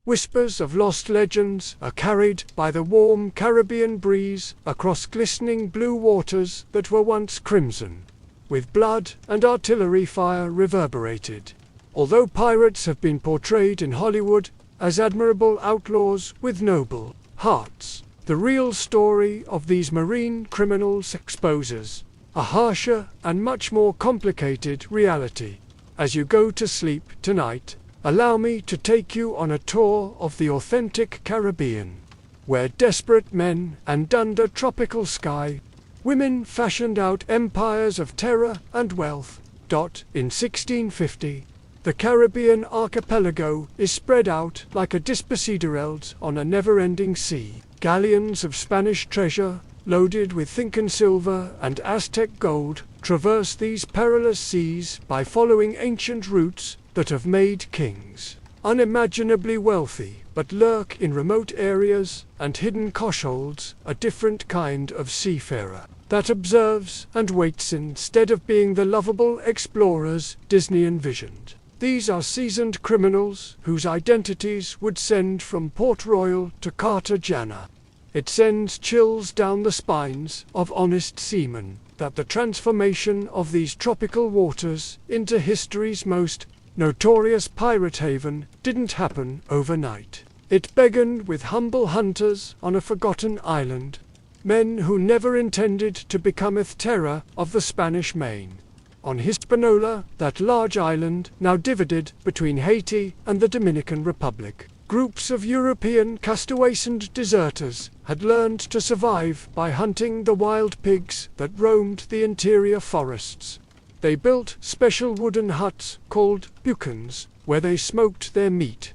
Whispers of lost legends are carried by the warm Caribbean breeze across glistening blue waters that were once crimson, with blood and artillery fire reverberated. Although pirates have been portrayed in Hollywood as admirable outlaws with noble hearts, the real story of these marine criminals exposes a harsher and much more complicated reality. As you go to sleep tonight, allow me to take you on a tour of the authentic Caribbean, where desperate men and under tropical sky, women fashioned out empires of terror and wealth. In 1650, the Caribbean archipelago is spread out like a Despacito on a never-ending sea. Galleons of Spanish treasure, loaded with Incan silver and Aztec gold, traverse these perilous seas by following ancient routes that have made kings unimaginably wealthy, but lurk in remote areas and hidden coshholds, a different kind of seafarer that observes and waits instead of being the lovable explorers Disney envisioned. These are seasoned criminals whose identities would send from Port Royal to Cartagena. It sends chills down the spines of honest seamen that the transformation of these tropical waters into history's most notorious pirate haven didn't happen overnight. It began with humble hunters on a forgotten island, men who never intended to become a terror of the Spanish Main. On Hispaniola, that large island now divided between Haiti and the Dominican Republic, groups of European castaways and deserters had learned to survive by hunting the wild pigs that roamed the interior forests. They built special wooden huts called bucans, where they smoked their meat,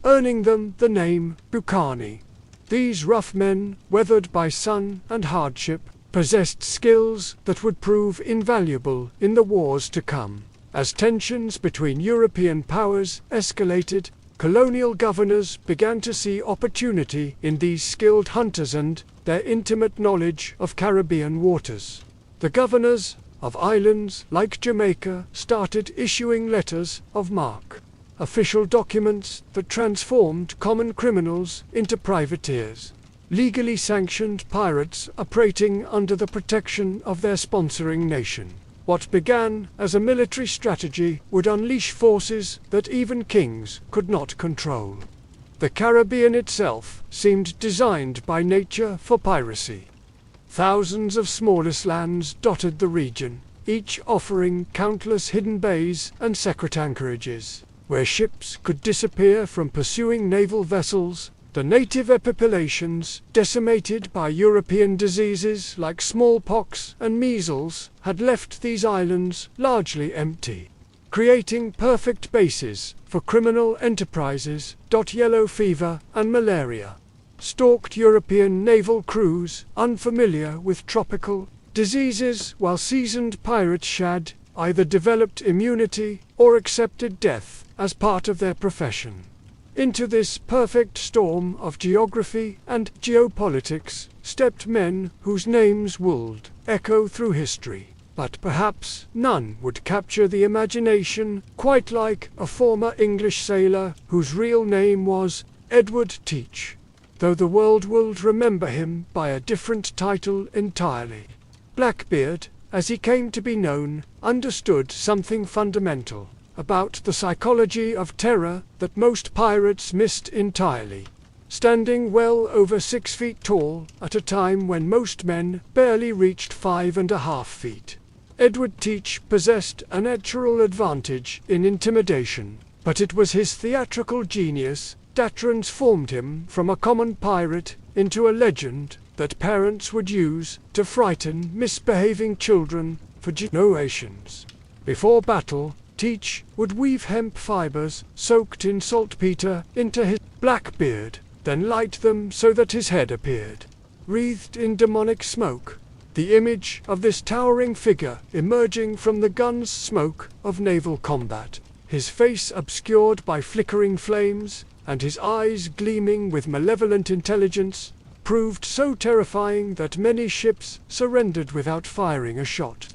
earning them the name Bucani. These rough men, weathered by sun and hardship, possessed skills that would prove invaluable in the wars to come. As tensions between European powers escalated, colonial governors began to see opportunity in these skilled hunters and their intimate knowledge of Caribbean waters. The governors of islands like Jamaica started issuing letters of marque, official documents that transformed common criminals into privateers, legally sanctioned pirates operating under the protection of their sponsoring nation. What began as a military strategy would unleash forces that even kings could not control. The Caribbean itself seemed designed by nature for piracy. Thousands of smaller lands dotted the region, each offering countless hidden bays and secret anchorages, where ships could disappear from pursuing naval vessels. The native populations, decimated by European diseases like smallpox and measles, had left these islands largely empty, creating perfect bases for criminal enterprises. Yellow fever and malaria stalked European naval crews unfamiliar with tropical diseases, while seasoned pirates had either developed immunity or accepted death as part of their profession. Into this perfect storm of geography and geopolitics stepped men whose names would echo through history, but perhaps none would capture the imagination quite like a former English sailor whose real name was Edward Teach, though the world will remember him by a different title entirely. Blackbeard, as he came to be known, understood something fundamental about the psychology of terror that most pirates missed entirely. Standing well over 6 feet tall at a time when most men barely reached 5.5 feet, Edward Teach possessed a natural advantage in intimidation, but it was his theatrical genius that transformed him from a common pirate into a legend that parents would use to frighten misbehaving children for generations. Before battle, Teach would weave hemp fibers soaked in saltpeter into his black beard, then light them so that his head appeared wreathed in demonic smoke, the image of this towering figure emerging from the gun's smoke of naval combat, his face obscured by flickering flames and his eyes gleaming with malevolent intelligence, proved so terrifying that many ships surrendered without firing a shot.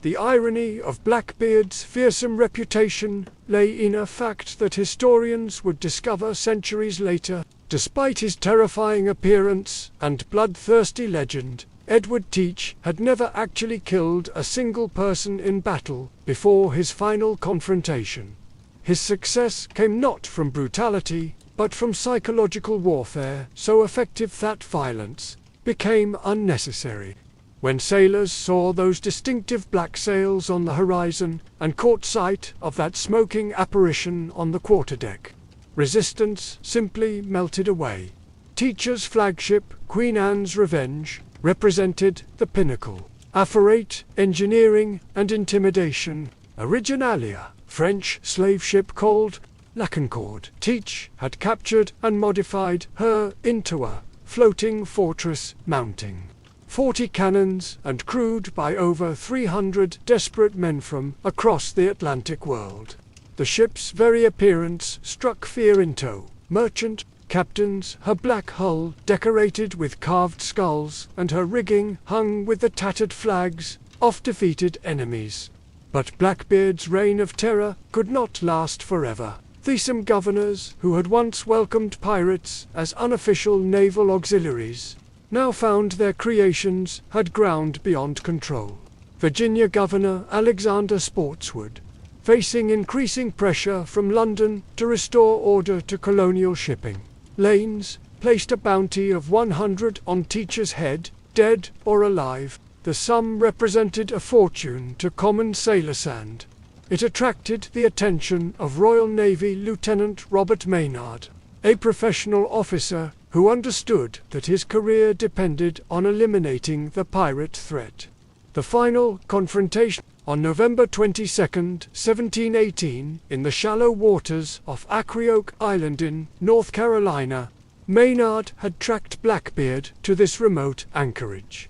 The irony of Blackbeard's fearsome reputation lay in a fact that historians would discover centuries later. Despite his terrifying appearance and bloodthirsty legend, Edward Teach had never actually killed a single person in battle before his final confrontation. His success came not from brutality, but from psychological warfare so effective that violence became unnecessary. When sailors saw those distinctive black sails on the horizon and caught sight of that smoking apparition on the quarterdeck, resistance simply melted away. Teach's flagship, Queen Anne's Revenge, represented the pinnacle. Afferrate, engineering, and intimidation. Originalia, French slave ship called La Concorde. Teach had captured and modified her into a floating fortress mounting 40 cannons and crewed by over 300 desperate men from across the Atlantic world. The ship's very appearance struck fear into merchant captains, her black hull decorated with carved skulls and her rigging hung with the tattered flags of defeated enemies. But Blackbeard's reign of terror could not last forever. Some governors who had once welcomed pirates as unofficial naval auxiliaries now found their creations had ground beyond control. Virginia Governor Alexander Spotswood, facing increasing pressure from London to restore order to colonial shipping lanes, placed a bounty of 100 on Teach's head, dead or alive. The sum represented a fortune to common sailor sand. It attracted the attention of Royal Navy Lieutenant Robert Maynard, a professional officer who understood that his career depended on eliminating the pirate threat. The final confrontation on November 22, 1718, in the shallow waters off Acreoke Island in North Carolina, Maynard had tracked Blackbeard to this remote anchorage.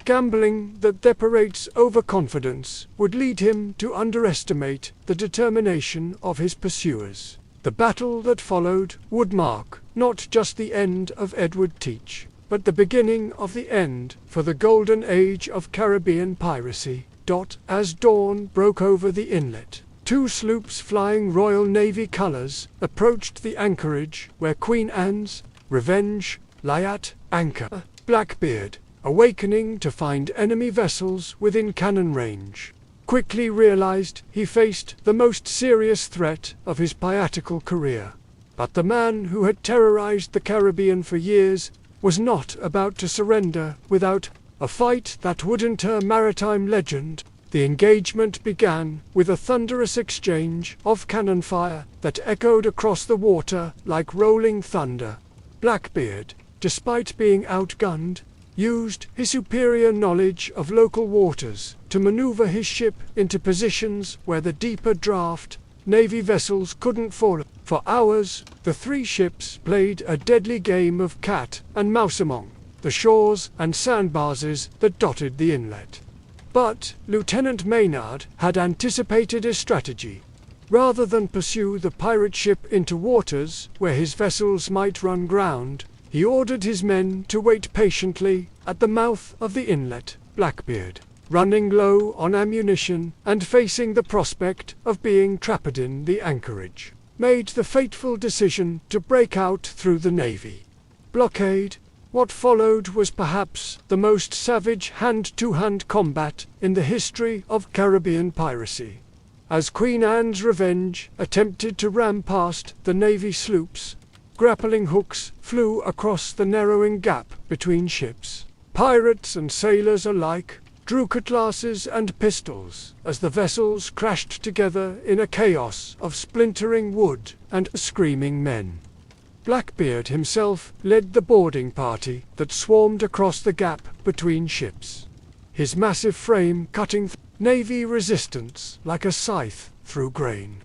Gambling that the pirate's overconfidence would lead him to underestimate the determination of his pursuers. The battle that followed would mark not just the end of Edward Teach, but the beginning of the end for the golden age of Caribbean piracy. As dawn broke over the inlet, 2 sloops flying Royal Navy colors approached the anchorage where Queen Anne's Revenge lay at anchor. Blackbeard, awakening to find enemy vessels within cannon range, quickly realized he faced the most serious threat of his piratical career. But the man who had terrorized the Caribbean for years was not about to surrender without a fight that would enter maritime legend. The engagement began with a thunderous exchange of cannon fire that echoed across the water like rolling thunder. Blackbeard, despite being outgunned, used his superior knowledge of local waters to maneuver his ship into positions where the deeper draft Navy vessels couldn't follow. For hours, the 3 ships played a deadly game of cat and mouse among the shores and sandbars that dotted the inlet. But Lieutenant Maynard had anticipated a strategy. Rather than pursue the pirate ship into waters where his vessels might run ground, he ordered his men to wait patiently at the mouth of the inlet. Blackbeard, running low on ammunition and facing the prospect of being trapped in the anchorage, made the fateful decision to break out through the Navy blockade. What followed was perhaps the most savage hand-to-hand combat in the history of Caribbean piracy. As Queen Anne's Revenge attempted to ram past the Navy sloops, grappling hooks flew across the narrowing gap between ships. Pirates and sailors alike drew cutlasses and pistols as the vessels crashed together in a chaos of splintering wood and screaming men. Blackbeard himself led the boarding party that swarmed across the gap between ships, his massive frame cutting Navy resistance like a scythe through grain.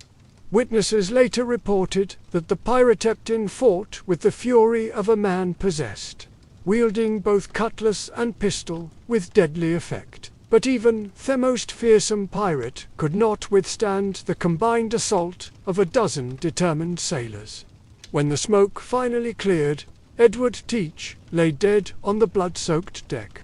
Witnesses later reported that the pirate captain fought with the fury of a man possessed, wielding both cutlass and pistol with deadly effect. But even the most fearsome pirate could not withstand the combined assault of a dozen determined sailors. When the smoke finally cleared, Edward Teach lay dead on the blood-soaked deck.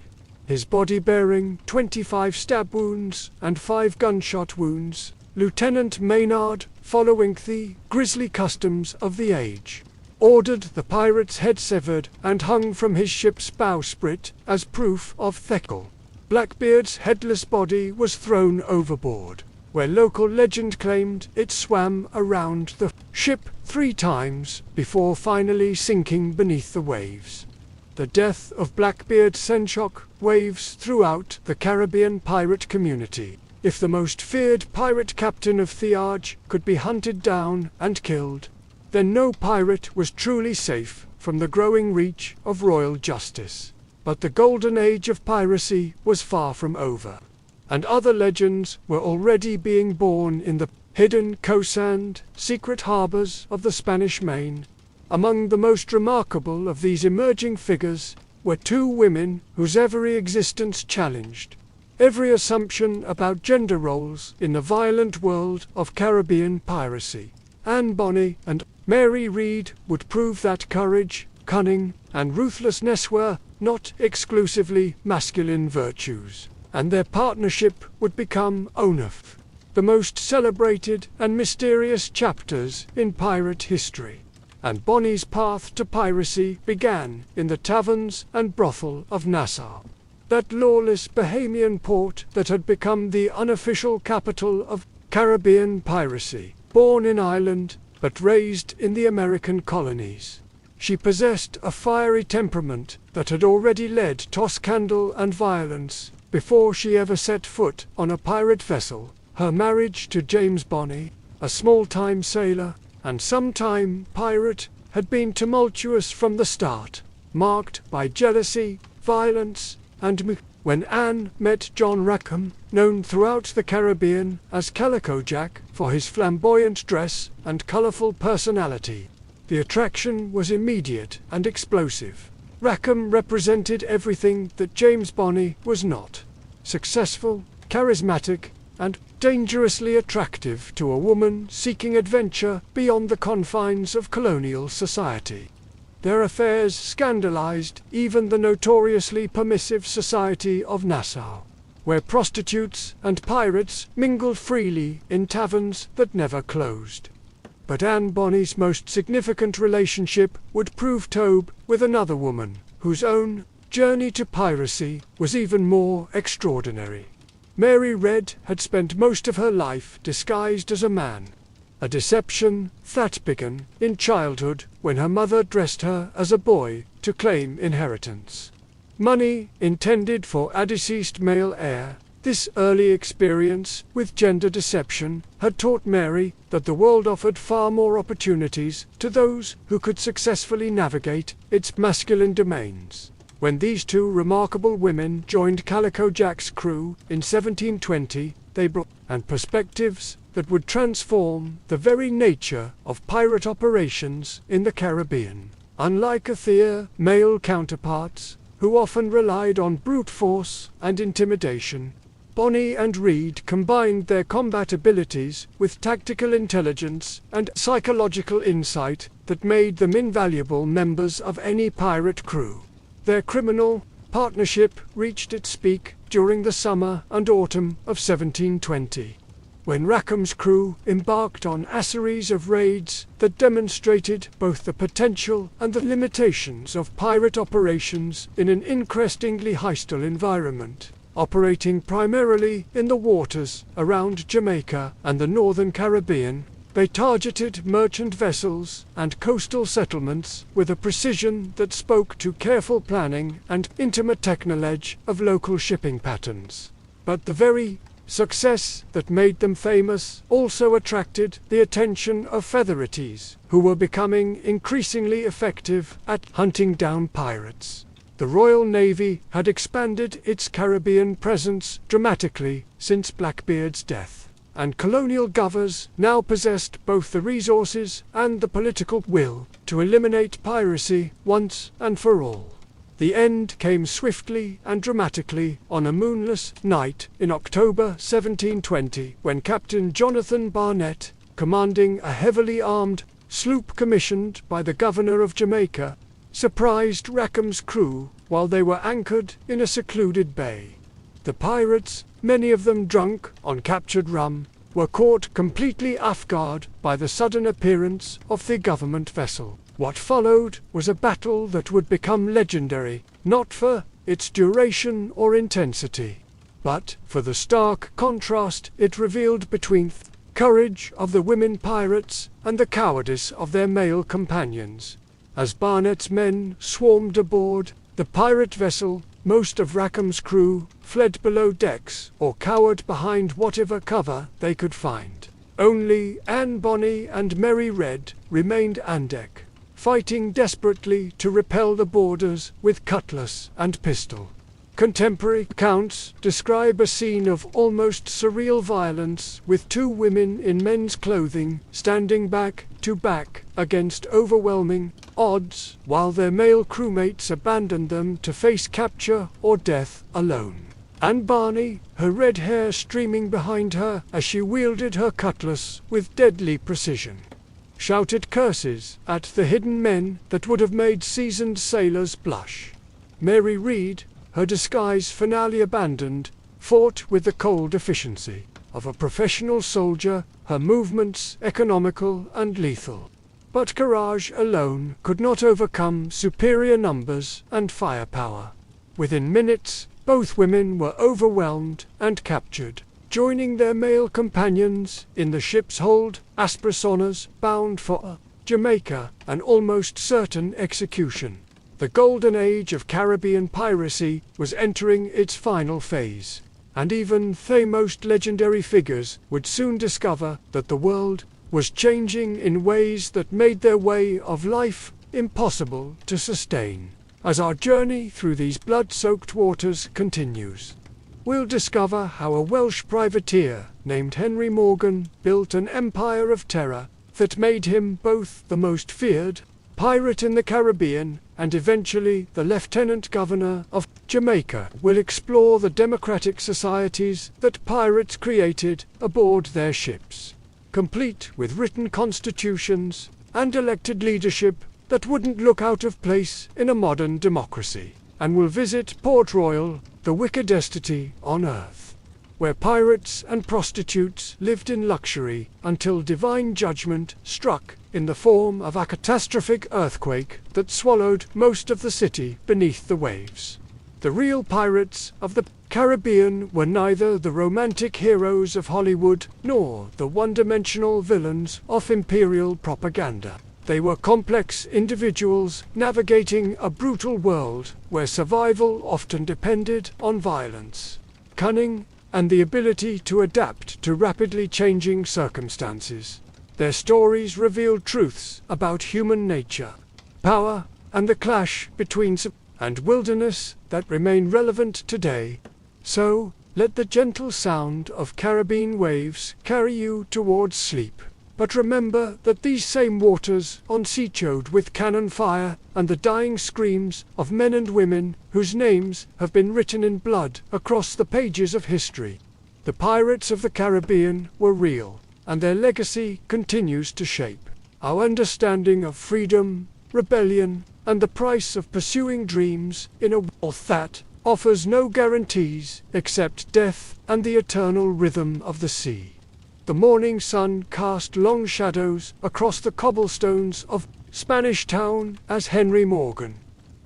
his body bearing 25 stab wounds and 5 gunshot wounds. Lieutenant Maynard, following the grisly customs of the age, ordered the pirate's head severed and hung from his ship's bowsprit as proof of Thekle. Blackbeard's headless body was thrown overboard, where local legend claimed it swam around the ship 3 times before finally sinking beneath the waves. The death of Blackbeard sent shock waves throughout the Caribbean pirate community. If the most feared pirate captain of Theage could be hunted down and killed, then no pirate was truly safe from the growing reach of royal justice. But the golden age of piracy was far from over, and other legends were already being born in the hidden coasts and secret harbors of the Spanish Main. Among the most remarkable of these emerging figures were 2 women whose every existence challenged every assumption about gender roles in the violent world of Caribbean piracy. Anne Bonny and Mary Read would prove that courage, cunning, and ruthlessness were not exclusively masculine virtues, and their partnership would become one of the most celebrated and mysterious chapters in pirate history. And Bonny's path to piracy began in the taverns and brothel of Nassau, that lawless Bahamian port that had become the unofficial capital of Caribbean piracy. Born in Ireland, but raised in the American colonies, she possessed a fiery temperament that had already led to scandal and violence before she ever set foot on a pirate vessel. Her marriage to James Bonny, a small-time sailor and sometime pirate, had been tumultuous from the start, marked by jealousy, violence, and when Anne met John Rackham, known throughout the Caribbean as Calico Jack for his flamboyant dress and colorful personality, the attraction was immediate and explosive. Rackham represented everything that James Bonny was not: successful, charismatic, and dangerously attractive to a woman seeking adventure beyond the confines of colonial society. Their affairs scandalized even the notoriously permissive society of Nassau, where prostitutes and pirates mingled freely in taverns that never closed. But Anne Bonny's most significant relationship would prove Tobe with another woman, whose own journey to piracy was even more extraordinary. Mary Red had spent most of her life disguised as a man, a deception that began in childhood when her mother dressed her as a boy to claim inheritance. Money intended for a deceased male heir. This early experience with gender deception had taught Mary that the world offered far more opportunities to those who could successfully navigate its masculine domains. When these 2 remarkable women joined Calico Jack's crew in 1720, they brought perspectives that would transform the very nature of pirate operations in the Caribbean. Unlike their male counterparts, who often relied on brute force and intimidation, Bonny and Read combined their combat abilities with tactical intelligence and psychological insight that made them invaluable members of any pirate crew. Their criminal partnership reached its peak during the summer and autumn of 1720, when Rackham's crew embarked on a series of raids that demonstrated both the potential and the limitations of pirate operations in an increasingly hostile environment. Operating primarily in the waters around Jamaica and the northern Caribbean, they targeted merchant vessels and coastal settlements with a precision that spoke to careful planning and intimate technology of local shipping patterns. But the very success that made them famous also attracted the attention of featherities, who were becoming increasingly effective at hunting down pirates. The Royal Navy had expanded its Caribbean presence dramatically since Blackbeard's death, and colonial governors now possessed both the resources and the political will to eliminate piracy once and for all. The end came swiftly and dramatically on a moonless night in October 1720, when Captain Jonathan Barnett, commanding a heavily armed sloop commissioned by the governor of Jamaica, surprised Rackham's crew while they were anchored in a secluded bay. The pirates, many of them drunk on captured rum, were caught completely off guard by the sudden appearance of the government vessel. What followed was a battle that would become legendary, not for its duration or intensity, but for the stark contrast it revealed between the courage of the women pirates and the cowardice of their male companions. As Barnett's men swarmed aboard the pirate vessel, most of Rackham's crew fled below decks or cowered behind whatever cover they could find. Only Anne Bonny and Mary Red remained on deck, fighting desperately to repel the boarders with cutlass and pistol. Contemporary accounts describe a scene of almost surreal violence, with two women in men's clothing standing back to back against overwhelming odds, while their male crewmates abandoned them to face capture or death alone. Anne Barney, her red hair streaming behind her as she wielded her cutlass with deadly precision, shouted curses at the hidden men that would have made seasoned sailors blush. Mary Read, her disguise finally abandoned, fought with the cold efficiency of a professional soldier, her movements economical and lethal. But courage alone could not overcome superior numbers and firepower. Within minutes, both women were overwhelmed and captured, joining their male companions in the ship's hold, Aspersonas, bound for Jamaica, an almost certain execution. The golden age of Caribbean piracy was entering its final phase, and even the most legendary figures would soon discover that the world was changing in ways that made their way of life impossible to sustain. As our journey through these blood-soaked waters continues, we'll discover how a Welsh privateer named Henry Morgan built an empire of terror that made him both the most feared pirate in the Caribbean and eventually the Lieutenant Governor of Jamaica. We'll explore the democratic societies that pirates created aboard their ships, complete with written constitutions and elected leadership that wouldn't look out of place in a modern democracy. And we'll visit Port Royal, the wickedest city on earth, where pirates and prostitutes lived in luxury until divine judgment struck in the form of a catastrophic earthquake that swallowed most of the city beneath the waves. The real pirates of the Caribbean were neither the romantic heroes of Hollywood nor the one-dimensional villains of imperial propaganda. They were complex individuals navigating a brutal world where survival often depended on violence, cunning, and the ability to adapt to rapidly changing circumstances. Their stories reveal truths about human nature, power, and the clash between and wilderness that remain relevant today. So, let the gentle sound of Caribbean waves carry you towards sleep. But remember that these same waters on seachode with cannon fire and the dying screams of men and women whose names have been written in blood across the pages of history. The pirates of the Caribbean were real, and their legacy continues to shape our understanding of freedom, rebellion, and the price of pursuing dreams in a world that offers no guarantees except death and the eternal rhythm of the sea. The morning sun cast long shadows across the cobblestones of Spanish Town as Henry Morgan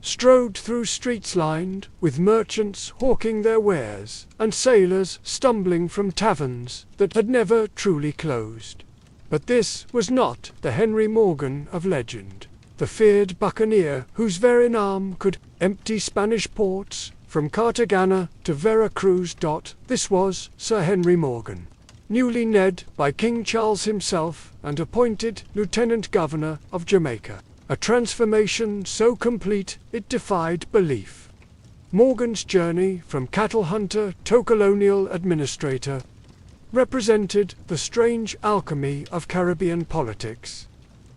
strode through streets lined with merchants hawking their wares and sailors stumbling from taverns that had never truly closed. But this was not the Henry Morgan of legend, the feared buccaneer whose very arm could empty Spanish ports from Cartagena to Veracruz. This was Sir Henry Morgan, newly knighted by King Charles himself and appointed Lieutenant Governor of Jamaica, a transformation so complete it defied belief. Morgan's journey from cattle hunter to colonial administrator represented the strange alchemy of Caribbean politics,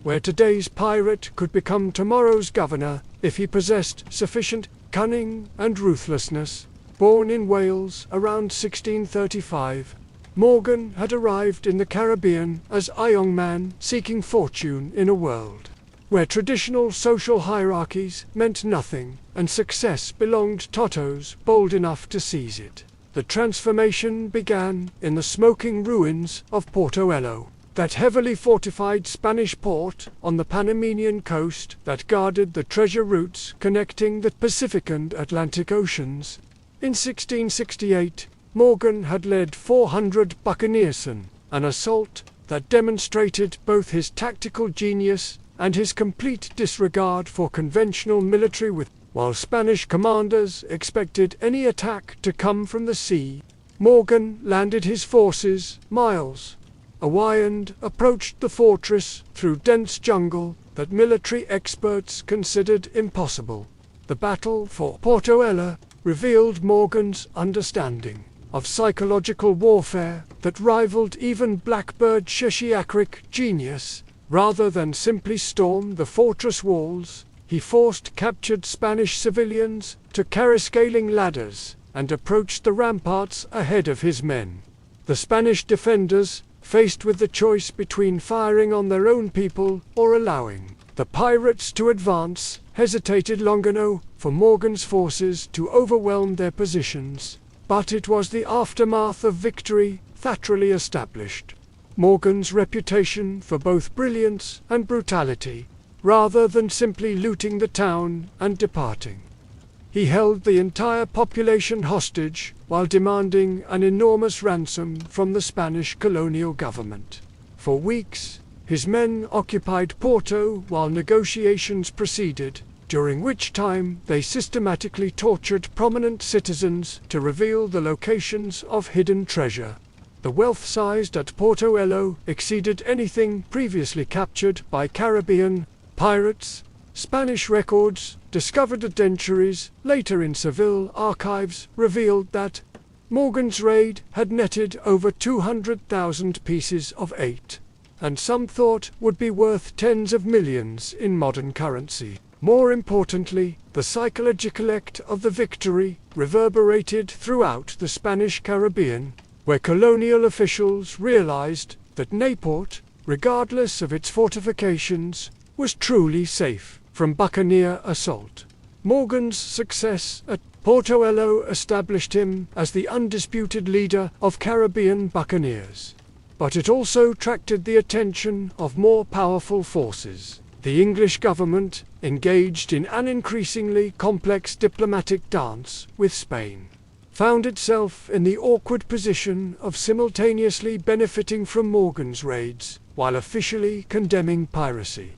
where today's pirate could become tomorrow's governor if he possessed sufficient cunning and ruthlessness. Born in Wales around 1635, Morgan had arrived in the Caribbean as a young man seeking fortune in a world where traditional social hierarchies meant nothing, and success belonged to those bold enough to seize it. The transformation began in the smoking ruins of Portoello, that heavily fortified Spanish port on the Panamanian coast that guarded the treasure routes connecting the Pacific and Atlantic Oceans. In 1668, Morgan had led 400 buccaneers, an assault that demonstrated both his tactical genius and his complete disregard for conventional military while Spanish commanders expected any attack to come from the sea. Morgan landed his forces miles away and approached the fortress through dense jungle that military experts considered impossible. The battle for Portoello revealed Morgan's understanding of psychological warfare that rivaled even Blackbird's chichiacric genius. Rather than simply storm the fortress walls, he forced captured Spanish civilians to carry scaling ladders and approached the ramparts ahead of his men. The Spanish defenders, faced with the choice between firing on their own people or allowing the pirates to advance, hesitated long enough for Morgan's forces to overwhelm their positions. But it was the aftermath of victory thoroughly established Morgan's reputation for both brilliance and brutality, rather than simply looting the town and departing. He held the entire population hostage while demanding an enormous ransom from the Spanish colonial government. For weeks, his men occupied Porto while negotiations proceeded, during which time they systematically tortured prominent citizens to reveal the locations of hidden treasure. The wealth seized at Portoello exceeded anything previously captured by Caribbean pirates. Spanish records, discovered at centuries later in Seville archives, revealed that Morgan's raid had netted over 200,000 pieces of eight, and some thought would be worth tens of millions in modern currency. More importantly, the psychological effect of the victory reverberated throughout the Spanish Caribbean, where colonial officials realized that Newport, regardless of its fortifications, was truly safe from buccaneer assault. Morgan's success at Portoello established him as the undisputed leader of Caribbean buccaneers. But it also attracted the attention of more powerful forces. The English government, engaged in an increasingly complex diplomatic dance with Spain, found itself in the awkward position of simultaneously benefiting from Morgan's raids while officially condemning piracy.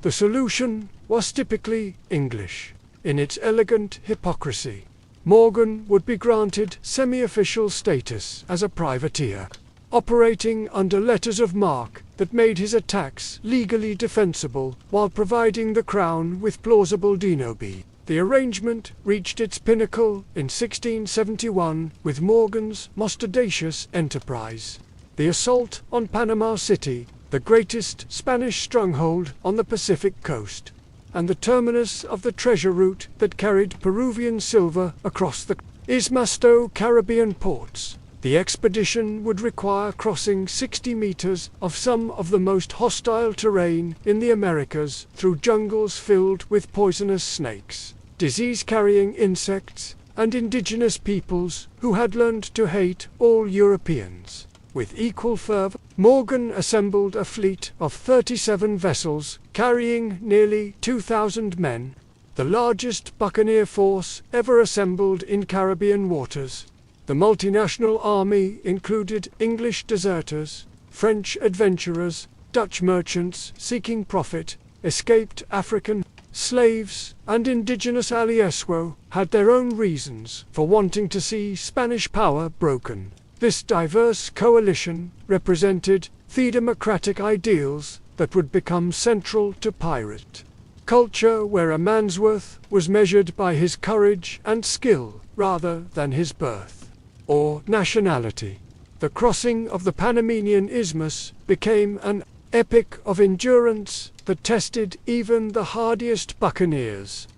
The solution was typically English, in its elegant hypocrisy. Morgan would be granted semi-official status as a privateer, operating under letters of marque that made his attacks legally defensible while providing the Crown with plausible denobi. The arrangement reached its pinnacle in 1671 with Morgan's most audacious enterprise, the assault on Panama City, the greatest Spanish stronghold on the Pacific coast, and the terminus of the treasure route that carried Peruvian silver across the Ismasto Caribbean ports. The expedition would require crossing 60 meters of some of the most hostile terrain in the Americas through jungles filled with poisonous snakes, disease-carrying insects, and indigenous peoples who had learned to hate all Europeans. With equal fervor, Morgan assembled a fleet of 37 vessels carrying nearly 2,000 men, the largest buccaneer force ever assembled in Caribbean waters. The multinational army included English deserters, French adventurers, Dutch merchants seeking profit, escaped African slaves, and indigenous Alieswo had their own reasons for wanting to see Spanish power broken. This diverse coalition represented the democratic ideals that would become central to pirate culture, where a man's worth was measured by his courage and skill rather than his birth or nationality. The crossing of the Panamanian Isthmus became an epic of endurance that tested even the hardiest buccaneers.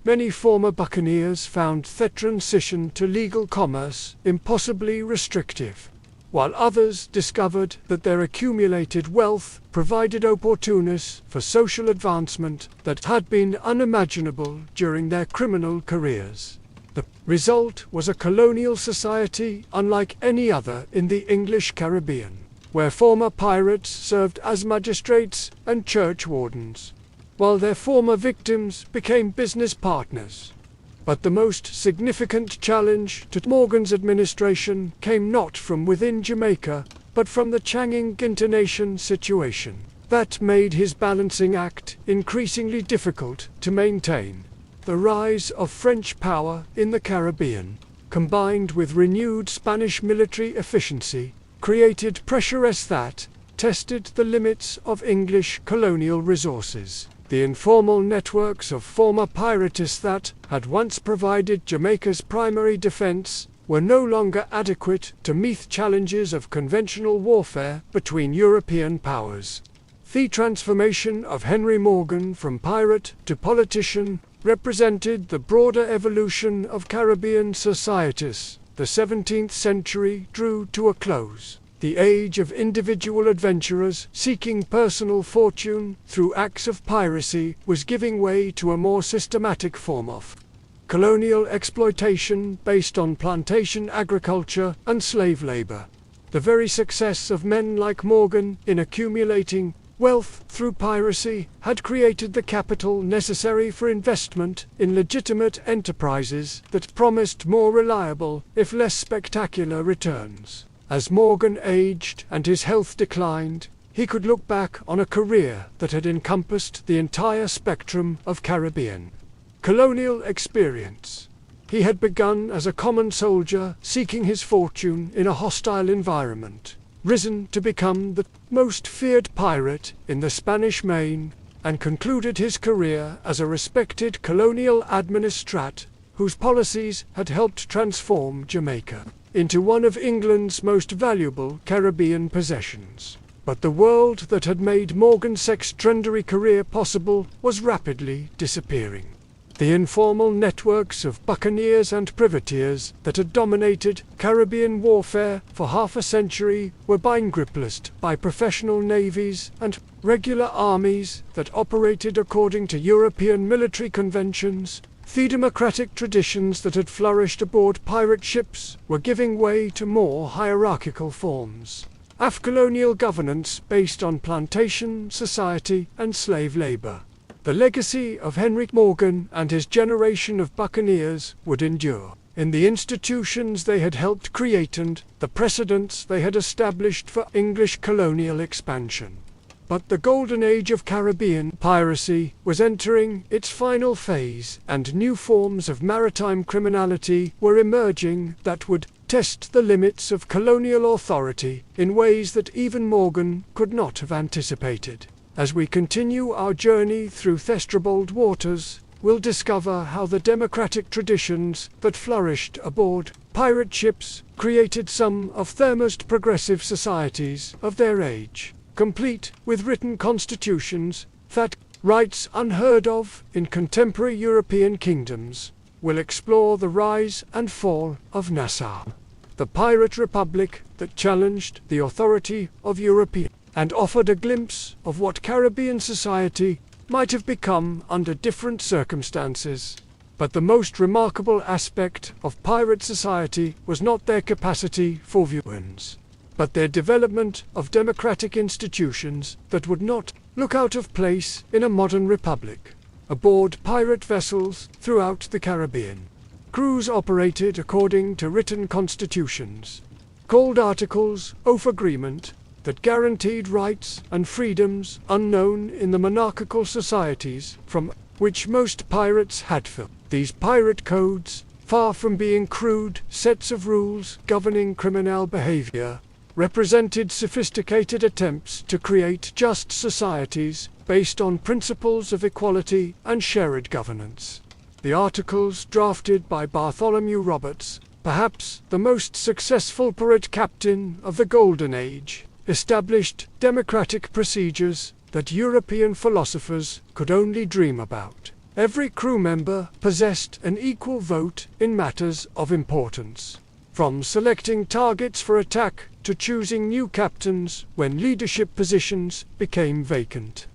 Many former buccaneers found the transition to legal commerce impossibly restrictive. while others discovered that their accumulated wealth provided opportunities for social advancement that had been unimaginable during their criminal careers. The result was a colonial society unlike any other in the English Caribbean, where former pirates served as magistrates and church wardens, while their former victims became business partners. But the most significant challenge to Morgan's administration came not from within Jamaica, but from the changing international situation that made his balancing act increasingly difficult to maintain. The rise of French power in the Caribbean, combined with renewed Spanish military efficiency, created pressures that tested the limits of English colonial resources. The informal networks of former piratists that had once provided Jamaica's primary defense were no longer adequate to meet challenges of conventional warfare between European powers. The transformation of Henry Morgan from pirate to politician represented the broader evolution of Caribbean societies. The 17th century drew to a close. The age of individual adventurers seeking personal fortune through acts of piracy was giving way to a more systematic form of colonial exploitation based on plantation agriculture and slave labor. The very success of men like Morgan in accumulating wealth through piracy had created the capital necessary for investment in legitimate enterprises that promised more reliable, if less spectacular, returns. As Morgan aged and his health declined, he could look back on a career that had encompassed the entire spectrum of Caribbean colonial experience. He had begun as a common soldier seeking his fortune in a hostile environment, risen to become the most feared pirate in the Spanish Main, and concluded his career as a respected colonial administrator whose policies had helped transform Jamaica into one of England's most valuable Caribbean possessions. But the world that had made Morgan's extraordinary career possible was rapidly disappearing. The informal networks of buccaneers and privateers that had dominated Caribbean warfare for half a century were being replaced by professional navies and regular armies that operated according to European military conventions. The democratic traditions that had flourished aboard pirate ships were giving way to more hierarchical forms of colonial governance based on plantation society and slave labor. The legacy of Henry Morgan and his generation of buccaneers would endure in the institutions they had helped create and the precedents they had established for English colonial expansion. But the golden age of Caribbean piracy was entering its final phase, and new forms of maritime criminality were emerging that would test the limits of colonial authority in ways that even Morgan could not have anticipated. As we continue our journey through Thestrabald waters, we'll discover how the democratic traditions that flourished aboard pirate ships created some of the most progressive societies of their age, complete with written constitutions that rights unheard of in contemporary European kingdoms. We'll explore the rise and fall of Nassau, the pirate republic that challenged the authority of Europeans and offered a glimpse of what Caribbean society might have become under different circumstances. But the most remarkable aspect of pirate society was not their capacity for violence, but their development of democratic institutions that would not look out of place in a modern republic. Aboard pirate vessels throughout the Caribbean, crews operated according to written constitutions, called Articles of Agreement, that guaranteed rights and freedoms unknown in the monarchical societies from which most pirates had filled. These pirate codes, far from being crude sets of rules governing criminal behavior, represented sophisticated attempts to create just societies based on principles of equality and shared governance. The articles, drafted by Bartholomew Roberts, perhaps the most successful pirate captain of the Golden Age, established democratic procedures that European philosophers could only dream about. Every crew member possessed an equal vote in matters of importance. from selecting targets for attack to choosing new captains when leadership positions became vacant.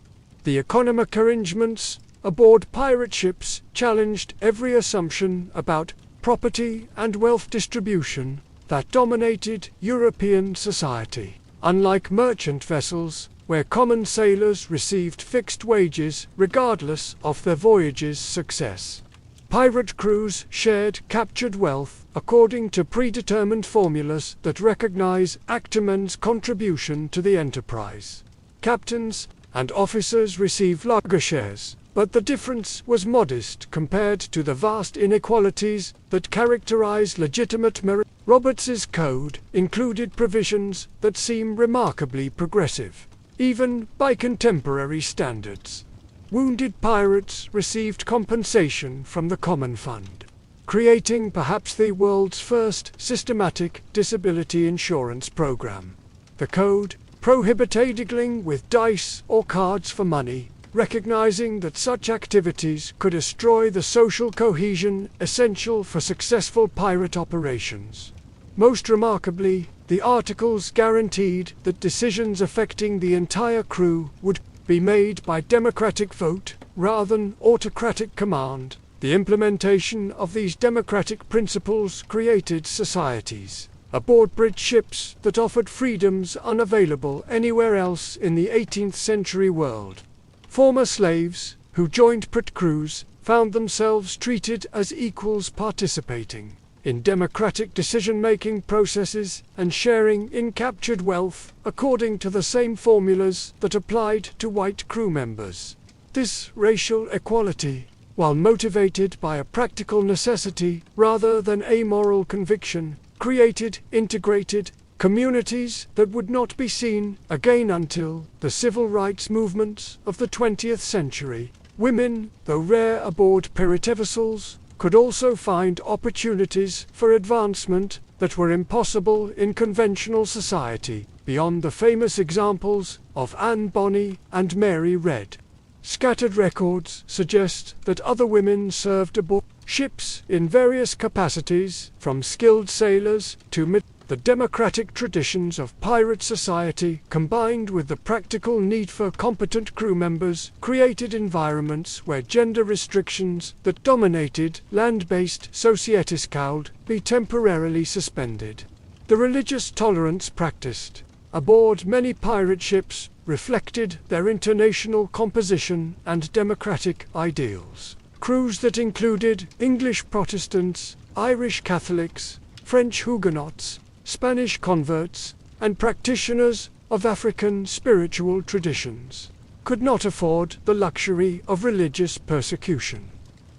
The economic arrangements aboard pirate ships challenged every assumption about property and wealth distribution that dominated European society. Unlike merchant vessels, where common sailors received fixed wages regardless of their voyage's success, pirate crews shared captured wealth according to predetermined formulas that recognize actormen's contribution to the enterprise. Captains and officers received larger shares, but the difference was modest compared to the vast inequalities that characterize legitimate merit. Roberts's code included provisions that seem remarkably progressive, even by contemporary standards. Wounded pirates received compensation from the Common Fund, creating perhaps the world's first systematic disability insurance program. The code prohibited dealing with dice or cards for money, recognizing that such activities could destroy the social cohesion essential for successful pirate operations. Most remarkably, the articles guaranteed that decisions affecting the entire crew would be made by democratic vote rather than autocratic command. The implementation of these democratic principles created societies aboard British ships that offered freedoms unavailable anywhere else in the 18th century world. Former slaves who joined pirate crews found themselves treated as equals, participating in democratic decision-making processes and sharing in captured wealth according to the same formulas that applied to white crew members. This racial equality, while motivated by a practical necessity rather than a moral conviction, created integrated communities that would not be seen again until the civil rights movements of the 20th century. Women, though rare aboard pirate vessels, could also find opportunities for advancement that were impossible in conventional society, beyond the famous examples of Anne Bonny and Mary Red. Scattered records suggest that other women served aboard ships in various capacities, from skilled sailors to the democratic traditions of pirate society, combined with the practical need for competent crew members, created environments where gender restrictions that dominated land-based societies could be temporarily suspended. The religious tolerance practiced aboard many pirate ships reflected their international composition and democratic ideals. Crews that included English Protestants, Irish Catholics, French Huguenots, Spanish converts, and practitioners of African spiritual traditions could not afford the luxury of religious persecution.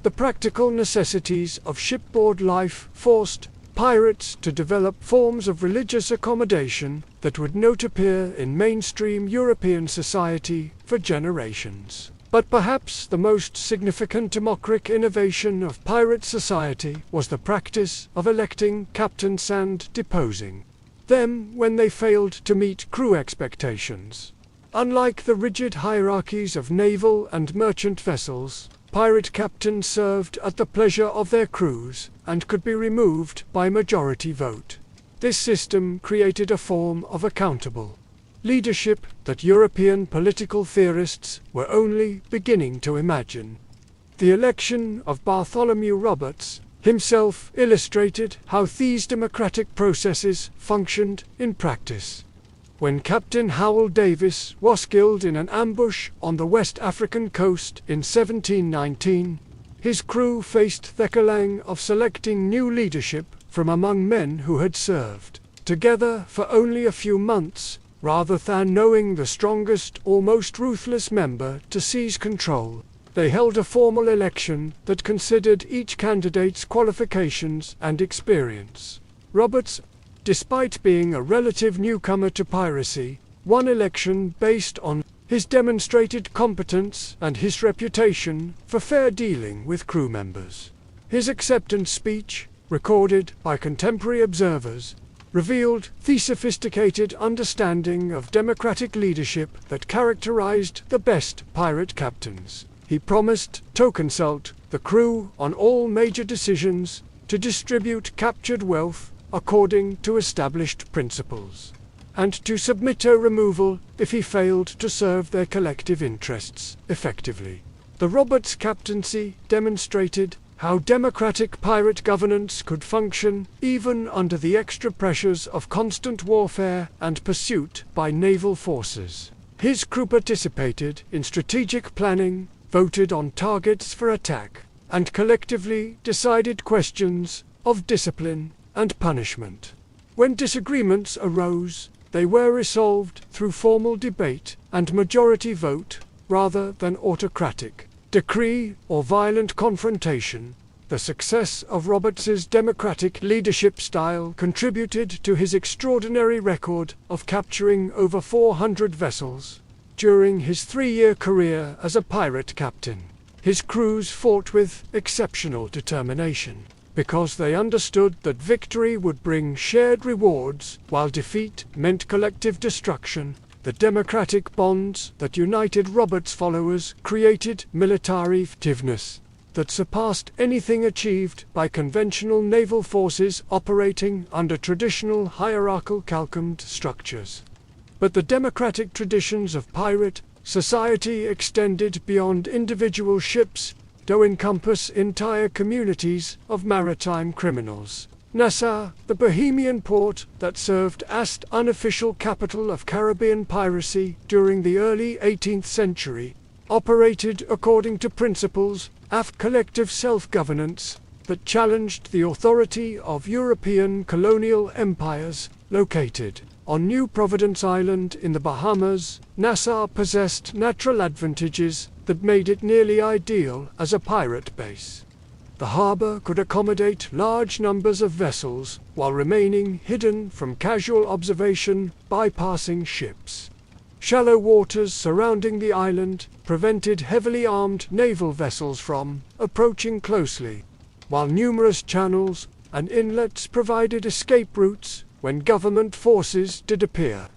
The practical necessities of shipboard life forced pirates to develop forms of religious accommodation that would not appear in mainstream European society for generations. But perhaps the most significant democratic innovation of pirate society was the practice of electing captains and deposing them when they failed to meet crew expectations. Unlike the rigid hierarchies of naval and merchant vessels, pirate captains served at the pleasure of their crews and could be removed by majority vote. This system created a form of accountable leadership that European political theorists were only beginning to imagine. The election of Bartholomew Roberts himself illustrated how these democratic processes functioned in practice. When Captain Howell Davis was killed in an ambush on the West African coast in 1719, his crew faced the challenge of selecting new leadership from among men who had served together for only a few months, rather than knowing the strongest or most ruthless member to seize control. They held a formal election that considered each candidate's qualifications and experience. Roberts, despite being a relative newcomer to piracy, won election based on his demonstrated competence and his reputation for fair dealing with crew members. His acceptance speech, recorded by contemporary observers, revealed the sophisticated understanding of democratic leadership that characterized the best pirate captains. He promised to consult the crew on all major decisions, to distribute captured wealth according to established principles, and to submit to removal if he failed to serve their collective interests effectively. The Roberts captaincy demonstrated how democratic pirate governance could function even under the extra pressures of constant warfare and pursuit by naval forces. His crew participated in strategic planning, voted on targets for attack, and collectively decided questions of discipline and punishment. When disagreements arose, they were resolved through formal debate and majority vote rather than autocratic decree or violent confrontation. The success of Roberts's democratic leadership style contributed to his extraordinary record of capturing over 400 vessels during his 3-year career as a pirate captain. His crews fought with exceptional determination, because they understood that victory would bring shared rewards, while defeat meant collective destruction. The democratic bonds that united Roberts' followers created military effectiveness that surpassed anything achieved by conventional naval forces operating under traditional hierarchical calcumed structures. But the democratic traditions of pirate society extended beyond individual ships to encompass entire communities of maritime criminals. Nassau, the Bohemian port that served as unofficial capital of Caribbean piracy during the early 18th century, operated according to principles of collective self-governance that challenged the authority of European colonial empires. Located on New Providence Island in the Bahamas, Nassau possessed natural advantages that made it nearly ideal as a pirate base. The harbor could accommodate large numbers of vessels while remaining hidden from casual observation by passing ships. Shallow waters surrounding the island prevented heavily armed naval vessels from approaching closely, while numerous channels and inlets provided escape routes when government forces did appear.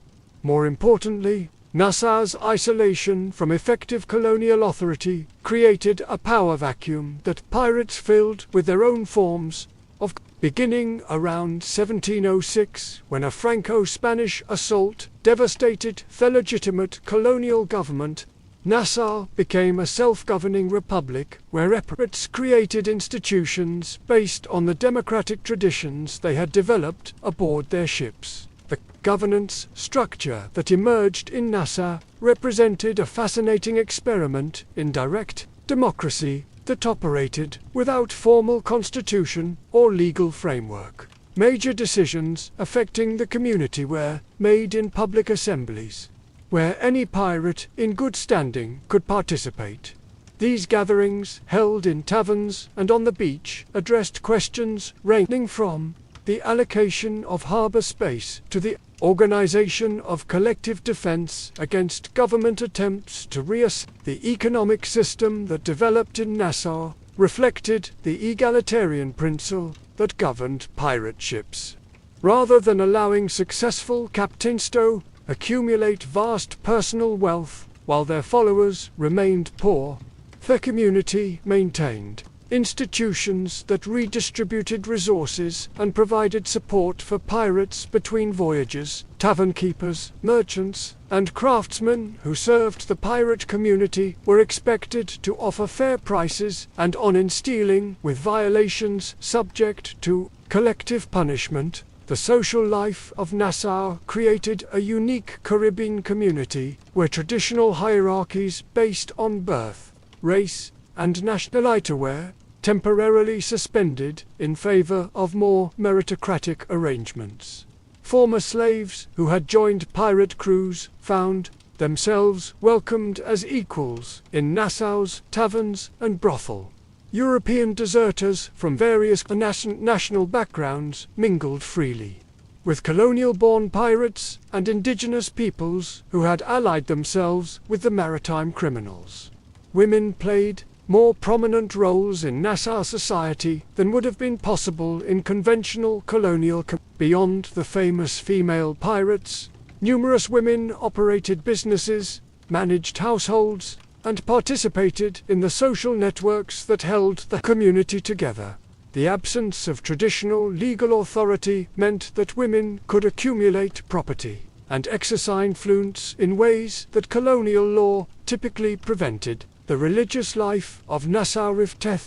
More importantly, Nassau's isolation from effective colonial authority created a power vacuum that pirates filled with their own forms of, beginning around 1706, when a Franco-Spanish assault devastated the legitimate colonial government. Nassau became a self-governing republic where pirates created institutions based on the democratic traditions they had developed aboard their ships. The governance structure that emerged in Nassau represented a fascinating experiment in direct democracy that operated without formal constitution or legal framework. Major decisions affecting the community were made in public assemblies, where any pirate in good standing could participate. These gatherings, held in taverns and on the beach, addressed questions ranging from the allocation of harbor space to the organization of collective defense against government attempts to the economic system that developed in Nassau reflected the egalitarian principle that governed pirate ships. Rather than allowing successful captains to accumulate vast personal wealth while their followers remained poor, the community maintained institutions that redistributed resources and provided support for pirates between voyages. Tavern keepers, merchants, and craftsmen who served the pirate community were expected to offer fair prices and on stealing, with violations subject to collective punishment. The social life of Nassau created a unique Caribbean community where traditional hierarchies based on birth, race, and nationality were temporarily suspended in favor of more meritocratic arrangements. Former slaves who had joined pirate crews found themselves welcomed as equals in Nassau's taverns and brothel. European deserters from various national backgrounds mingled freely with colonial-born pirates and indigenous peoples who had allied themselves with the maritime criminals. Women played more prominent roles in Nassau society than would have been possible in conventional colonial. Beyond the famous female pirates, numerous women operated businesses, managed households, and participated in the social networks that held the community together. The absence of traditional legal authority meant that women could accumulate property and exercise influence in ways that colonial law typically prevented. The religious life of Nassau reflected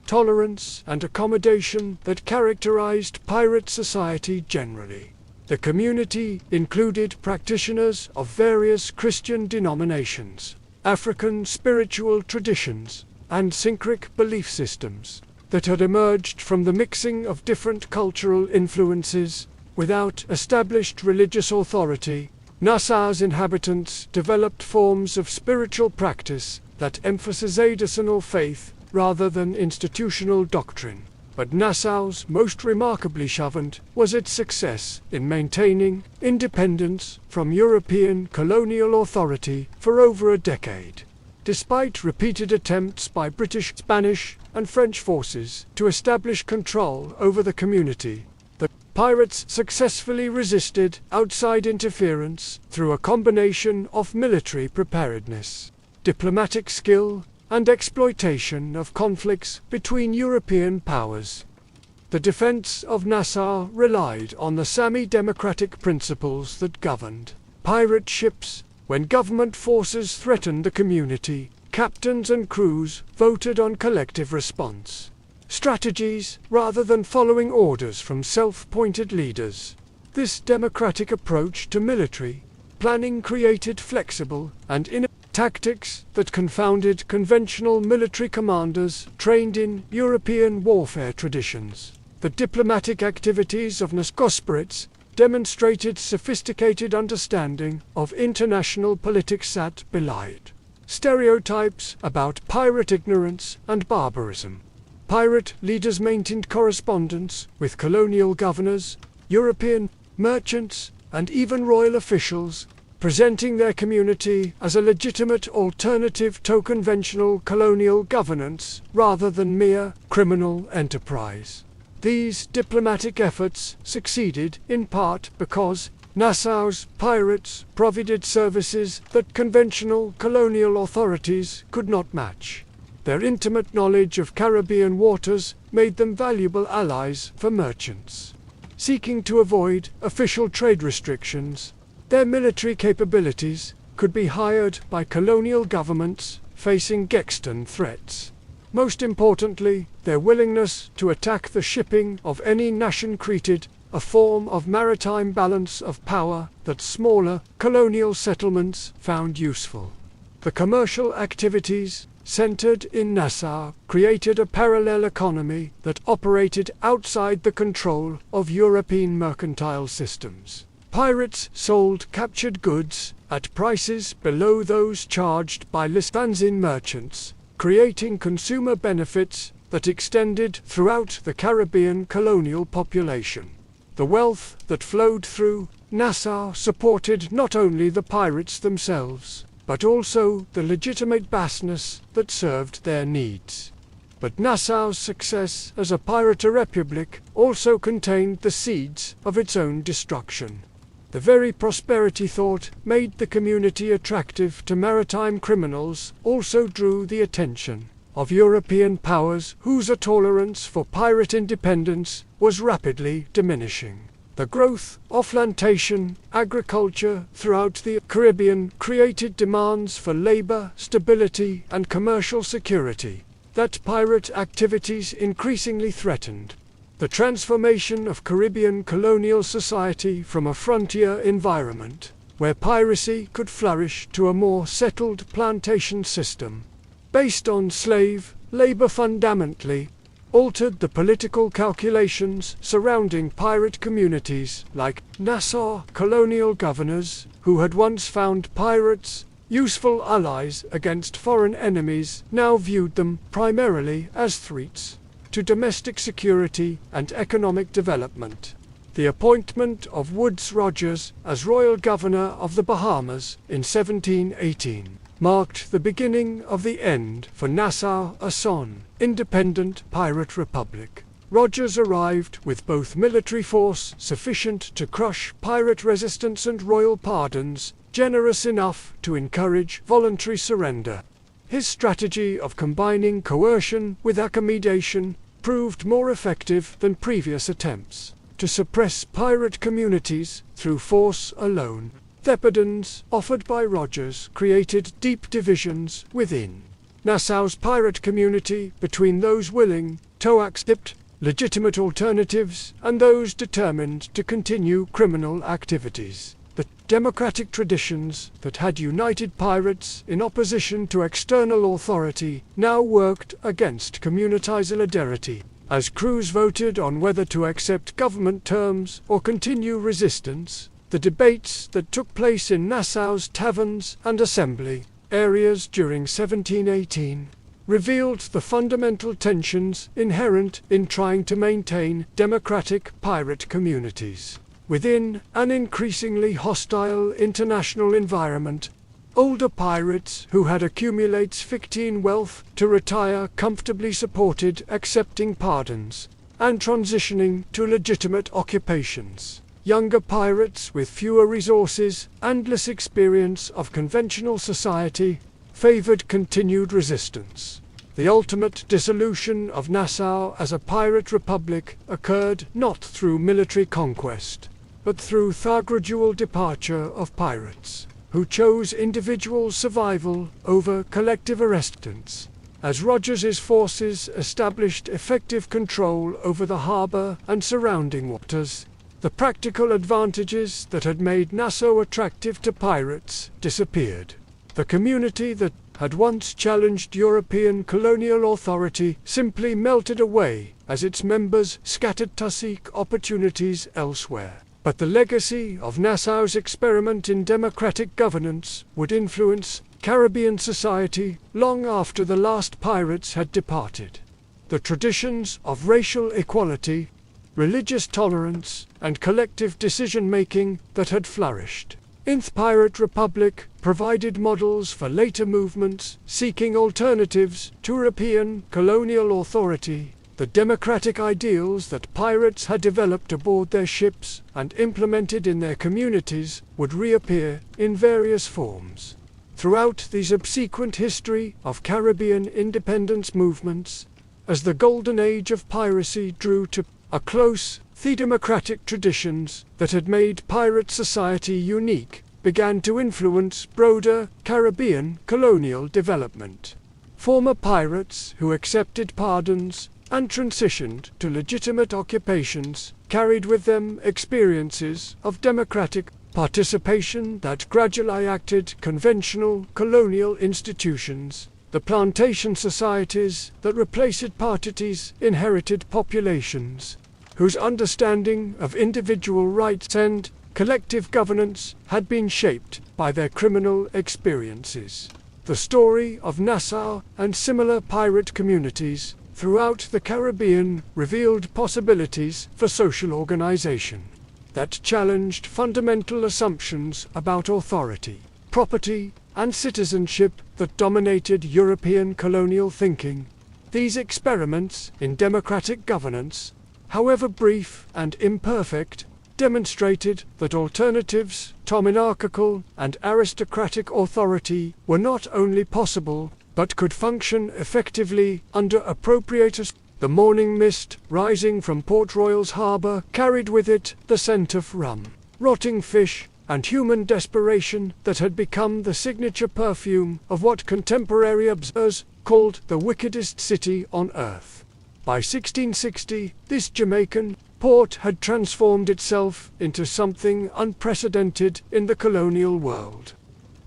tolerance and accommodation that characterized pirate society generally. The community included practitioners of various Christian denominations, African spiritual traditions, and syncretic belief systems that had emerged from the mixing of different cultural influences. Without established religious authority, Nassau's inhabitants developed forms of spiritual practice that emphasized personal faith rather than institutional doctrine. But Nassau's most remarkably achievement was its success in maintaining independence from European colonial authority for over a decade. Despite repeated attempts by British, Spanish, and French forces to establish control over the community, the pirates successfully resisted outside interference through a combination of military preparedness, diplomatic skill, and exploitation of conflicts between European powers. The defense of Nassau relied on the semi-democratic principles that governed pirate ships. When government forces threatened the community, captains and crews voted on collective response strategies rather than following orders from self-appointed leaders. This democratic approach to military planning created flexible and innovative tactics that confounded conventional military commanders trained in European warfare traditions. The diplomatic activities of Nassau demonstrated sophisticated understanding of international politics that belied stereotypes about pirate ignorance and barbarism. Pirate leaders maintained correspondence with colonial governors, European merchants, and even royal officials, presenting their community as a legitimate alternative to conventional colonial governance rather than mere criminal enterprise. These diplomatic efforts succeeded in part because Nassau's pirates provided services that conventional colonial authorities could not match. Their intimate knowledge of Caribbean waters made them valuable allies for merchants seeking to avoid official trade restrictions. Their military capabilities could be hired by colonial governments facing external threats. Most importantly, their willingness to attack the shipping of any nation created a form of maritime balance of power that smaller colonial settlements found useful. The commercial activities centered in Nassau created a parallel economy that operated outside the control of European mercantile systems. Pirates sold captured goods at prices below those charged by Lisbonne merchants, creating consumer benefits that extended throughout the Caribbean colonial population. The wealth that flowed through Nassau supported not only the pirates themselves, but also the legitimate business that served their needs. But Nassau's success as a pirate republic also contained the seeds of its own destruction. The very prosperity thought made the community attractive to maritime criminals also drew the attention of European powers whose tolerance for pirate independence was rapidly diminishing. The growth of plantation agriculture throughout the Caribbean created demands for labor, stability, and commercial security that pirate activities increasingly threatened. The transformation of Caribbean colonial society from a frontier environment, where piracy could flourish, to a more settled plantation system, based on slave labor fundamentally, altered the political calculations surrounding pirate communities like Nassau. Colonial governors, who had once found pirates useful allies against foreign enemies, now viewed them primarily as threats to domestic security and economic development. The appointment of Woodes Rogers as Royal Governor of the Bahamas in 1718 marked the beginning of the end for Nassau, a Swann, independent pirate republic. Rogers arrived with both military force sufficient to crush pirate resistance and royal pardons, generous enough to encourage voluntary surrender. His strategy of combining coercion with accommodation proved more effective than previous attempts to suppress pirate communities through force alone. Thepidans offered by Rogers created deep divisions within Nassau's pirate community between those willing to accept legitimate alternatives and those determined to continue criminal activities. The democratic traditions that had united pirates in opposition to external authority now worked against community solidarity. As crews voted on whether to accept government terms or continue resistance, the debates that took place in Nassau's taverns and assembly areas during 1718 revealed the fundamental tensions inherent in trying to maintain democratic pirate communities within an increasingly hostile international environment. Older pirates who had accumulated fictine wealth to retire comfortably supported accepting pardons and transitioning to legitimate occupations. Younger pirates with fewer resources and less experience of conventional society favored continued resistance. The ultimate dissolution of Nassau as a pirate republic occurred not through military conquest, but through the gradual departure of pirates who chose individual survival over collective resistance. As Rogers's forces established effective control over the harbour and surrounding waters, the practical advantages that had made Nassau attractive to pirates disappeared. The community that had once challenged European colonial authority simply melted away as its members scattered to seek opportunities elsewhere. But the legacy of Nassau's experiment in democratic governance would influence Caribbean society long after the last pirates had departed. The traditions of racial equality, religious tolerance, and collective decision-making that had flourished in the Pirate Republic provided models for later movements seeking alternatives to European colonial authority. The democratic ideals that pirates had developed aboard their ships and implemented in their communities would reappear in various forms throughout the subsequent history of Caribbean independence movements. As the golden age of piracy drew to a close, the democratic traditions that had made pirate society unique began to influence broader Caribbean colonial development. Former pirates who accepted pardons and transitioned to legitimate occupations carried with them experiences of democratic participation that gradually acted conventional colonial institutions. The plantation societies that replaced parties inherited populations whose understanding of individual rights and collective governance had been shaped by their criminal experiences. The story of Nassau and similar pirate communities throughout the Caribbean revealed possibilities for social organization that challenged fundamental assumptions about authority, property, and citizenship that dominated European colonial thinking. These experiments in democratic governance, however brief and imperfect, demonstrated that alternatives to monarchical and aristocratic authority were not only possible, but could function effectively under appropriate. The morning mist rising from Port Royal's harbour carried with it the scent of rum, rotting fish, and human desperation that had become the signature perfume of what contemporary observers called the wickedest city on earth. By 1660, this Jamaican port had transformed itself into something unprecedented in the colonial world.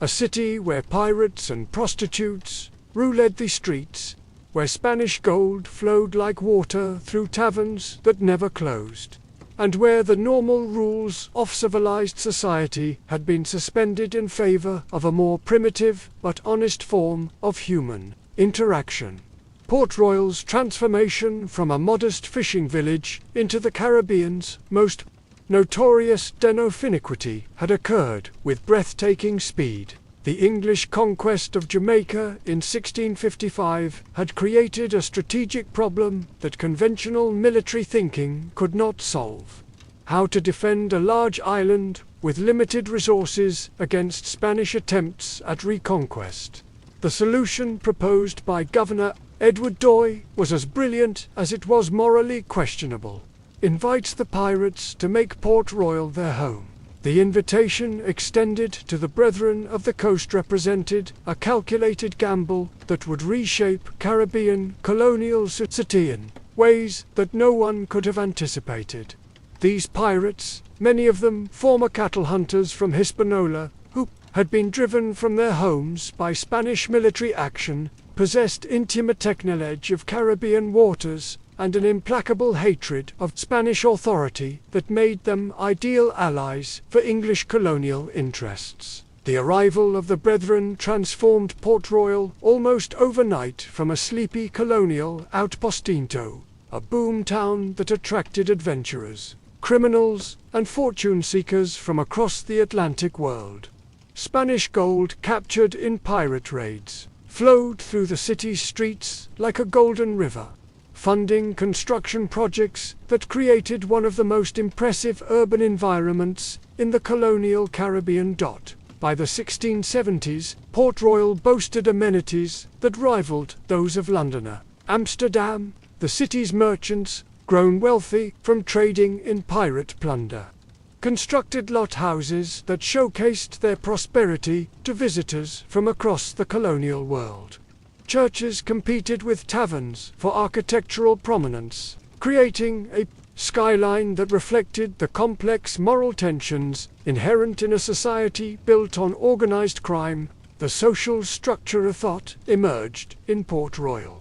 A city where pirates and prostitutes ruled the streets, where Spanish gold flowed like water through taverns that never closed, and where the normal rules of civilized society had been suspended in favor of a more primitive but honest form of human interaction. Port Royal's transformation from a modest fishing village into the Caribbean's most notorious den of iniquity had occurred with breathtaking speed. The English conquest of Jamaica in 1655 had created a strategic problem that conventional military thinking could not solve: how to defend a large island with limited resources against Spanish attempts at reconquest. The solution proposed by Governor Edward Doy was as brilliant as it was morally questionable. Invites the pirates to make Port Royal their home. The invitation extended to the Brethren of the Coast represented a calculated gamble that would reshape Caribbean colonial society in ways that no one could have anticipated. These pirates, many of them former cattle hunters from Hispaniola, who had been driven from their homes by Spanish military action, possessed intimate knowledge of Caribbean waters and an implacable hatred of Spanish authority that made them ideal allies for English colonial interests. The arrival of the Brethren transformed Port Royal almost overnight from a sleepy colonial outpost into a boom town that attracted adventurers, criminals, and fortune seekers from across the Atlantic world. Spanish gold captured in pirate raids flowed through the city's streets like a golden river, funding construction projects that created one of the most impressive urban environments in the colonial Caribbean. By the 1670s, Port Royal boasted amenities that rivaled those of London. Amsterdam, the city's merchants, grown wealthy from trading in pirate plunder, constructed lot houses that showcased their prosperity to visitors from across the colonial world. Churches competed with taverns for architectural prominence, creating a skyline that reflected the complex moral tensions inherent in a society built on organized crime. The social structure of thought emerged in Port Royal,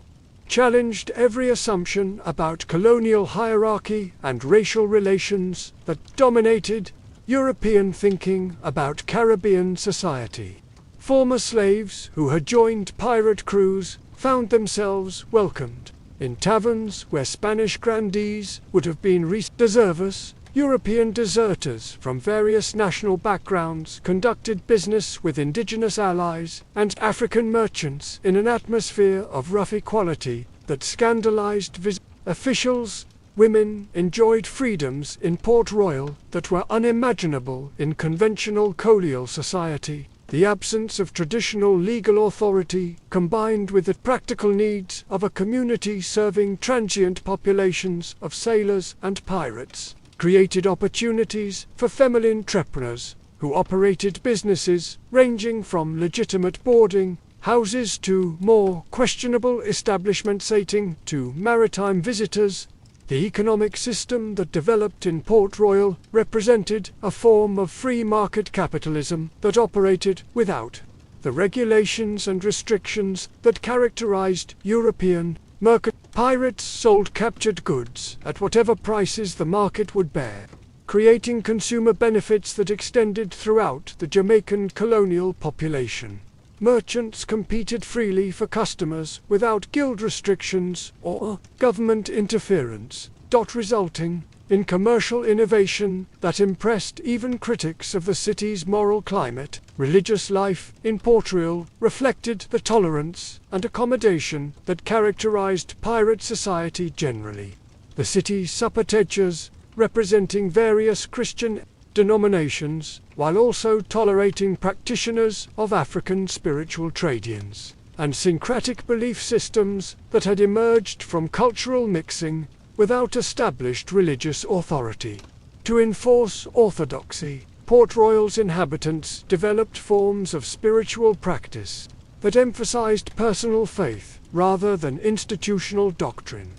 challenged every assumption about colonial hierarchy and racial relations that dominated European thinking about Caribbean society. Former slaves who had joined pirate crews found themselves welcomed in taverns where Spanish grandees would have been deserters. European deserters from various national backgrounds conducted business with indigenous allies and African merchants in an atmosphere of rough equality that scandalized officials. Women enjoyed freedoms in Port Royal that were unimaginable in conventional colonial society. The absence of traditional legal authority, combined with the practical needs of a community serving transient populations of sailors and pirates, created opportunities for female entrepreneurs who operated businesses ranging from legitimate boarding houses to more questionable establishments catering to maritime visitors. The economic system that developed in Port Royal represented a form of free market capitalism that operated without the regulations and restrictions that characterized European market. Pirates sold captured goods at whatever prices the market would bear, creating consumer benefits that extended throughout the Jamaican colonial population. Merchants competed freely for customers without guild restrictions or government interference, resulting in commercial innovation that impressed even critics of the city's moral climate. Religious life in Port Royal reflected the tolerance and accommodation that characterized pirate society generally. The city's supporters, representing various Christian denominations, while also tolerating practitioners of African spiritual traditions and syncretic belief systems that had emerged from cultural mixing without established religious authority. To enforce orthodoxy, Port Royal's inhabitants developed forms of spiritual practice that emphasized personal faith rather than institutional doctrine.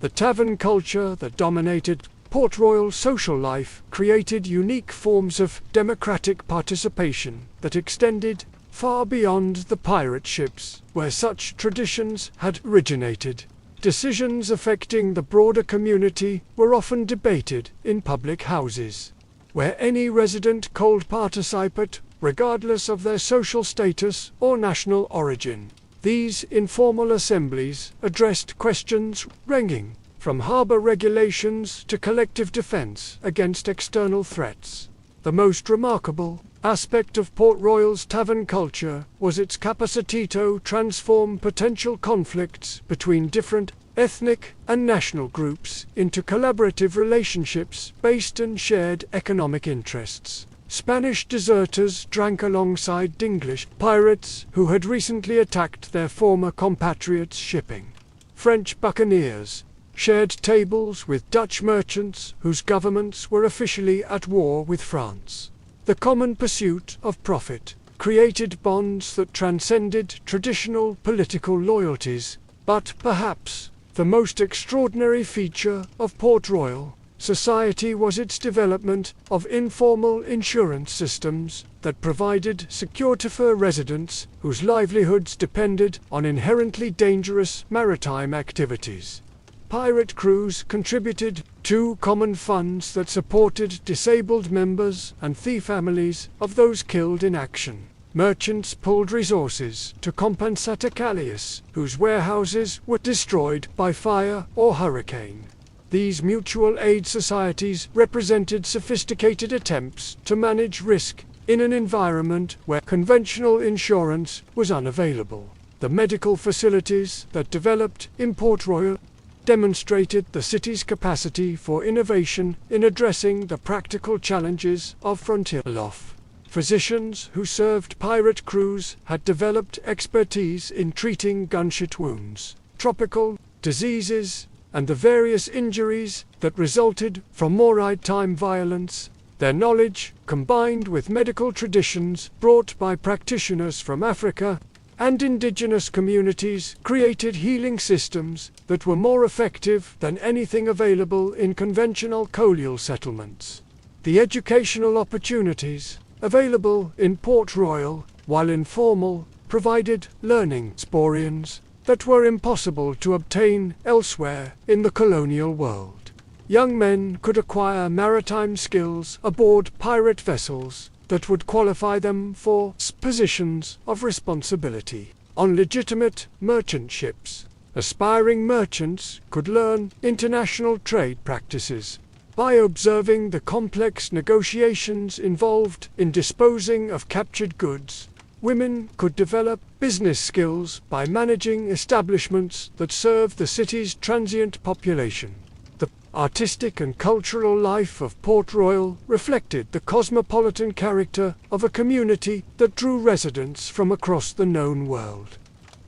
The tavern culture that dominated Port Royal social life created unique forms of democratic participation that extended far beyond the pirate ships where such traditions had originated. Decisions affecting the broader community were often debated in public houses, where any resident could participate, regardless of their social status or national origin. These informal assemblies addressed questions ranging from harbor regulations to collective defense against external threats. The most remarkable aspect of Port Royal's tavern culture was its capacity to transform potential conflicts between different ethnic and national groups into collaborative relationships based on shared economic interests. Spanish deserters drank alongside English pirates who had recently attacked their former compatriots' shipping, French buccaneers shared tables with Dutch merchants whose governments were officially at war with France. The common pursuit of profit created bonds that transcended traditional political loyalties, but perhaps the most extraordinary feature of Port Royal society was its development of informal insurance systems that provided security for residents whose livelihoods depended on inherently dangerous maritime activities. Pirate crews contributed to common funds that supported disabled members and the families of those killed in action. Merchants pooled resources to compensate Calais, whose warehouses were destroyed by fire or hurricane. These mutual aid societies represented sophisticated attempts to manage risk in an environment where conventional insurance was unavailable. The medical facilities that developed in Port Royal demonstrated the city's capacity for innovation in addressing the practical challenges of frontier life. Physicians who served pirate crews had developed expertise in treating gunshot wounds, tropical diseases, and the various injuries that resulted from maritime violence. Their knowledge, combined with medical traditions brought by practitioners from Africa and indigenous communities, created healing systems that were more effective than anything available in conventional colonial settlements. The educational opportunities available in Port Royal, while informal, provided learning experiences that were impossible to obtain elsewhere in the colonial world. Young men could acquire maritime skills aboard pirate vessels that would qualify them for positions of responsibility on legitimate merchant ships. Aspiring merchants could learn international trade practices by observing the complex negotiations involved in disposing of captured goods. Women could develop business skills by managing establishments that serve the city's transient population. The artistic and cultural life of Port Royal reflected the cosmopolitan character of a community that drew residents from across the known world.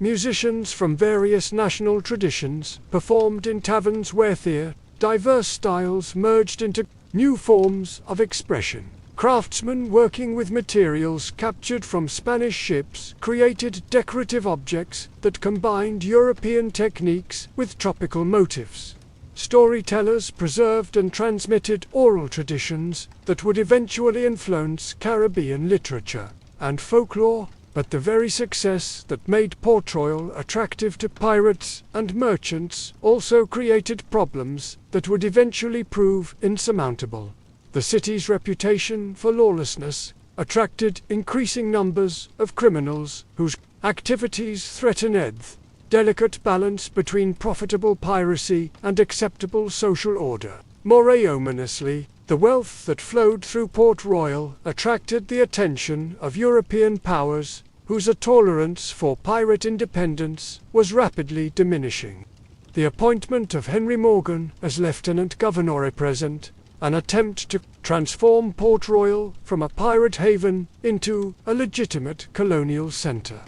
Musicians from various national traditions performed in taverns where diverse styles merged into new forms of expression. Craftsmen working with materials captured from Spanish ships created decorative objects that combined European techniques with tropical motifs. Storytellers preserved and transmitted oral traditions that would eventually influence Caribbean literature and folklore, but the very success that made Port Royal attractive to pirates and merchants also created problems that would eventually prove insurmountable. The city's reputation for lawlessness attracted increasing numbers of criminals whose activities threatened the delicate balance between profitable piracy and acceptable social order. More ominously, the wealth that flowed through Port Royal attracted the attention of European powers, whose tolerance for pirate independence was rapidly diminishing. The appointment of Henry Morgan as Lieutenant Governor present an attempt to transform Port Royal from a pirate haven into a legitimate colonial center,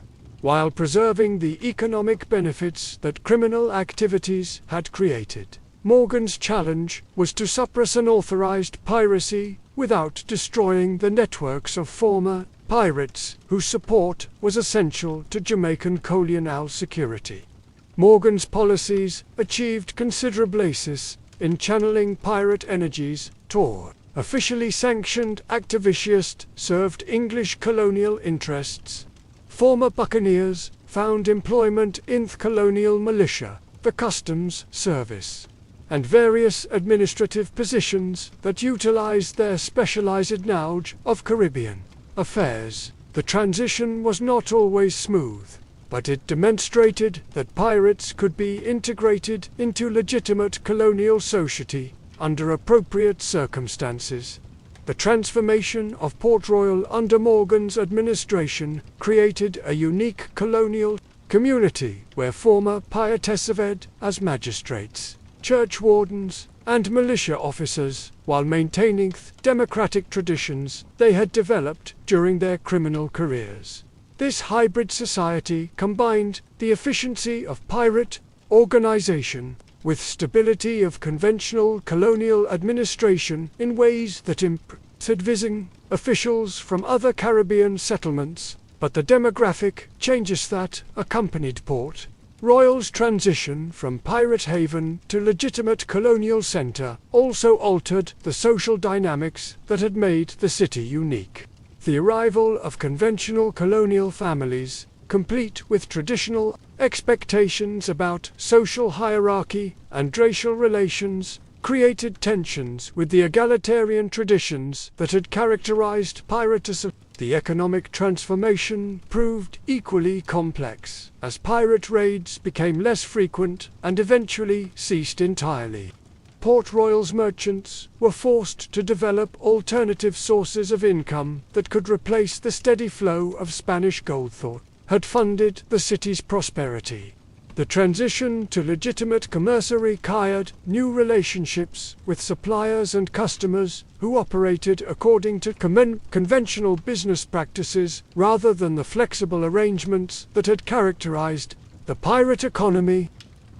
while preserving the economic benefits that criminal activities had created. Morgan's challenge was to suppress unauthorized piracy without destroying the networks of former pirates whose support was essential to Jamaican colonial security. Morgan's policies achieved considerable success in channeling pirate energies toward officially sanctioned activists served English colonial interests. Former buccaneers found employment in the colonial militia, the customs service, and various administrative positions that utilized their specialized knowledge of Caribbean affairs. The transition was not always smooth, but it demonstrated that pirates could be integrated into legitimate colonial society under appropriate circumstances. The transformation of Port Royal under Morgan's administration created a unique colonial community where former pirates served as magistrates, church wardens, and militia officers, while maintaining the democratic traditions they had developed during their criminal careers. This hybrid society combined the efficiency of pirate organization, with stability of conventional colonial administration in ways that impacted visiting officials from other Caribbean settlements, but the demographic changes that accompanied Port Royal's transition from pirate haven to legitimate colonial center also altered the social dynamics that had made the city unique. The arrival of conventional colonial families, complete with traditional expectations about social hierarchy and racial relations, created tensions with the egalitarian traditions that had characterized piracy. The economic transformation proved equally complex, as pirate raids became less frequent and eventually ceased entirely. Port Royal's merchants were forced to develop alternative sources of income that could replace the steady flow of Spanish gold that had funded the city's prosperity. The transition to legitimate commerce required new relationships with suppliers and customers who operated according to conventional business practices rather than the flexible arrangements that had characterized the pirate economy.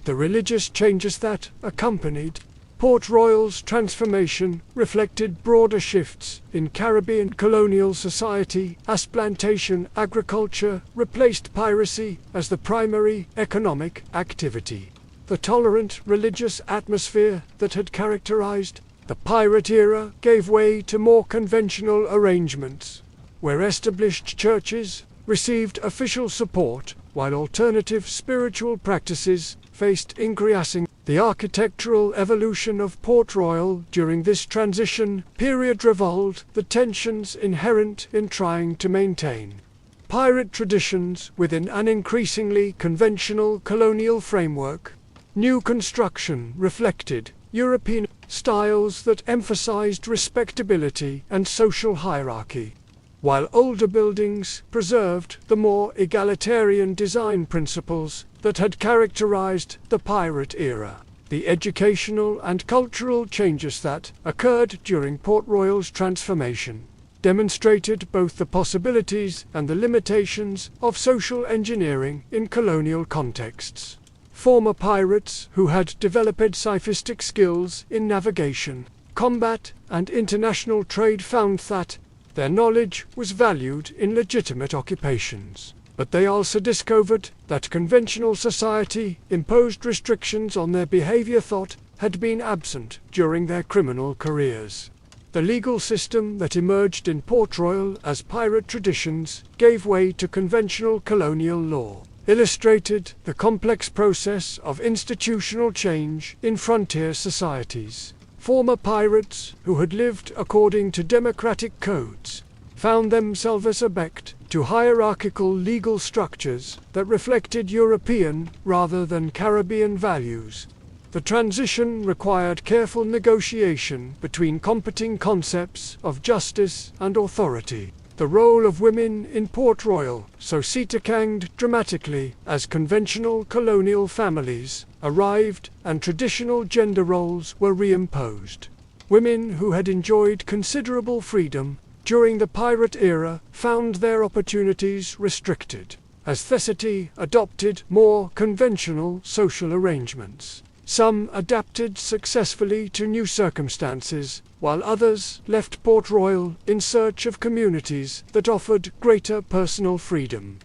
The religious changes that accompanied Port Royal's transformation reflected broader shifts in Caribbean colonial society as plantation agriculture replaced piracy as the primary economic activity. The tolerant religious atmosphere that had characterized the pirate era gave way to more conventional arrangements, where established churches received official support while alternative spiritual practices faced increasing. The architectural evolution of Port Royal during this transition period revolved the tensions inherent in trying to maintain pirate traditions within an increasingly conventional colonial framework. New construction reflected European styles that emphasized respectability and social hierarchy, while older buildings preserved the more egalitarian design principles that had characterized the pirate era. The educational and cultural changes that occurred during Port Royal's transformation demonstrated both the possibilities and the limitations of social engineering in colonial contexts. Former pirates who had developed sophisticated skills in navigation, combat, and international trade found that their knowledge was valued in legitimate occupations. But they also discovered that conventional society imposed restrictions on their behavior that had been absent during their criminal careers. The legal system that emerged in Port Royal as pirate traditions gave way to conventional colonial law, illustrated the complex process of institutional change in frontier societies. Former pirates who had lived according to democratic codes found themselves subject to hierarchical legal structures that reflected European rather than Caribbean values. The transition required careful negotiation between competing concepts of justice and authority. The role of women in Port Royal changed dramatically as conventional colonial families arrived and traditional gender roles were reimposed. Women who had enjoyed considerable freedom during the pirate era found their opportunities restricted, as society adopted more conventional social arrangements. Some adapted successfully to new circumstances, while others left Port Royal in search of communities that offered greater personal freedom.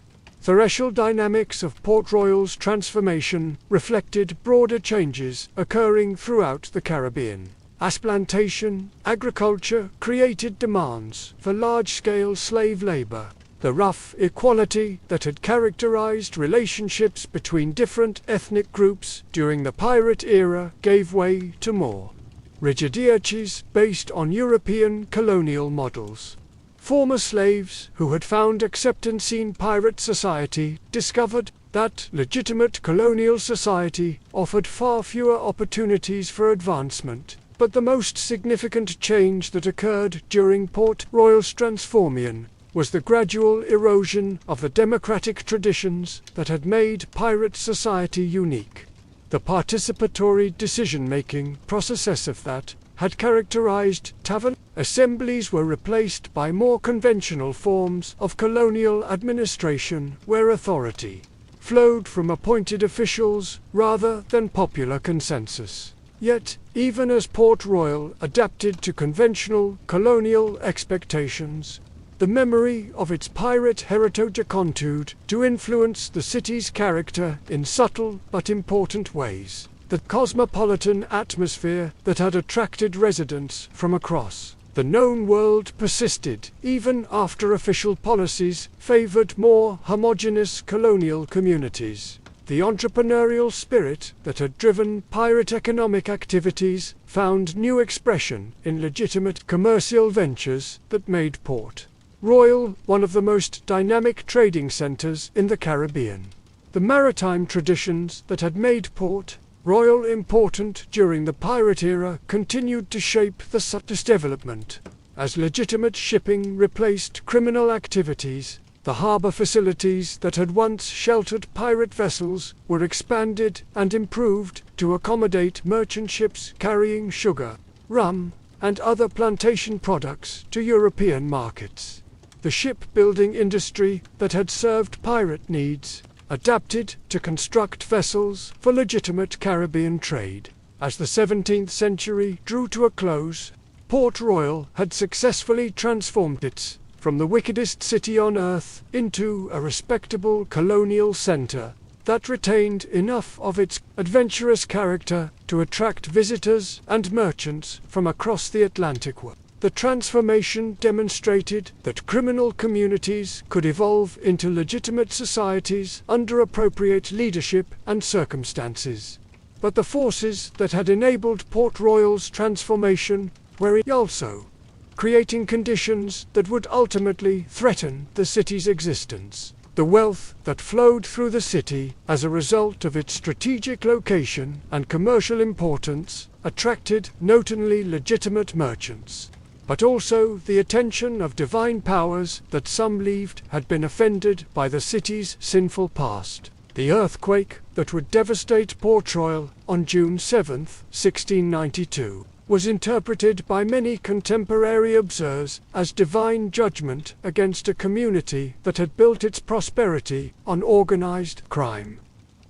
The racial dynamics of Port Royal's transformation reflected broader changes occurring throughout the Caribbean. As plantation agriculture created demands for large-scale slave labor, the rough equality that had characterized relationships between different ethnic groups during the pirate era gave way to more rigidities based on European colonial models. Former slaves who had found acceptance in pirate society discovered that legitimate colonial society offered far fewer opportunities for advancement. But the most significant change that occurred during Port Royal's transformation was the gradual erosion of the democratic traditions that had made pirate society unique. The participatory decision-making processes of that had characterized tavern assemblies were replaced by more conventional forms of colonial administration where authority flowed from appointed officials rather than popular consensus. Yet, even as Port Royal adapted to conventional colonial expectations, the memory of its pirate heritage continued to influence the city's character in subtle but important ways. The cosmopolitan atmosphere that had attracted residents from across the known world persisted, even after official policies favored more homogeneous colonial communities. The entrepreneurial spirit that had driven pirate economic activities found new expression in legitimate commercial ventures that made Port Royal one of the most dynamic trading centers in the Caribbean. The maritime traditions that had made Port Royal important during the pirate era continued to shape the city's development. As legitimate shipping replaced criminal activities, the harbour facilities that had once sheltered pirate vessels were expanded and improved to accommodate merchant ships carrying sugar, rum, and other plantation products to European markets. The shipbuilding industry that had served pirate needs adapted to construct vessels for legitimate Caribbean trade. As the 17th century drew to a close, Port Royal had successfully transformed it from the wickedest city on earth into a respectable colonial centre that retained enough of its adventurous character to attract visitors and merchants from across the Atlantic world. The transformation demonstrated that criminal communities could evolve into legitimate societies under appropriate leadership and circumstances. But the forces that had enabled Port Royal's transformation were also creating conditions that would ultimately threaten the city's existence. The wealth that flowed through the city as a result of its strategic location and commercial importance attracted not only legitimate merchants, but also the attention of divine powers that some believed had been offended by the city's sinful past. The earthquake that would devastate Port Royal on June 7, 1692, was interpreted by many contemporary observers as divine judgment against a community that had built its prosperity on organized crime.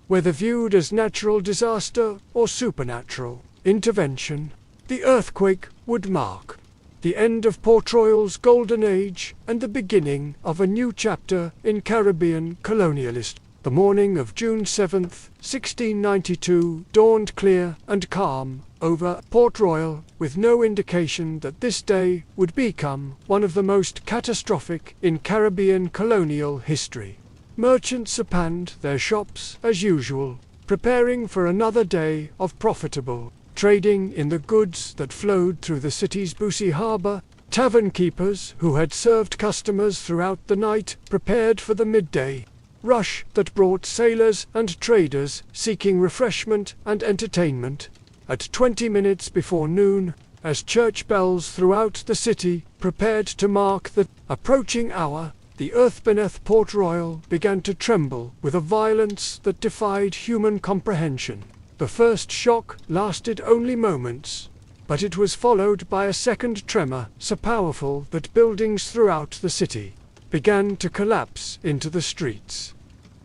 Whether viewed as natural disaster or supernatural intervention, the earthquake would mark the end of Port Royal's golden age and the beginning of a new chapter in Caribbean colonialism. The morning of June 7, 1692, dawned clear and calm over Port Royal, with no indication that this day would become one of the most catastrophic in Caribbean colonial history. Merchants opened their shops as usual, preparing for another day of profitable trading in the goods that flowed through the city's busy harbour. Tavern keepers who had served customers throughout the night prepared for the midday rush that brought sailors and traders seeking refreshment and entertainment. At 20 minutes before noon, as church bells throughout the city prepared to mark the approaching hour, the earth beneath Port Royal began to tremble with a violence that defied human comprehension. The first shock lasted only moments, but it was followed by a second tremor so powerful that buildings throughout the city began to collapse into the streets.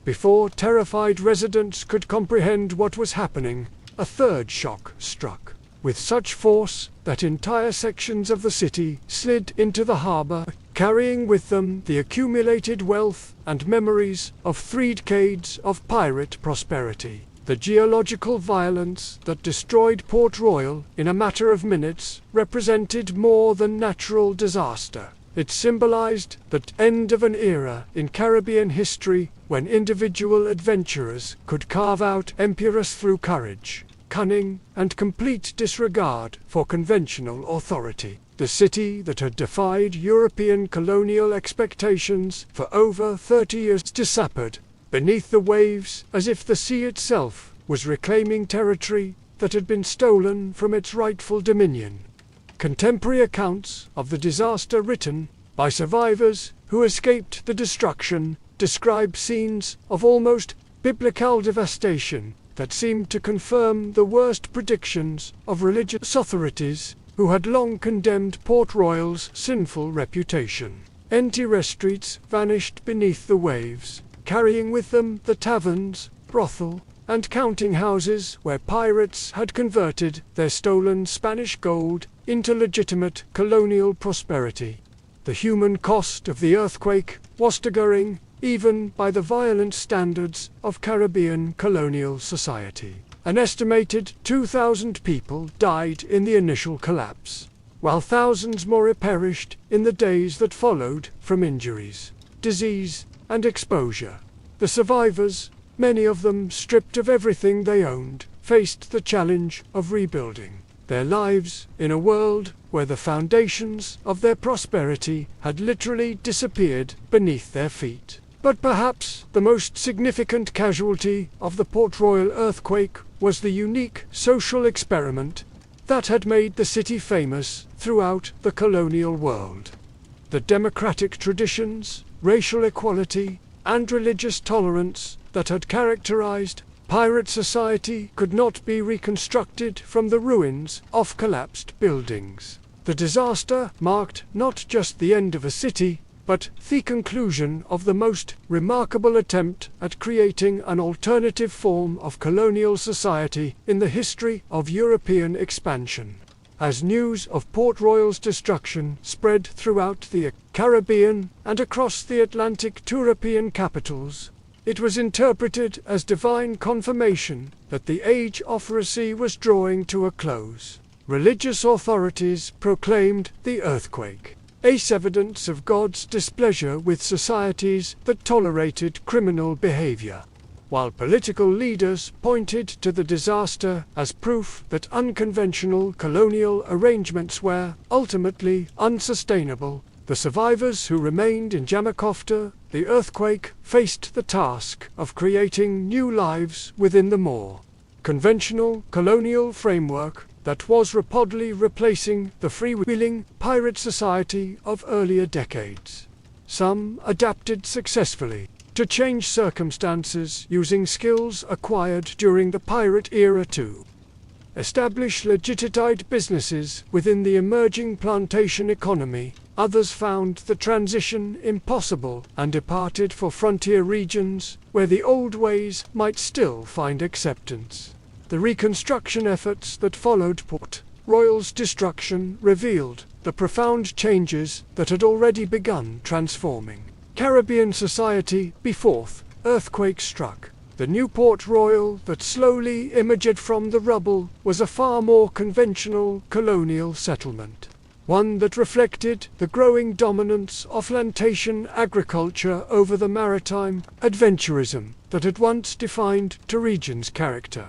Before terrified residents could comprehend what was happening, a third shock struck, with such force that entire sections of the city slid into the harbour, carrying with them the accumulated wealth and memories of 3 decades of pirate prosperity. The geological violence that destroyed Port Royal in a matter of minutes represented more than natural disaster. It symbolized the end of an era in Caribbean history when individual adventurers could carve out empires through courage, cunning, and complete disregard for conventional authority. The city that had defied European colonial expectations for over 30 years disappeared beneath the waves as if the sea itself was reclaiming territory that had been stolen from its rightful dominion. Contemporary accounts of the disaster written by survivors who escaped the destruction describe scenes of almost biblical devastation that seemed to confirm the worst predictions of religious authorities who had long condemned Port Royal's sinful reputation. Entire streets vanished beneath the waves, carrying with them the taverns, brothel, and counting houses where pirates had converted their stolen Spanish gold into legitimate colonial prosperity. The human cost of the earthquake was staggering, even by the violent standards of Caribbean colonial society. An estimated 2,000 people died in the initial collapse, while thousands more perished in the days that followed from injuries, disease, and exposure. The survivors, many of them stripped of everything they owned, faced the challenge of rebuilding their lives in a world where the foundations of their prosperity had literally disappeared beneath their feet. But perhaps the most significant casualty of the Port Royal earthquake was the unique social experiment that had made the city famous throughout the colonial world. The democratic traditions, racial equality, and religious tolerance that had characterized pirate society could not be reconstructed from the ruins of collapsed buildings. The disaster marked not just the end of a city, but the conclusion of the most remarkable attempt at creating an alternative form of colonial society in the history of European expansion. As news of Port Royal's destruction spread throughout the Caribbean and across the Atlantic to European capitals, it was interpreted as divine confirmation that the age of heresy was drawing to a close. Religious authorities proclaimed the earthquake as evidence of God's displeasure with societies that tolerated criminal behavior, while political leaders pointed to the disaster as proof that unconventional colonial arrangements were ultimately unsustainable. The survivors who remained in Jamaica, the earthquake, faced the task of creating new lives within the more conventional colonial framework that was rapidly replacing the freewheeling pirate society of earlier decades. Some adapted successfully to change circumstances using skills acquired during the pirate era to establish legitimate businesses within the emerging plantation economy. Others found the transition impossible and departed for frontier regions where the old ways might still find acceptance. The reconstruction efforts that followed Port Royal's destruction revealed the profound changes that had already begun transforming Caribbean society before the earthquake struck. The new Port Royal that slowly emerged from the rubble was a far more conventional colonial settlement, one that reflected the growing dominance of plantation agriculture over the maritime adventurism that had once defined the region's character.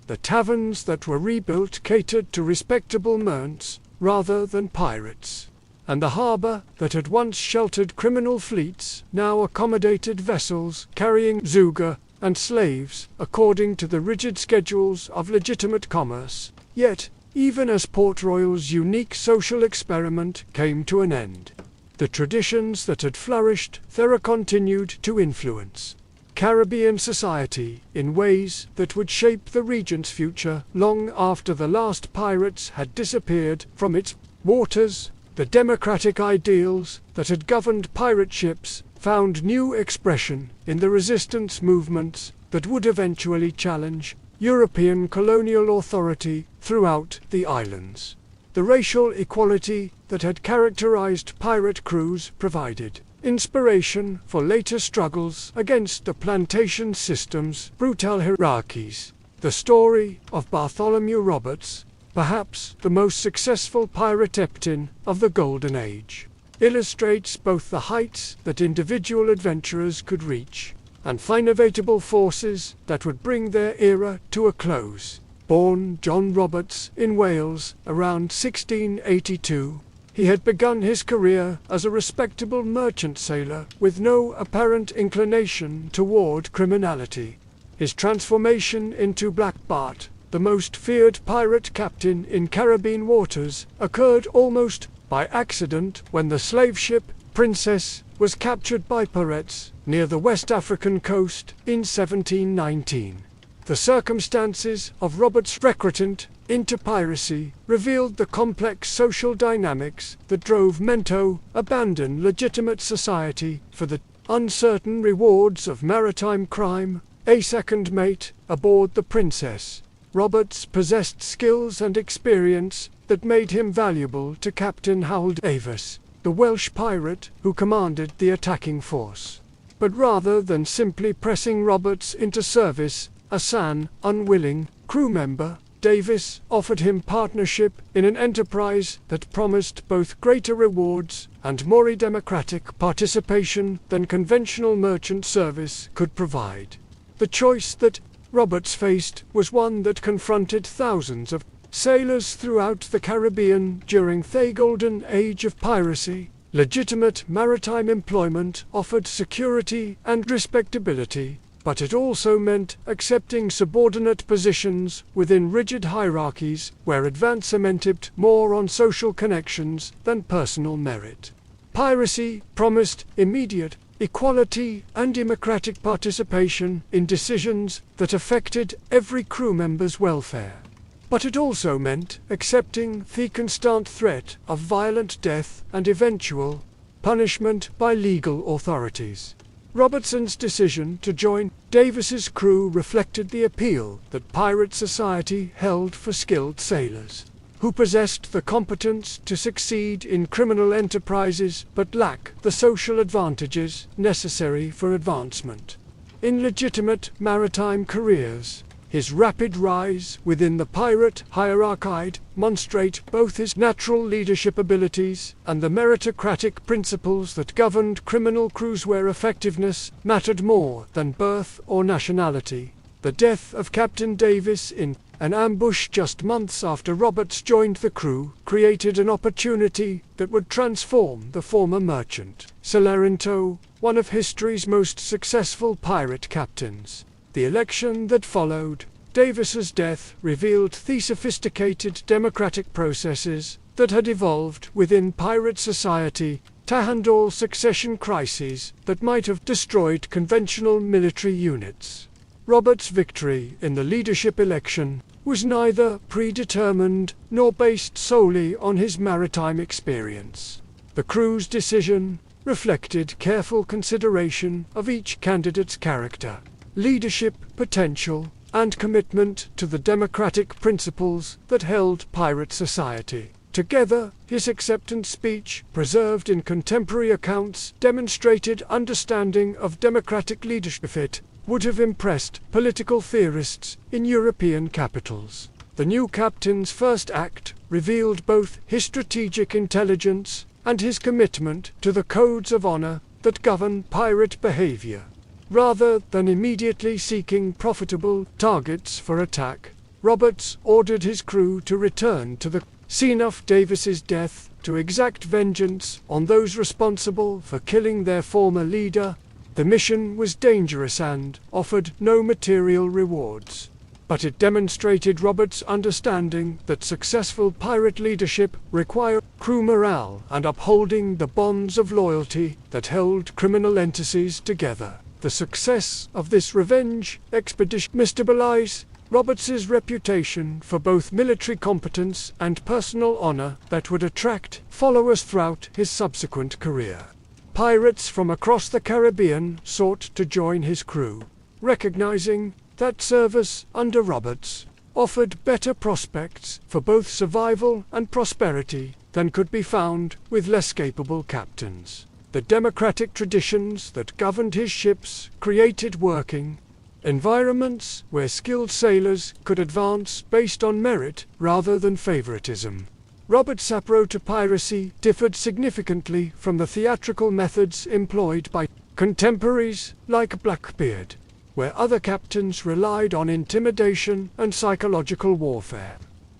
The taverns that were rebuilt catered to respectable merchants rather than pirates, and the harbour that had once sheltered criminal fleets now accommodated vessels carrying Zuga and slaves according to the rigid schedules of legitimate commerce. Yet, even as Port Royal's unique social experiment came to an end, the traditions that had flourished there continued to influence Caribbean society in ways that would shape the region's future long after the last pirates had disappeared from its waters. The democratic ideals that had governed pirate ships found new expression in the resistance movements that would eventually challenge European colonial authority throughout the islands. The racial equality that had characterized pirate crews provided inspiration for later struggles against the plantation system's brutal hierarchies. The story of Bartholomew Roberts, perhaps the most successful pirate captain of the Golden Age, illustrates both the heights that individual adventurers could reach and the inevitable forces that would bring their era to a close. Born John Roberts in Wales around 1682, he had begun his career as a respectable merchant sailor with no apparent inclination toward criminality. His transformation into Black Bart, the most feared pirate captain in Caribbean waters, occurred almost by accident when the slave ship Princess was captured by pirates near the West African coast in 1719. The circumstances of Roberts' recruitment into piracy revealed the complex social dynamics that drove men to abandon legitimate society for the uncertain rewards of maritime crime, a second mate aboard the Princess. Roberts possessed skills and experience that made him valuable to Captain Harold Davis, the Welsh pirate who commanded the attacking force. But rather than simply pressing Roberts into service as an unwilling crew member, Davis offered him partnership in an enterprise that promised both greater rewards and more democratic participation than conventional merchant service could provide. The choice that Roberts faced was one that confronted thousands of sailors throughout the Caribbean during the golden age of piracy. Legitimate maritime employment offered security and respectability, but it also meant accepting subordinate positions within rigid hierarchies where advancement depended more on social connections than personal merit. Piracy promised immediate equality and democratic participation in decisions that affected every crew member's welfare. But it also meant accepting the constant threat of violent death and eventual punishment by legal authorities. Robertson's decision to join Davis's crew reflected the appeal that pirate society held for skilled sailors, who possessed the competence to succeed in criminal enterprises but lack the social advantages necessary for advancement in legitimate maritime careers. His rapid rise within the pirate hierarchy demonstrated both his natural leadership abilities and the meritocratic principles that governed criminal crews where effectiveness mattered more than birth or nationality. The death of Captain Davis in an ambush just months after Roberts joined the crew created an opportunity that would transform the former merchant sailor into one of history's most successful pirate captains. The election that followed Davis's death revealed the sophisticated democratic processes that had evolved within pirate society to handle succession crises that might have destroyed conventional military units. Roberts' victory in the leadership election was neither predetermined nor based solely on his maritime experience. The crew's decision reflected careful consideration of each candidate's character, leadership potential, and commitment to the democratic principles that held pirate society. Together, his acceptance speech, preserved in contemporary accounts, demonstrated understanding of democratic leadership. It would have impressed political theorists in European capitals. The new captain's first act revealed both his strategic intelligence and his commitment to the codes of honor that govern pirate behavior. Rather than immediately seeking profitable targets for attack, Roberts ordered his crew to return to the scene of Davis's death to exact vengeance on those responsible for killing their former leader. The mission was dangerous and offered no material rewards, but it demonstrated Roberts' understanding that successful pirate leadership required crew morale and upholding the bonds of loyalty that held criminal entities together. The success of this revenge expedition stabilized Roberts's reputation for both military competence and personal honor that would attract followers throughout his subsequent career. Pirates from across the Caribbean sought to join his crew, recognizing that service under Roberts offered better prospects for both survival and prosperity than could be found with less capable captains. The democratic traditions that governed his ships created working environments where skilled sailors could advance based on merit rather than favoritism. Roberts' approach to piracy differed significantly from the theatrical methods employed by contemporaries like Blackbeard, where other captains relied on intimidation and psychological warfare.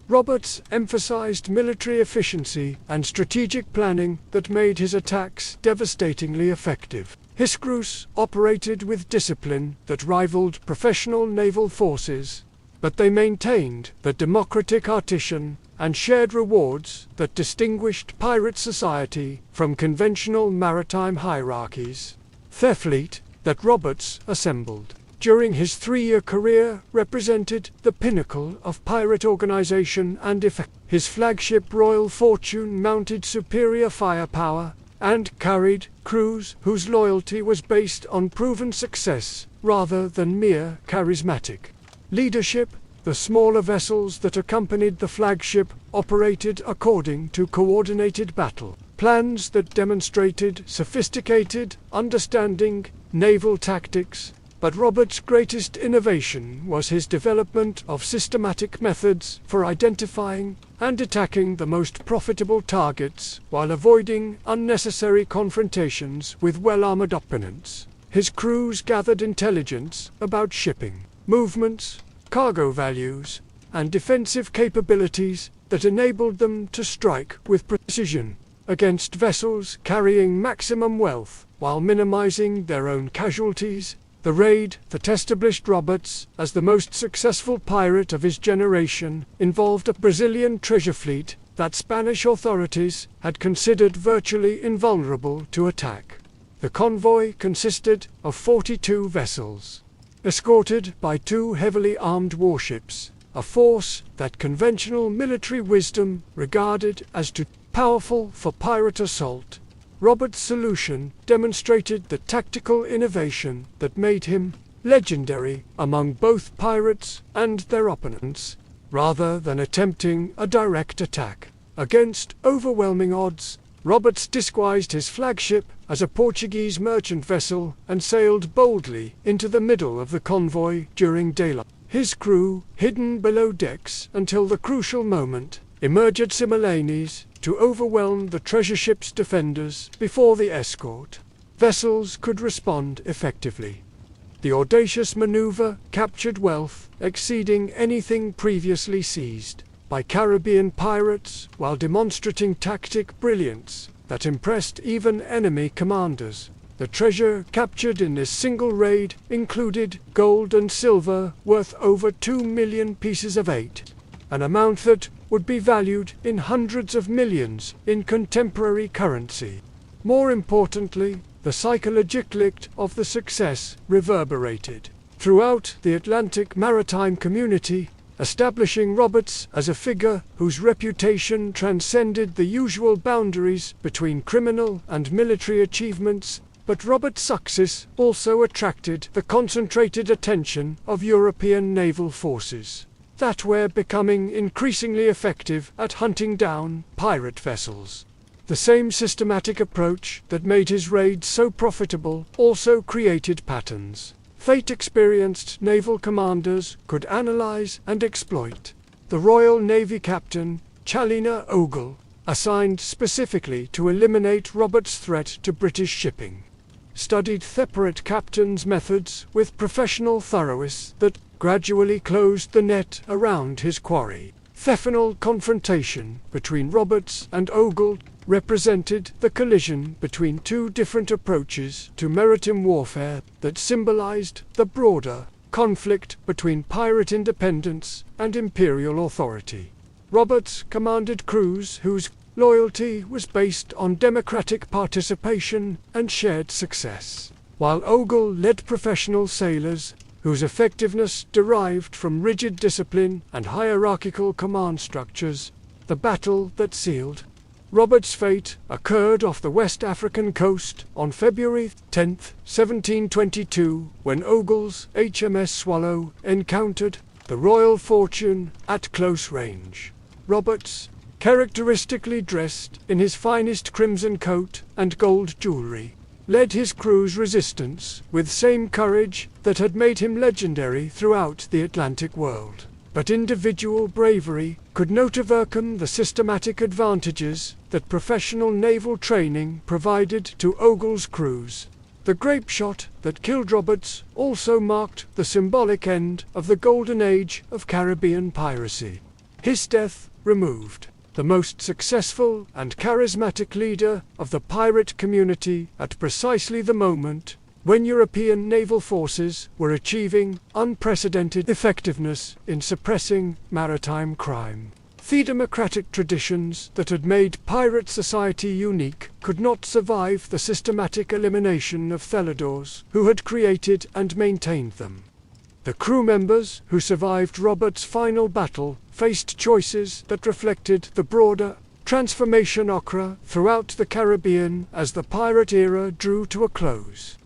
Roberts emphasized military efficiency and strategic planning that made his attacks devastatingly effective. His crews operated with discipline that rivaled professional naval forces, but they maintained the democratic artisan and shared rewards that distinguished pirate society from conventional maritime hierarchies. The fleet that Roberts assembled during his 3-year career represented the pinnacle of pirate organization and effect. His flagship Royal Fortune mounted superior firepower, and carried crews whose loyalty was based on proven success rather than mere charismatic leadership. The smaller vessels that accompanied the flagship operated according to coordinated battle plans that demonstrated sophisticated understanding naval tactics. But Robert's greatest innovation was his development of systematic methods for identifying and attacking the most profitable targets while avoiding unnecessary confrontations with well-armored opponents. His crews gathered intelligence about shipping movements, cargo values, and defensive capabilities that enabled them to strike with precision against vessels carrying maximum wealth while minimizing their own casualties. The raid that established Roberts as the most successful pirate of his generation involved a Brazilian treasure fleet that Spanish authorities had considered virtually invulnerable to attack. The convoy consisted of 42 vessels, escorted by 2 heavily armed warships, a force that conventional military wisdom regarded as too powerful for pirate assault. Robert's solution demonstrated the tactical innovation that made him legendary among both pirates and their opponents. Rather than attempting a direct attack against overwhelming odds, Roberts disguised his flagship as a Portuguese merchant vessel and sailed boldly into the middle of the convoy during daylight. His crew, hidden below decks until the crucial moment, emerged simultaneously to overwhelm the treasure ship's defenders before the escort vessels could respond effectively. The audacious maneuver captured wealth exceeding anything previously seized by Caribbean pirates while demonstrating tactic brilliance that impressed even enemy commanders. The treasure captured in this single raid included gold and silver worth over 2 million pieces of eight, an amount that would be valued in hundreds of millions in contemporary currency. More importantly, the psychological effect of the success reverberated throughout the Atlantic maritime community, establishing Roberts as a figure whose reputation transcended the usual boundaries between criminal and military achievements. But Roberts' success also attracted the concentrated attention of European naval forces that were becoming increasingly effective at hunting down pirate vessels. The same systematic approach that made his raids so profitable also created patterns fate-experienced naval commanders could analyze and exploit. The Royal Navy captain, Chalina Ogle, assigned specifically to eliminate Roberts' threat to British shipping, studied separate captains' methods with professional thoroughness that gradually closed the net around his quarry. The final confrontation between Roberts and Ogle represented the collision between 2 different approaches to maritime warfare that symbolized the broader conflict between pirate independence and imperial authority. Roberts commanded crews whose loyalty was based on democratic participation and shared success, while Ogle led professional sailors whose effectiveness derived from rigid discipline and hierarchical command structures. The battle that sealed Roberts' fate occurred off the West African coast on February 10, 1722, when Ogle's HMS Swallow encountered the Royal Fortune at close range. Roberts, characteristically dressed in his finest crimson coat and gold jewelry, led his crew's resistance with same courage that had made him legendary throughout the Atlantic world. But individual bravery could not overcome the systematic advantages that professional naval training provided to Ogle's crews. The grape shot that killed Roberts also marked the symbolic end of the golden age of Caribbean piracy. His death removed the most successful and charismatic leader of the pirate community at precisely the moment when European naval forces were achieving unprecedented effectiveness in suppressing maritime crime. The democratic traditions that had made pirate society unique could not survive the systematic elimination of Theladors who had created and maintained them. The crew members who survived Roberts' final battle faced choices that reflected the broader transformation occur throughout the Caribbean as the pirate era drew to a close.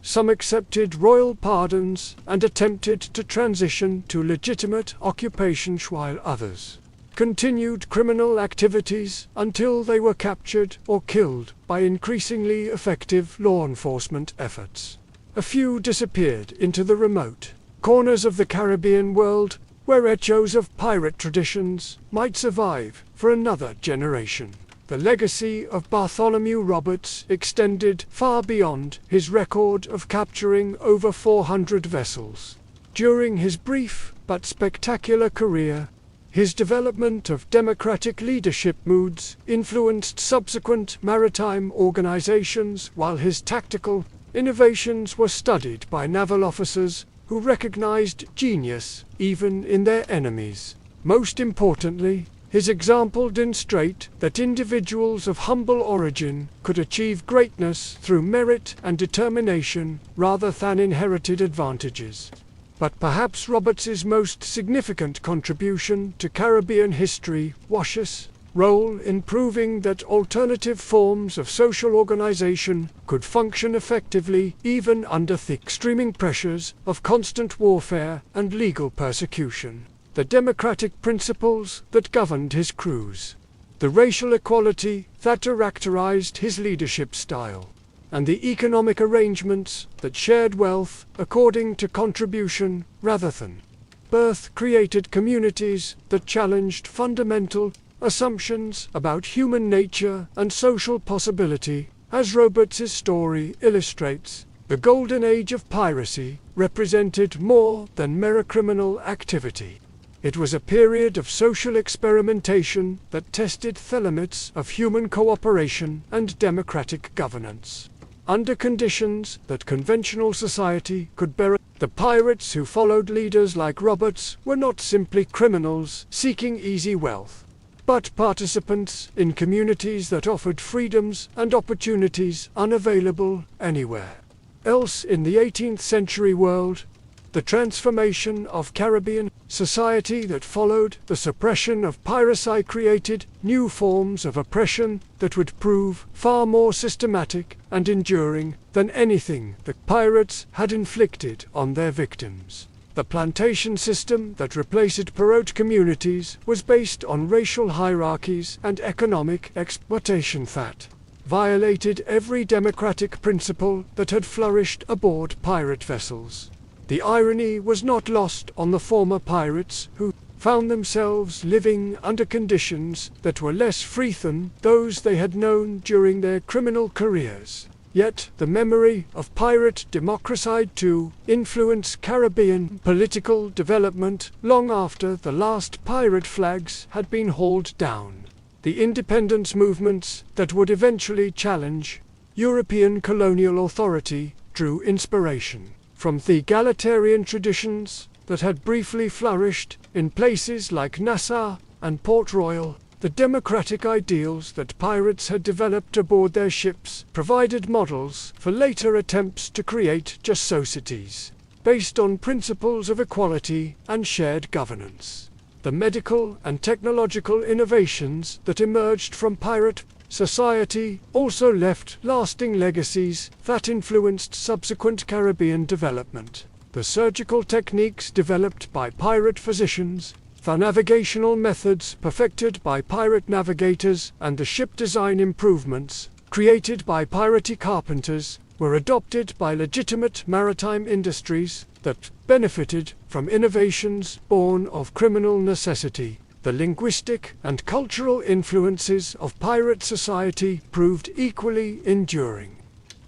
Some accepted royal pardons and attempted to transition to legitimate occupations, while others continued criminal activities until they were captured or killed by increasingly effective law enforcement efforts. A few disappeared into the remote corners of the Caribbean world, where echoes of pirate traditions might survive for another generation. The legacy of Bartholomew Roberts extended far beyond his record of capturing over 400 vessels. During his brief but spectacular career, his development of democratic leadership moods influenced subsequent maritime organizations, while his tactical innovations were studied by naval officers who recognized genius even in their enemies. Most importantly, his example demonstrated that individuals of humble origin could achieve greatness through merit and determination rather than inherited advantages. But perhaps Roberts's most significant contribution to Caribbean history was his role in proving that alternative forms of social organization could function effectively even under the extreme pressures of constant warfare and legal persecution. The democratic principles that governed his crews, the racial equality that characterized his leadership style, and the economic arrangements that shared wealth according to contribution rather than birth created communities that challenged fundamental assumptions about human nature and social possibility. As Roberts's story illustrates, the golden age of piracy represented more than mere criminal activity. It was a period of social experimentation that tested the limits of human cooperation and democratic governance. Under conditions that conventional society could bear, the pirates who followed leaders like Roberts were not simply criminals seeking easy wealth, but participants in communities that offered freedoms and opportunities unavailable anywhere else in the 18th century world. The transformation of Caribbean society that followed the suppression of piracy created new forms of oppression that would prove far more systematic and enduring than anything the pirates had inflicted on their victims. The plantation system that replaced pirate communities was based on racial hierarchies and economic exploitation that violated every democratic principle that had flourished aboard pirate vessels. The irony was not lost on the former pirates, who found themselves living under conditions that were less free than those they had known during their criminal careers. Yet the memory of pirate democracy too influenced Caribbean political development long after the last pirate flags had been hauled down. The independence movements that would eventually challenge European colonial authority drew inspiration from the egalitarian traditions that had briefly flourished in places like Nassau and Port Royal. The democratic ideals that pirates had developed aboard their ships provided models for later attempts to create just societies based on principles of equality and shared governance. The medical and technological innovations that emerged from pirate society also left lasting legacies that influenced subsequent Caribbean development. The surgical techniques developed by pirate physicians, the navigational methods perfected by pirate navigators, and the ship design improvements created by piratey carpenters were adopted by legitimate maritime industries that benefited from innovations born of criminal necessity. The linguistic and cultural influences of pirate society proved equally enduring.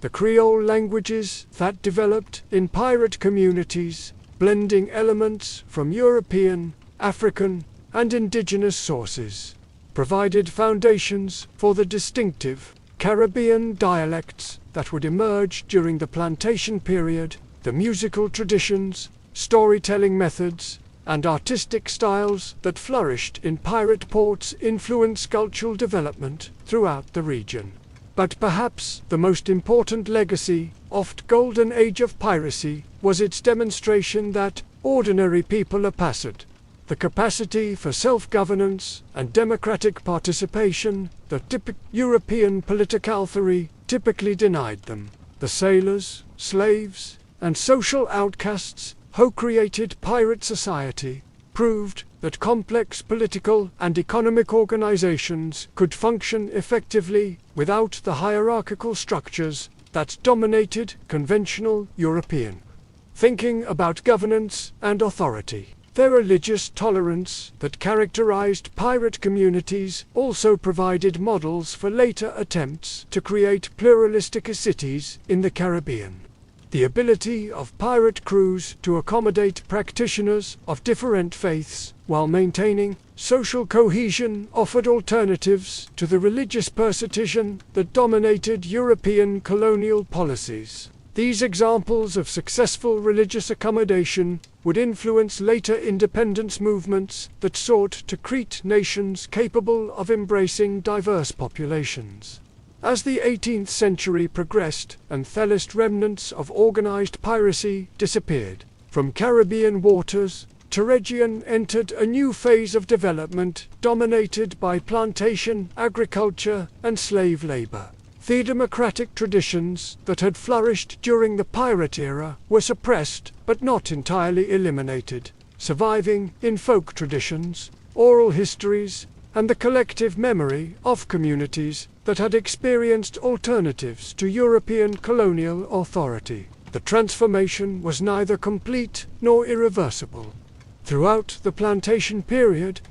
The Creole languages that developed in pirate communities, blending elements from European, African, and indigenous sources, provided foundations for the distinctive Caribbean dialects that would emerge during the plantation period. The musical traditions, storytelling methods, and artistic styles that flourished in pirate ports influenced cultural development throughout the region. But perhaps the most important legacy of the golden age of piracy was its demonstration that ordinary people are passive the capacity for self-governance and democratic participation that European political theory typically denied them. The sailors, slaves, and social outcasts who created pirate society proved that complex political and economic organizations could function effectively without the hierarchical structures that dominated conventional European thinking about governance and authority. Their religious tolerance that characterized pirate communities also provided models for later attempts to create pluralistic cities in the Caribbean. The ability of pirate crews to accommodate practitioners of different faiths while maintaining social cohesion offered alternatives to the religious persecution that dominated European colonial policies. These examples of successful religious accommodation would influence later independence movements that sought to create nations capable of embracing diverse populations. As the 18th century progressed and the last remnants of organized piracy disappeared from Caribbean waters, Caribbean entered a new phase of development dominated by plantation, agriculture, and slave labor. The democratic traditions that had flourished during the pirate era were suppressed but not entirely eliminated, surviving in folk traditions, oral histories, and the collective memory of communities that had experienced alternatives to European colonial authority. The transformation was neither complete nor irreversible. Throughout the plantation period,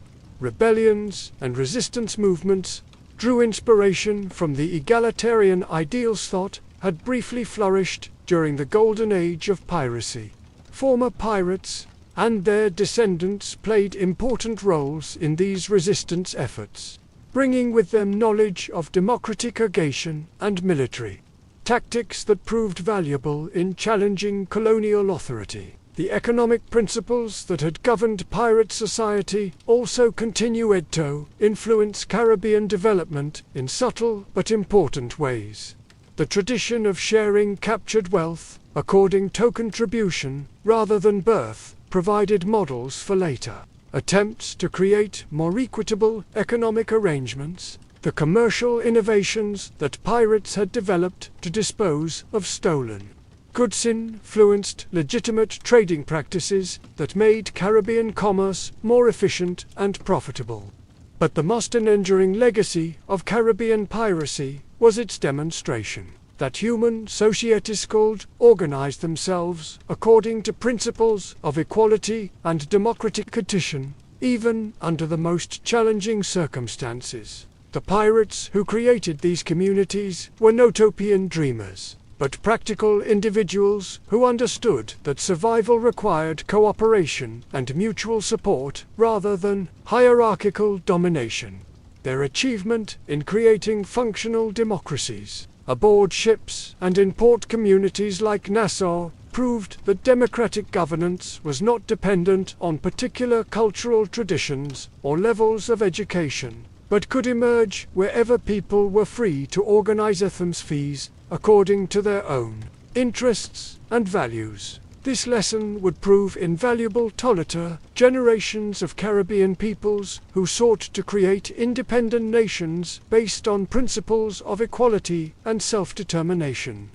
rebellions and resistance movements drew inspiration from the egalitarian ideals thought had briefly flourished during the golden age of piracy. Former pirates and their descendants played important roles in these resistance efforts, bringing with them knowledge of democratization and military tactics that proved valuable in challenging colonial authority. The economic principles that had governed pirate society also continue to influence Caribbean development in subtle but important ways. The tradition of sharing captured wealth according to contribution rather than birth provided models for later attempts to create more equitable economic arrangements. The commercial innovations that pirates had developed to dispose of stolen goods influenced legitimate trading practices that made Caribbean commerce more efficient and profitable. But the most enduring legacy of Caribbean piracy was its demonstration that human societies could organize themselves according to principles of equality and democratic competition, even under the most challenging circumstances. The pirates who created these communities were no utopian dreamers, but practical individuals who understood that survival required cooperation and mutual support rather than hierarchical domination. Their achievement in creating functional democracies aboard ships and in port communities like Nassau proved that democratic governance was not dependent on particular cultural traditions or levels of education, but could emerge wherever people were free to organize themselves according to their own interests and values. This lesson would prove invaluable to later generations of Caribbean peoples who sought to create independent nations based on principles of equality and self-determination.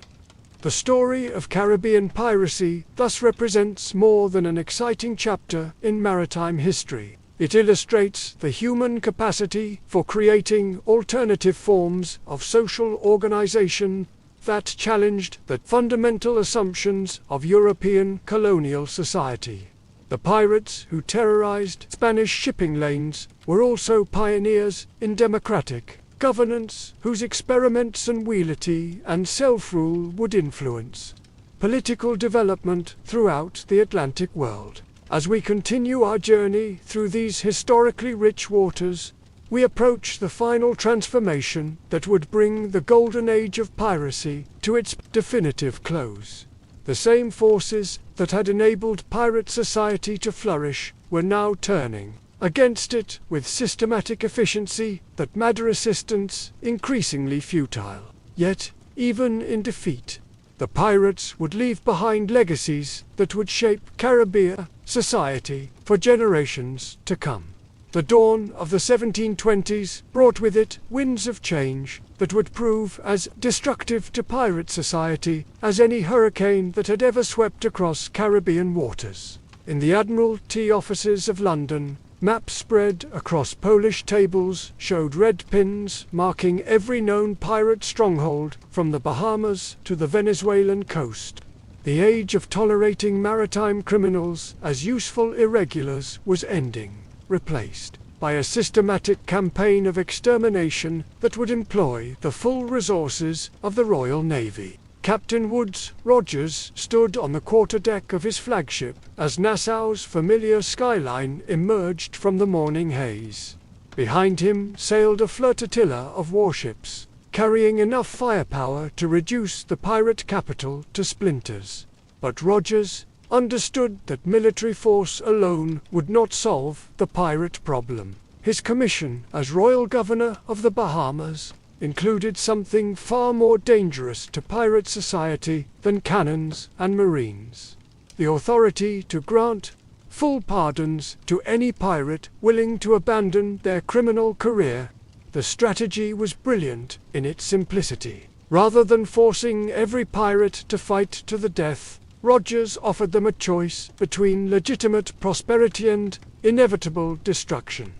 The story of Caribbean piracy thus represents more than an exciting chapter in maritime history. It illustrates the human capacity for creating alternative forms of social organization that challenged the fundamental assumptions of European colonial society. The pirates who terrorized Spanish shipping lanes were also pioneers in democratic governance whose experiments in reality and self-rule would influence political development throughout the Atlantic world. As we continue our journey through these historically rich waters, we approach the final transformation that would bring the golden age of piracy to its definitive close. The same forces that had enabled pirate society to flourish were now turning against it with systematic efficiency that made resistance increasingly futile. Yet, even in defeat, The pirates would leave behind legacies that would shape Caribbean society for generations to come. The dawn of the 1720s brought with it winds of change that would prove as destructive to pirate society as any hurricane that had ever swept across Caribbean waters. In the Admiralty offices of London, maps spread across Polish tables showed red pins marking every known pirate stronghold from the Bahamas to the Venezuelan coast. The age of tolerating maritime criminals as useful irregulars was ending, replaced by a systematic campaign of extermination that would employ the full resources of the Royal Navy. Captain Woodes Rogers stood on the quarterdeck of his flagship as Nassau's familiar skyline emerged from the morning haze. Behind him sailed a flotilla of warships, carrying enough firepower to reduce the pirate capital to splinters. But Rogers understood that military force alone would not solve the pirate problem. His commission as Royal Governor of the Bahamas included something far more dangerous to pirate society than cannons and marines: the authority to grant full pardons to any pirate willing to abandon their criminal career. The strategy was brilliant in its simplicity. Rather than forcing every pirate to fight to the death, Rogers offered them a choice between legitimate prosperity and inevitable destruction.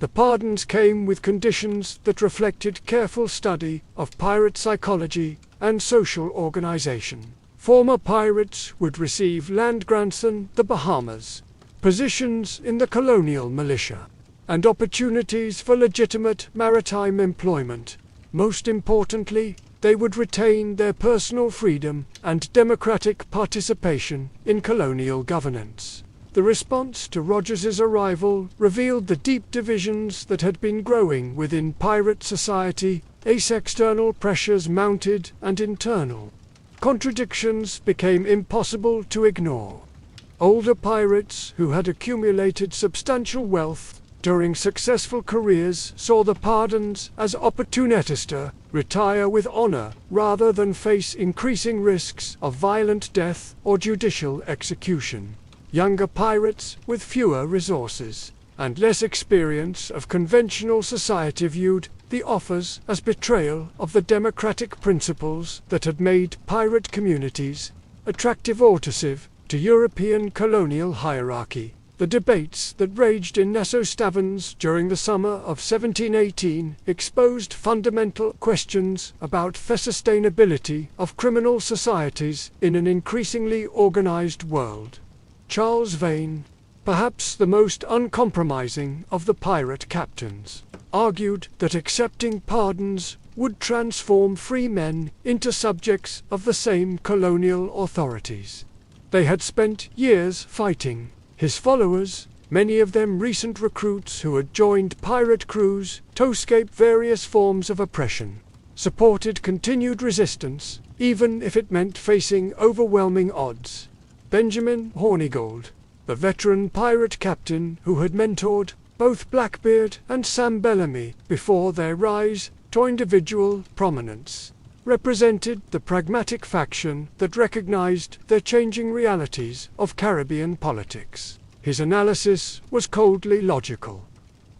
The pardons came with conditions that reflected careful study of pirate psychology and social organization. Former pirates would receive land grants in the Bahamas, positions in the colonial militia, and opportunities for legitimate maritime employment. Most importantly, they would retain their personal freedom and democratic participation in colonial governance. The response to Rogers's arrival revealed the deep divisions that had been growing within pirate society, as external pressures mounted and internal contradictions became impossible to ignore. Older pirates who had accumulated substantial wealth during successful careers saw the pardons as opportunities to retire with honor rather than face increasing risks of violent death or judicial execution. Younger pirates with fewer resources and less experience of conventional society viewed the offers as betrayal of the democratic principles that had made pirate communities attractive alternative to European colonial hierarchy. The debates that raged in Nassau taverns during the summer of 1718 exposed fundamental questions about the sustainability of criminal societies in an increasingly organized world. Charles Vane, perhaps the most uncompromising of the pirate captains, argued that accepting pardons would transform free men into subjects of the same colonial authorities they had spent years fighting. His followers, many of them recent recruits who had joined pirate crews to escape various forms of oppression, supported continued resistance, even if it meant facing overwhelming odds. Benjamin Hornigold, the veteran pirate captain who had mentored both Blackbeard and Sam Bellamy before their rise to individual prominence, represented the pragmatic faction that recognized the changing realities of Caribbean politics. His analysis was coldly logical.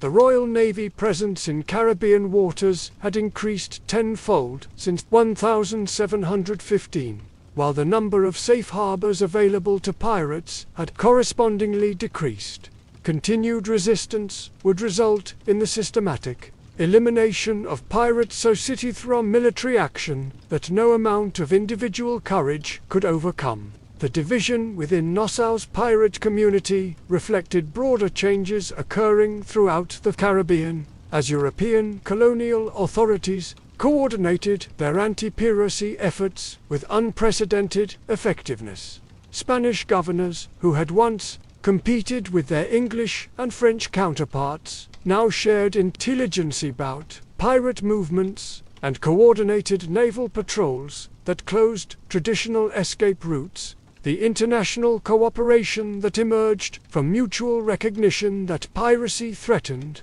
The Royal Navy presence in Caribbean waters had increased tenfold since 1715, while the number of safe harbors available to pirates had correspondingly decreased. Continued resistance would result in the systematic elimination of pirate society through military action that no amount of individual courage could overcome. The division within Nassau's pirate community reflected broader changes occurring throughout the Caribbean as European colonial authorities coordinated their anti-piracy efforts with unprecedented effectiveness. Spanish governors who had once competed with their English and French counterparts now shared intelligence about pirate movements and coordinated naval patrols that closed traditional escape routes. The international cooperation that emerged from mutual recognition that piracy threatened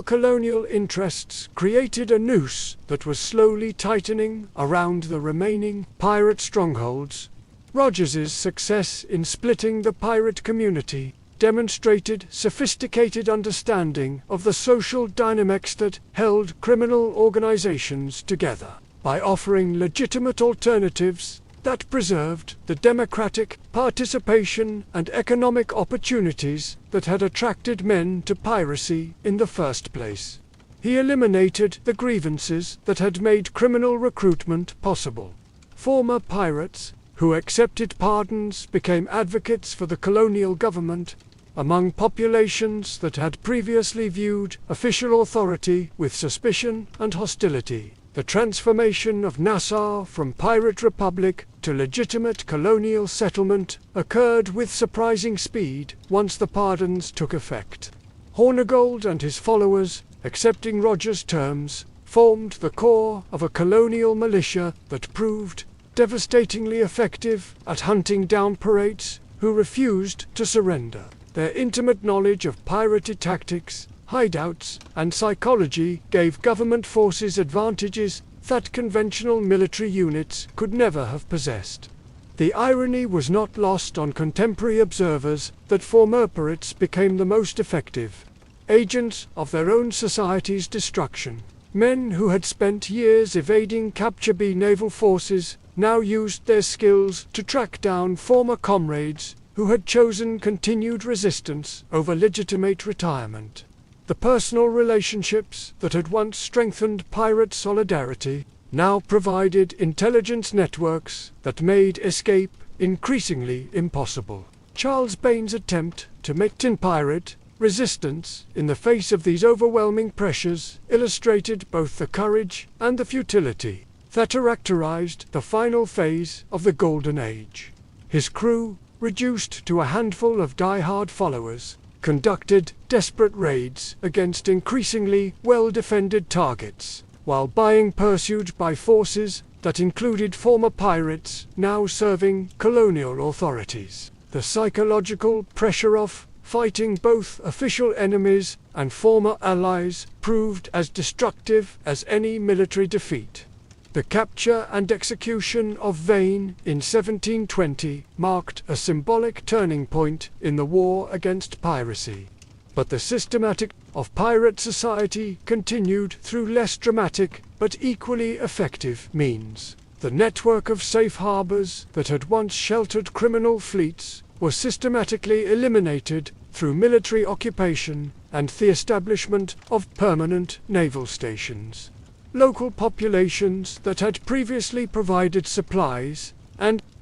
colonial interests created a noose that was slowly tightening around the remaining pirate strongholds. Rogers's success in splitting the pirate community demonstrated sophisticated understanding of the social dynamics that held criminal organizations together. By offering legitimate alternatives that preserved the democratic participation and economic opportunities that had attracted men to piracy in the first place. He eliminated the grievances that had made criminal recruitment possible. Former pirates who accepted pardons became advocates for the colonial government among populations that had previously viewed official authority with suspicion and hostility. The transformation of Nassau from pirate republic to legitimate colonial settlement occurred with surprising speed once the pardons took effect. Hornigold and his followers, accepting Rogers' terms, formed the core of a colonial militia that proved devastatingly effective at hunting down pirates who refused to surrender. Their intimate knowledge of pirate tactics, hideouts, and psychology gave government forces advantages that conventional military units could never have possessed. The irony was not lost on contemporary observers that former pirates became the most effective agents of their own society's destruction. Men who had spent years evading capture by naval forces now used their skills to track down former comrades who had chosen continued resistance over legitimate retirement. The personal relationships that had once strengthened pirate solidarity now provided intelligence networks that made escape increasingly impossible. Charles Bain's attempt to maintain pirate resistance in the face of these overwhelming pressures illustrated both the courage and the futility that characterized the final phase of the Golden Age. His crew, reduced to a handful of die-hard followers, conducted desperate raids against increasingly well-defended targets, while being pursued by forces that included former pirates now serving colonial authorities. The psychological pressure of fighting both official enemies and former allies proved as destructive as any military defeat. The capture and execution of Vane in 1720 marked a symbolic turning point in the war against piracy. But the systematic of pirate society continued through less dramatic but equally effective means. The network of safe harbors that had once sheltered criminal fleets was systematically eliminated through military occupation and the establishment of permanent naval stations. Local populations that had previously provided supplies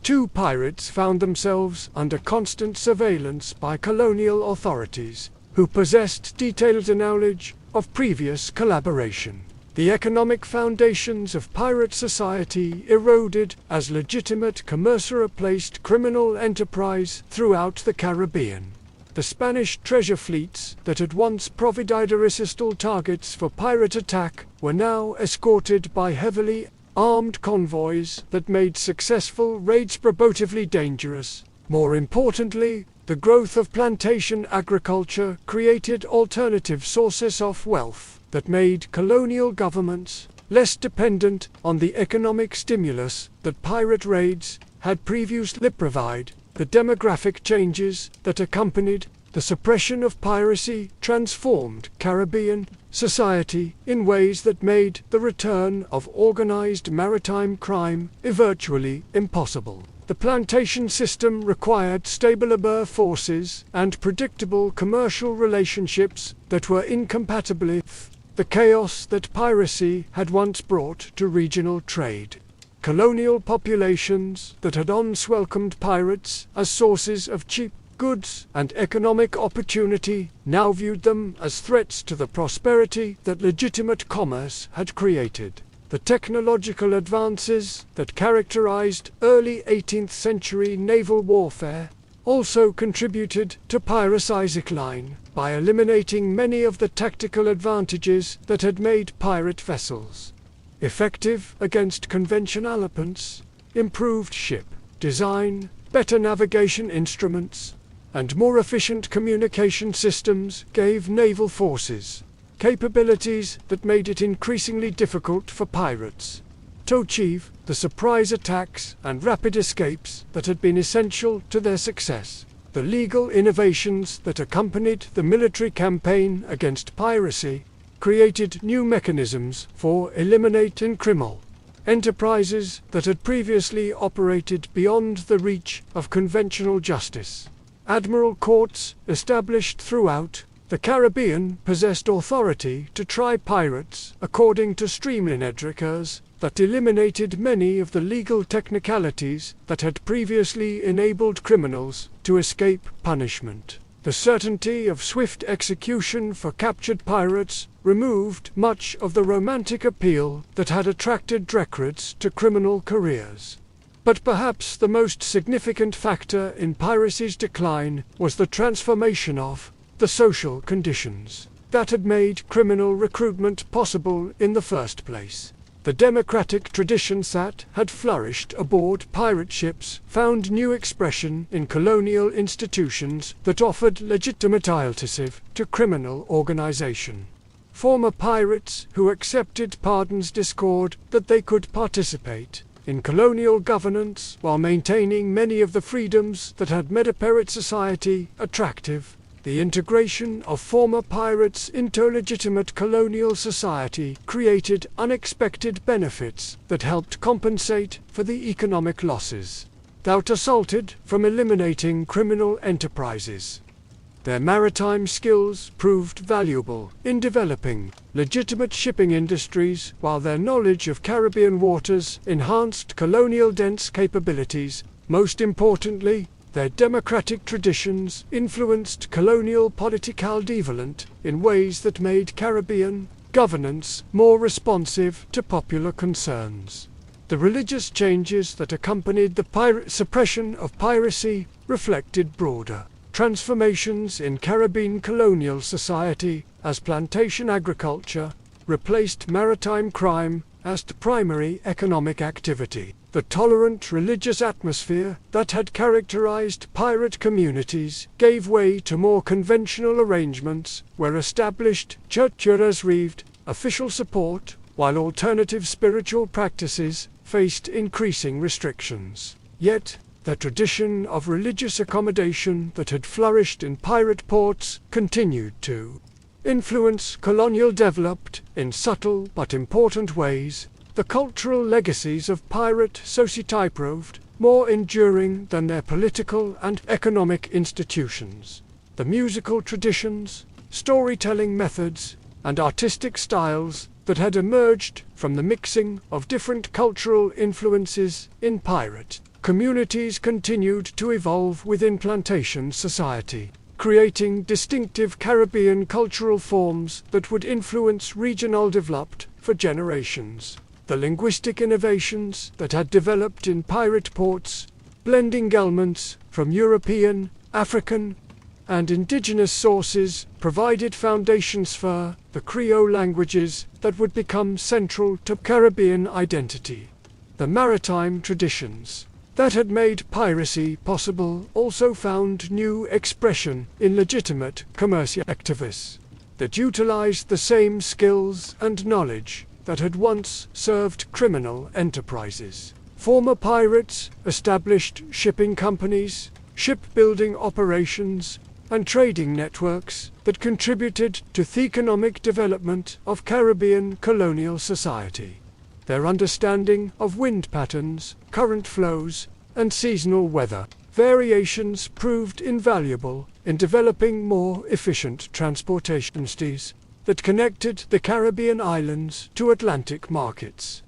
to pirates found themselves under constant surveillance by colonial authorities, who possessed detailed knowledge of previous collaboration. The economic foundations of pirate society eroded as legitimate commerce replaced criminal enterprise throughout the Caribbean. The Spanish treasure fleets that had once provided irresistible targets for pirate attack were now escorted by heavily armed convoys that made successful raids prohibitively dangerous. More importantly, the growth of plantation agriculture created alternative sources of wealth that made colonial governments less dependent on the economic stimulus that pirate raids had previously provided. The demographic changes that accompanied the suppression of piracy transformed Caribbean society in ways that made the return of organized maritime crime virtually impossible. The plantation system required stable labor forces and predictable commercial relationships that were incompatible with the chaos that piracy had once brought to regional trade. Colonial populations that had once welcomed pirates as sources of cheap goods and economic opportunity now viewed them as threats to the prosperity that legitimate commerce had created. The technological advances that characterized early 18th century naval warfare also contributed to piracy's decline by eliminating many of the tactical advantages that had made pirate vessels effective against conventional opponents. Improved ship design, better navigation instruments, and more efficient communication systems gave naval forces capabilities that made it increasingly difficult for pirates to achieve the surprise attacks and rapid escapes that had been essential to their success. The legal innovations that accompanied the military campaign against piracy created new mechanisms for eliminating criminal enterprises that had previously operated beyond the reach of conventional justice. Admiral courts established throughout the Caribbean possessed authority to try pirates according to streamlined records that eliminated many of the legal technicalities that had previously enabled criminals to escape punishment. The certainty of swift execution for captured pirates removed much of the romantic appeal that had attracted records to criminal careers. But perhaps the most significant factor in piracy's decline was the transformation of the social conditions that had made criminal recruitment possible in the first place. The democratic traditions that had flourished aboard pirate ships found new expression in colonial institutions that offered legitimate alternative to criminal organization. Former pirates who accepted pardons discovered that they could participate in colonial governance while maintaining many of the freedoms that had made a pirate society attractive. The integration of former pirates into legitimate colonial society created unexpected benefits that helped compensate for the economic losses that resulted from eliminating criminal enterprises. Their maritime skills proved valuable in developing legitimate shipping industries, while their knowledge of Caribbean waters enhanced colonial defense capabilities. Most importantly, their democratic traditions influenced colonial political development in ways that made Caribbean governance more responsive to popular concerns. The religious changes that accompanied the suppression of piracy reflected broader transformations in Caribbean colonial society as plantation agriculture replaced maritime crime as the primary economic activity. The tolerant religious atmosphere that had characterized pirate communities gave way to more conventional arrangements where established churches received official support, while alternative spiritual practices faced increasing restrictions. Yet, the tradition of religious accommodation that had flourished in pirate ports continued to influence colonial development in subtle but important ways. The cultural legacies of pirate society proved more enduring than their political and economic institutions. The musical traditions, storytelling methods, and artistic styles that had emerged from the mixing of different cultural influences in pirate communities continued to evolve within plantation society, creating distinctive Caribbean cultural forms that would influence regional development for generations. The linguistic innovations that had developed in pirate ports, blending elements from European, African, and indigenous sources, provided foundations for the Creole languages that would become central to Caribbean identity. The maritime traditions that had made piracy possible also found new expression in legitimate commercial activists that utilized the same skills and knowledge that had once served criminal enterprises. Former pirates established shipping companies, shipbuilding operations, and trading networks that contributed to the economic development of Caribbean colonial society. Their understanding of wind patterns, current flows, and seasonal weather variations proved invaluable in developing more efficient transportation systems that connected the Caribbean islands to Atlantic markets.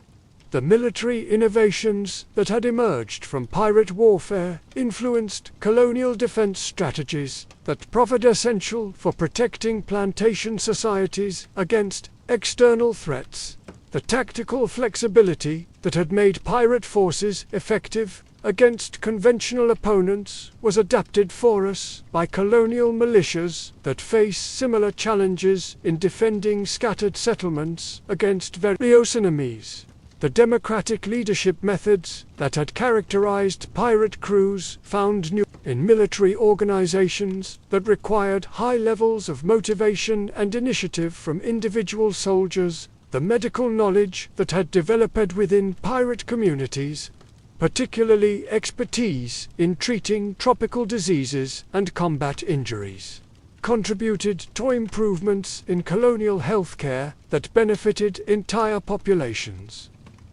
The military innovations that had emerged from pirate warfare influenced colonial defense strategies that proved essential for protecting plantation societies against external threats. The tactical flexibility that had made pirate forces effective against conventional opponents was adapted for us by colonial militias that face similar challenges in defending scattered settlements against various enemies. The democratic leadership methods that had characterized pirate crews found new in military organizations that required high levels of motivation and initiative from individual soldiers, the medical knowledge that had developed within pirate communities, particularly expertise in treating tropical diseases and combat injuries, contributed to improvements in colonial healthcare that benefited entire populations.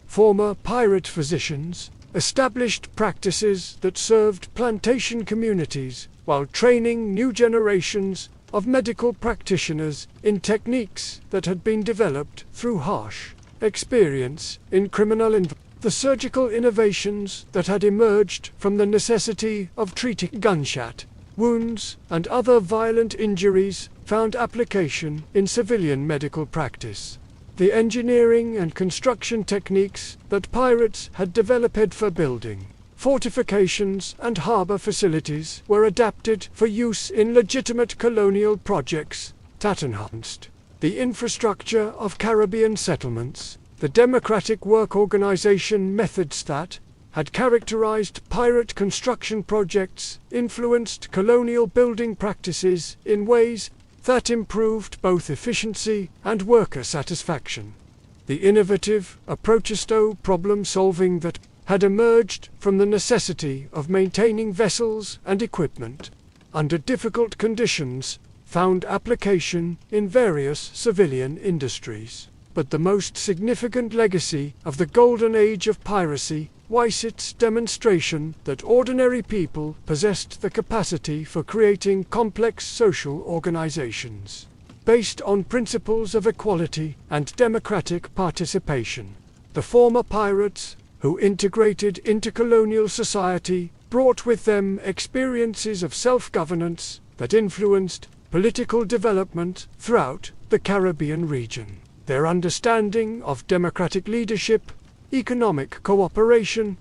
Former pirate physicians established practices that served plantation communities while training new generations of medical practitioners in techniques that had been developed through harsh experience in the surgical innovations that had emerged from the necessity of treating gunshot wounds and other violent injuries found application in civilian medical practice. The engineering and construction techniques that pirates had developed for building fortifications and harbor facilities were adapted for use in legitimate colonial projects that enhanced the infrastructure of Caribbean settlements. The democratic work organization methods that had characterized pirate construction projects influenced colonial building practices in ways that improved both efficiency and worker satisfaction. The innovative approaches to problem solving that had emerged from the necessity of maintaining vessels and equipment under difficult conditions found application in various civilian industries. But the most significant legacy of the golden age of piracy was its demonstration that ordinary people possessed the capacity for creating complex social organizations based on principles of equality and democratic participation. The former pirates, who integrated into colonial society, brought with them experiences of self-governance that influenced political development throughout the Caribbean region. Their understanding of democratic leadership, economic cooperation,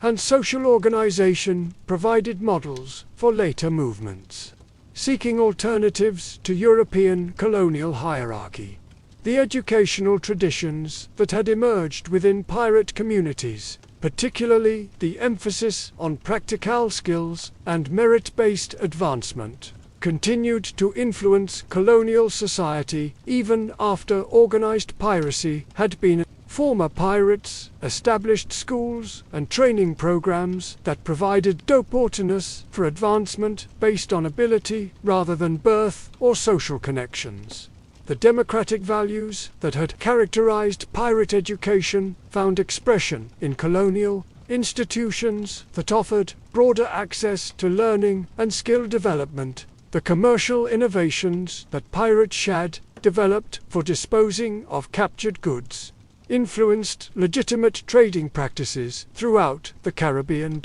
and social organization provided models for later movements seeking alternatives to European colonial hierarchy. The educational traditions that had emerged within pirate communities, particularly the emphasis on practical skills and merit-based advancement, continued to influence colonial society even after organized piracy had been. Former pirates established schools and training programs that provided opportunities for advancement based on ability rather than birth or social connections. The democratic values that had characterized pirate education found expression in colonial institutions that offered broader access to learning and skill development. The commercial innovations that pirates had developed for disposing of captured goods influenced legitimate trading practices throughout the Caribbean.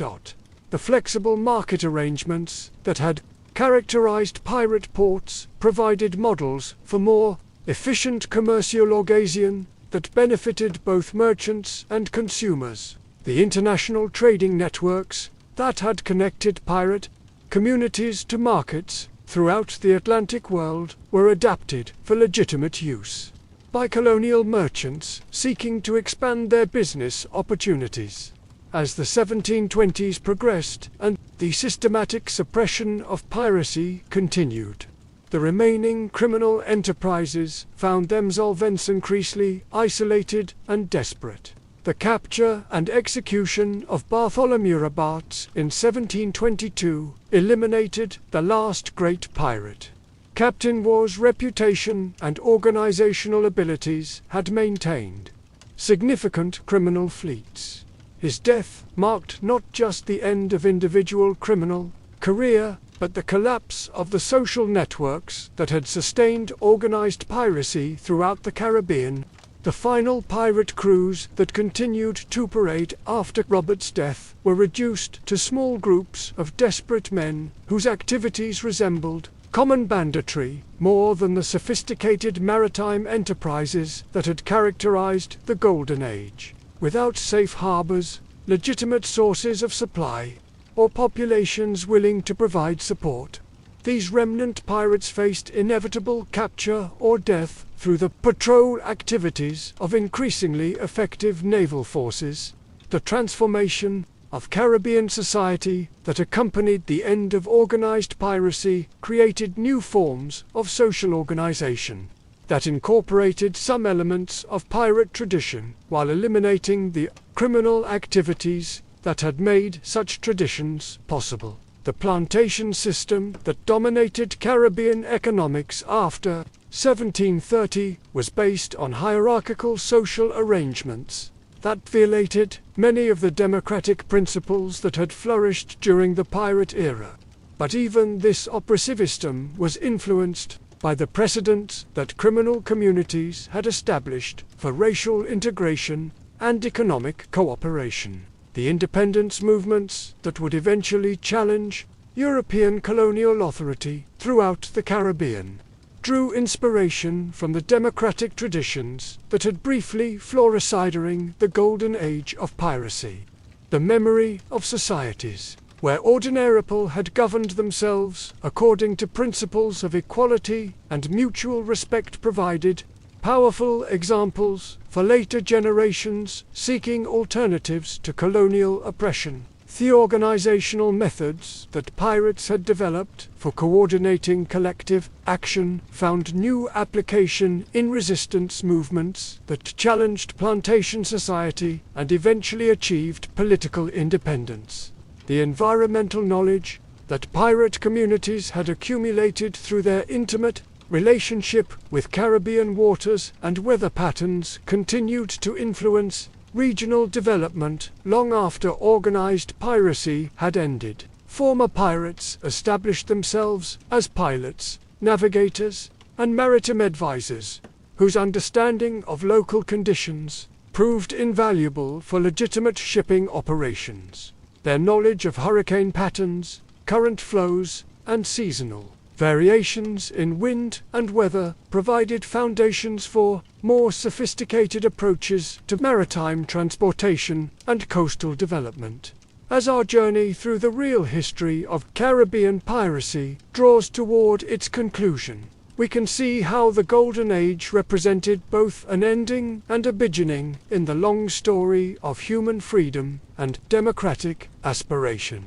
The flexible market arrangements that had characterized pirate ports provided models for more efficient commercial organization that benefited both merchants and consumers. The international trading networks that had connected pirate communities to markets throughout the Atlantic world were adapted for legitimate use by colonial merchants seeking to expand their business opportunities. As the 1720s progressed and the systematic suppression of piracy continued, the remaining criminal enterprises found themselves increasingly isolated and desperate. The capture and execution of Bartholomew Robarts in 1722 eliminated the last great pirate. Captain War's reputation and organizational abilities had maintained significant criminal fleets. His death marked not just the end of individual criminal career, but the collapse of the social networks that had sustained organized piracy throughout the Caribbean. The final pirate crews that continued to operate after Robert's death were reduced to small groups of desperate men whose activities resembled common banditry more than the sophisticated maritime enterprises that had characterized the Golden Age. Without safe harbors, legitimate sources of supply, or populations willing to provide support, these remnant pirates faced inevitable capture or death through the patrol activities of increasingly effective naval forces. The transformation of Caribbean society that accompanied the end of organized piracy created new forms of social organization that incorporated some elements of pirate tradition while eliminating the criminal activities that had made such traditions possible. The plantation system that dominated Caribbean economics after 1730 was based on hierarchical social arrangements that violated many of the democratic principles that had flourished during the pirate era. But even this oppressivism was influenced by the precedents that criminal communities had established for racial integration and economic cooperation. The independence movements that would eventually challenge European colonial authority throughout the Caribbean drew inspiration from the democratic traditions that had briefly flourished during the golden age of piracy. The memory of societies where ordinary people had governed themselves according to principles of equality and mutual respect provided powerful examples for later generations seeking alternatives to colonial oppression. The organizational methods that pirates had developed for coordinating collective action found new application in resistance movements that challenged plantation society and eventually achieved political independence. The environmental knowledge that pirate communities had accumulated through their intimate relationship with Caribbean waters and weather patterns continued to influence regional development long after organized piracy had ended. Former pirates established themselves as pilots, navigators, and maritime advisors, whose understanding of local conditions proved invaluable for legitimate shipping operations. Their knowledge of hurricane patterns, current flows, and seasonal variations in wind and weather provided foundations for more sophisticated approaches to maritime transportation and coastal development. As our journey through the real history of Caribbean piracy draws toward its conclusion, we can see how the Golden Age represented both an ending and a beginning in the long story of human freedom and democratic aspiration.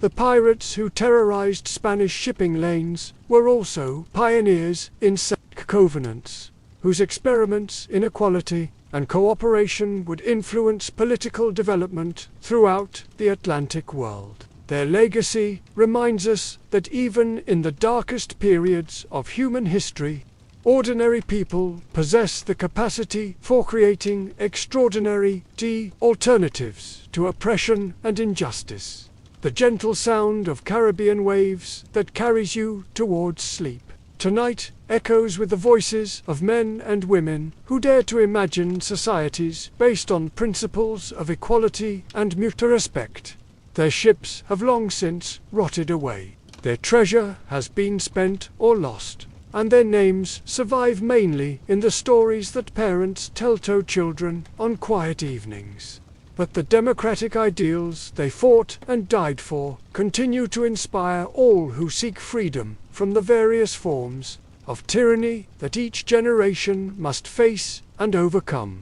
The pirates who terrorized Spanish shipping lanes were also pioneers in covenants, whose experiments in equality and cooperation would influence political development throughout the Atlantic world. Their legacy reminds us that even in the darkest periods of human history, ordinary people possess the capacity for creating extraordinary alternatives to oppression and injustice. The gentle sound of Caribbean waves that carries you towards sleep tonight echoes with the voices of men and women who dare to imagine societies based on principles of equality and mutual respect. Their ships have long since rotted away. Their treasure has been spent or lost, and their names survive mainly in the stories that parents tell to children on quiet evenings. But the democratic ideals they fought and died for continue to inspire all who seek freedom from the various forms of tyranny that each generation must face and overcome.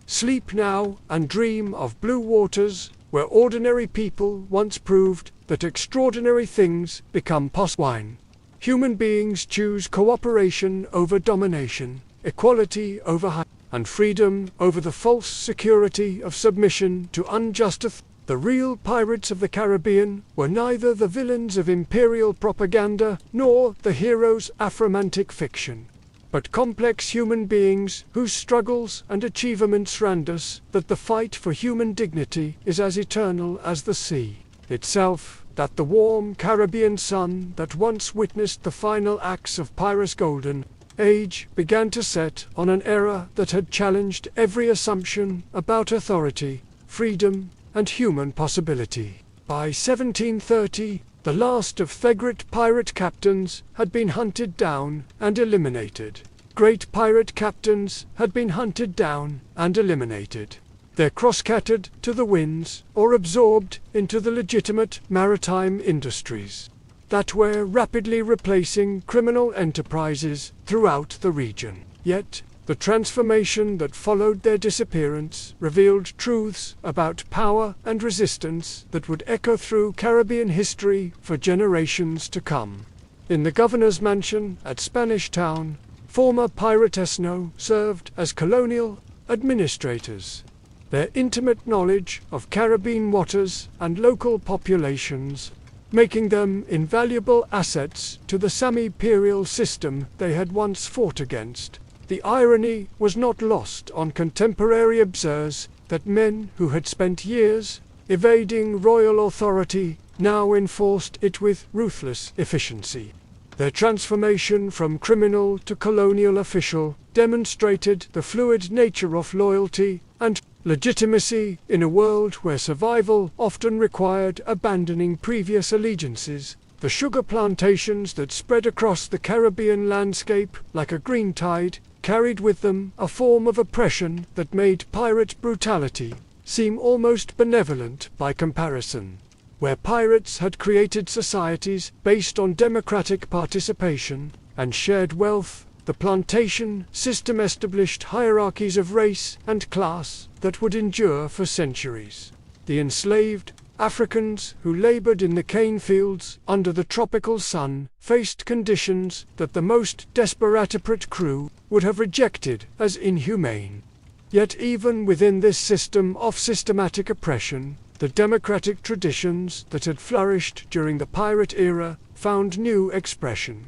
Sleep now and dream of blue waters where ordinary people once proved that extraordinary things become possible. Human beings choose cooperation over domination, equality over and freedom over the false security of submission to unjust authority. The real pirates of the Caribbean were neither the villains of imperial propaganda nor the heroes of romantic fiction, but complex human beings whose struggles and achievements remind us that the fight for human dignity is as eternal as the sea itself, that the warm Caribbean sun that once witnessed the final acts of piracy golden age began to set on an era that had challenged every assumption about authority, freedom, and human possibility. By 1730, the last of the great pirate captains had been hunted down and eliminated. Great pirate captains had been hunted down and eliminated. They're cross-scattered to the winds or absorbed into the legitimate maritime industries that were rapidly replacing criminal enterprises throughout the region. Yet, The transformation that followed their disappearance revealed truths about power and resistance that would echo through Caribbean history for generations to come. In the governor's mansion at Spanish Town, former pirate Esno served as colonial administrators. Their intimate knowledge of Caribbean waters and local populations, making them invaluable assets to the semi-imperial system they had once fought against. The irony was not lost on contemporary observers that men who had spent years evading royal authority now enforced it with ruthless efficiency. Their transformation from criminal to colonial official demonstrated the fluid nature of loyalty and legitimacy in a world where survival often required abandoning previous allegiances. The sugar plantations that spread across the Caribbean landscape like a green tide carried with them a form of oppression that made pirate brutality seem almost benevolent by comparison. Where pirates had created societies based on democratic participation and shared wealth, the plantation system established hierarchies of race and class that would endure for centuries. The enslaved Africans who labored in the cane fields under the tropical sun faced conditions that the most desperate crew would have rejected as inhumane. Yet even within this system of systematic oppression, the democratic traditions that had flourished during the pirate era found new expression.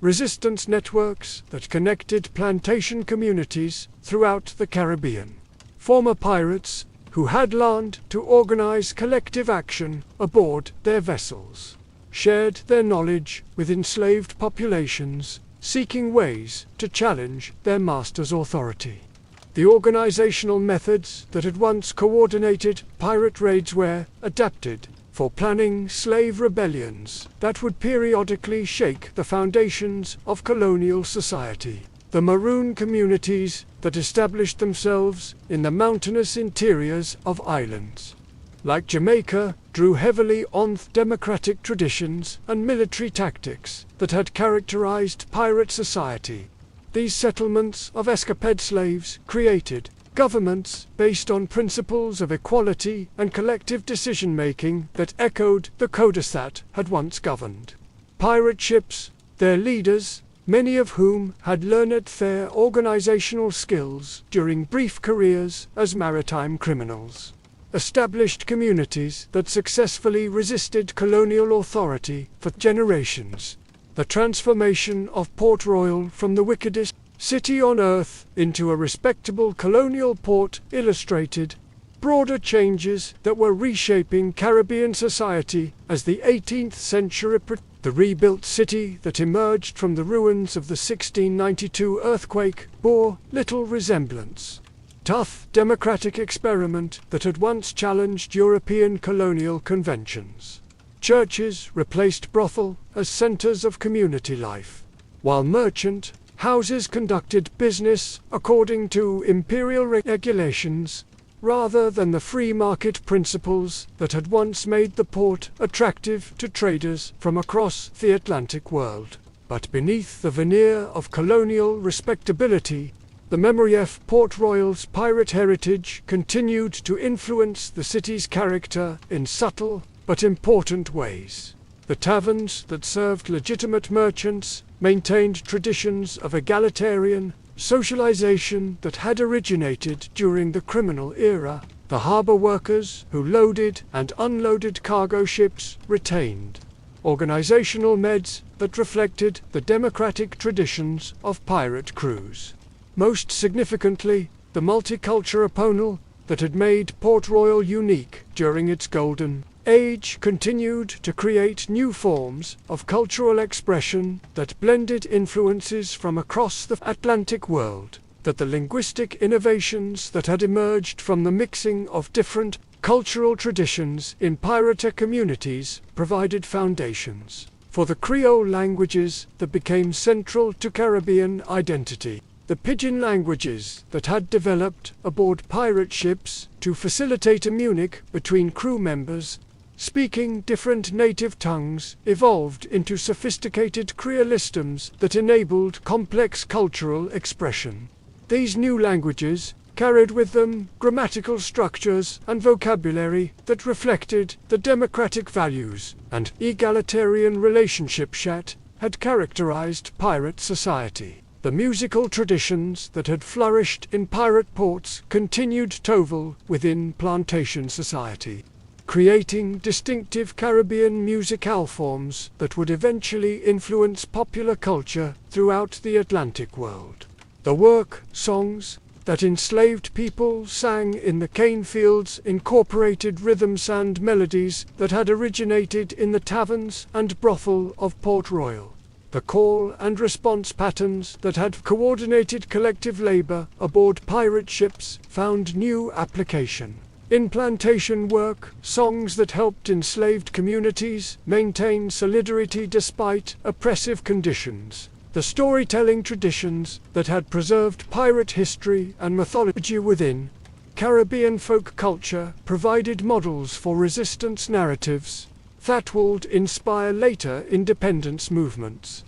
Resistance networks that connected plantation communities throughout the Caribbean. Former pirates who had learned to organize collective action aboard their vessels shared their knowledge with enslaved populations, seeking ways to challenge their master's authority. The organizational methods that had once coordinated pirate raids were adapted for planning slave rebellions that would periodically shake the foundations of colonial society. The maroon communities that established themselves in the mountainous interiors of islands, like Jamaica, drew heavily on democratic traditions and military tactics that had characterized pirate society. These settlements of escaped slaves created governments based on principles of equality and collective decision-making that echoed the codes that had once governed. Pirate ships, their leaders, many of whom had learned their organizational skills during brief careers as maritime criminals, established communities that successfully resisted colonial authority for generations. The transformation of Port Royal from the wickedest city on earth into a respectable colonial port illustrated broader changes that were reshaping Caribbean society as the 18th century. The rebuilt city that emerged from the ruins of the 1692 earthquake bore little resemblance. Tough democratic experiment that had once challenged European colonial conventions. Churches replaced brothel as centers of community life, while merchant houses conducted business according to imperial regulations rather than the free market principles that had once made the port attractive to traders from across the Atlantic world. But beneath the veneer of colonial respectability, the memory of Port Royal's pirate heritage continued to influence the city's character in subtle but important ways. The taverns that served legitimate merchants maintained traditions of egalitarian socialization that had originated during the criminal era. The harbor workers who loaded and unloaded cargo ships retained organizational meds that reflected the democratic traditions of pirate crews. Most significantly, the multicultural that had made Port Royal unique during its golden age continued to create new forms of cultural expression that blended influences from across the Atlantic world. That the linguistic innovations that had emerged from the mixing of different cultural traditions in pirate communities provided foundations for the Creole languages that became central to Caribbean identity. The pidgin languages that had developed aboard pirate ships to facilitate a communication between crew members speaking different native tongues evolved into sophisticated creolisms that enabled complex cultural expression. These new languages carried with them grammatical structures and vocabulary that reflected the democratic values and egalitarian relationship that had characterized pirate society. The musical traditions that had flourished in pirate ports continued to evolve within plantation society, creating distinctive Caribbean musical forms that would eventually influence popular culture throughout the Atlantic world. The work, songs, that enslaved people sang in the cane fields incorporated rhythms and melodies that had originated in the taverns and brothel of Port Royal. The call and response patterns that had coordinated collective labor aboard pirate ships found new application. In plantation work, songs that helped enslaved communities maintain solidarity despite oppressive conditions. The storytelling traditions that had preserved pirate history and mythology within Caribbean folk culture provided models for resistance narratives that would inspire later independence movements.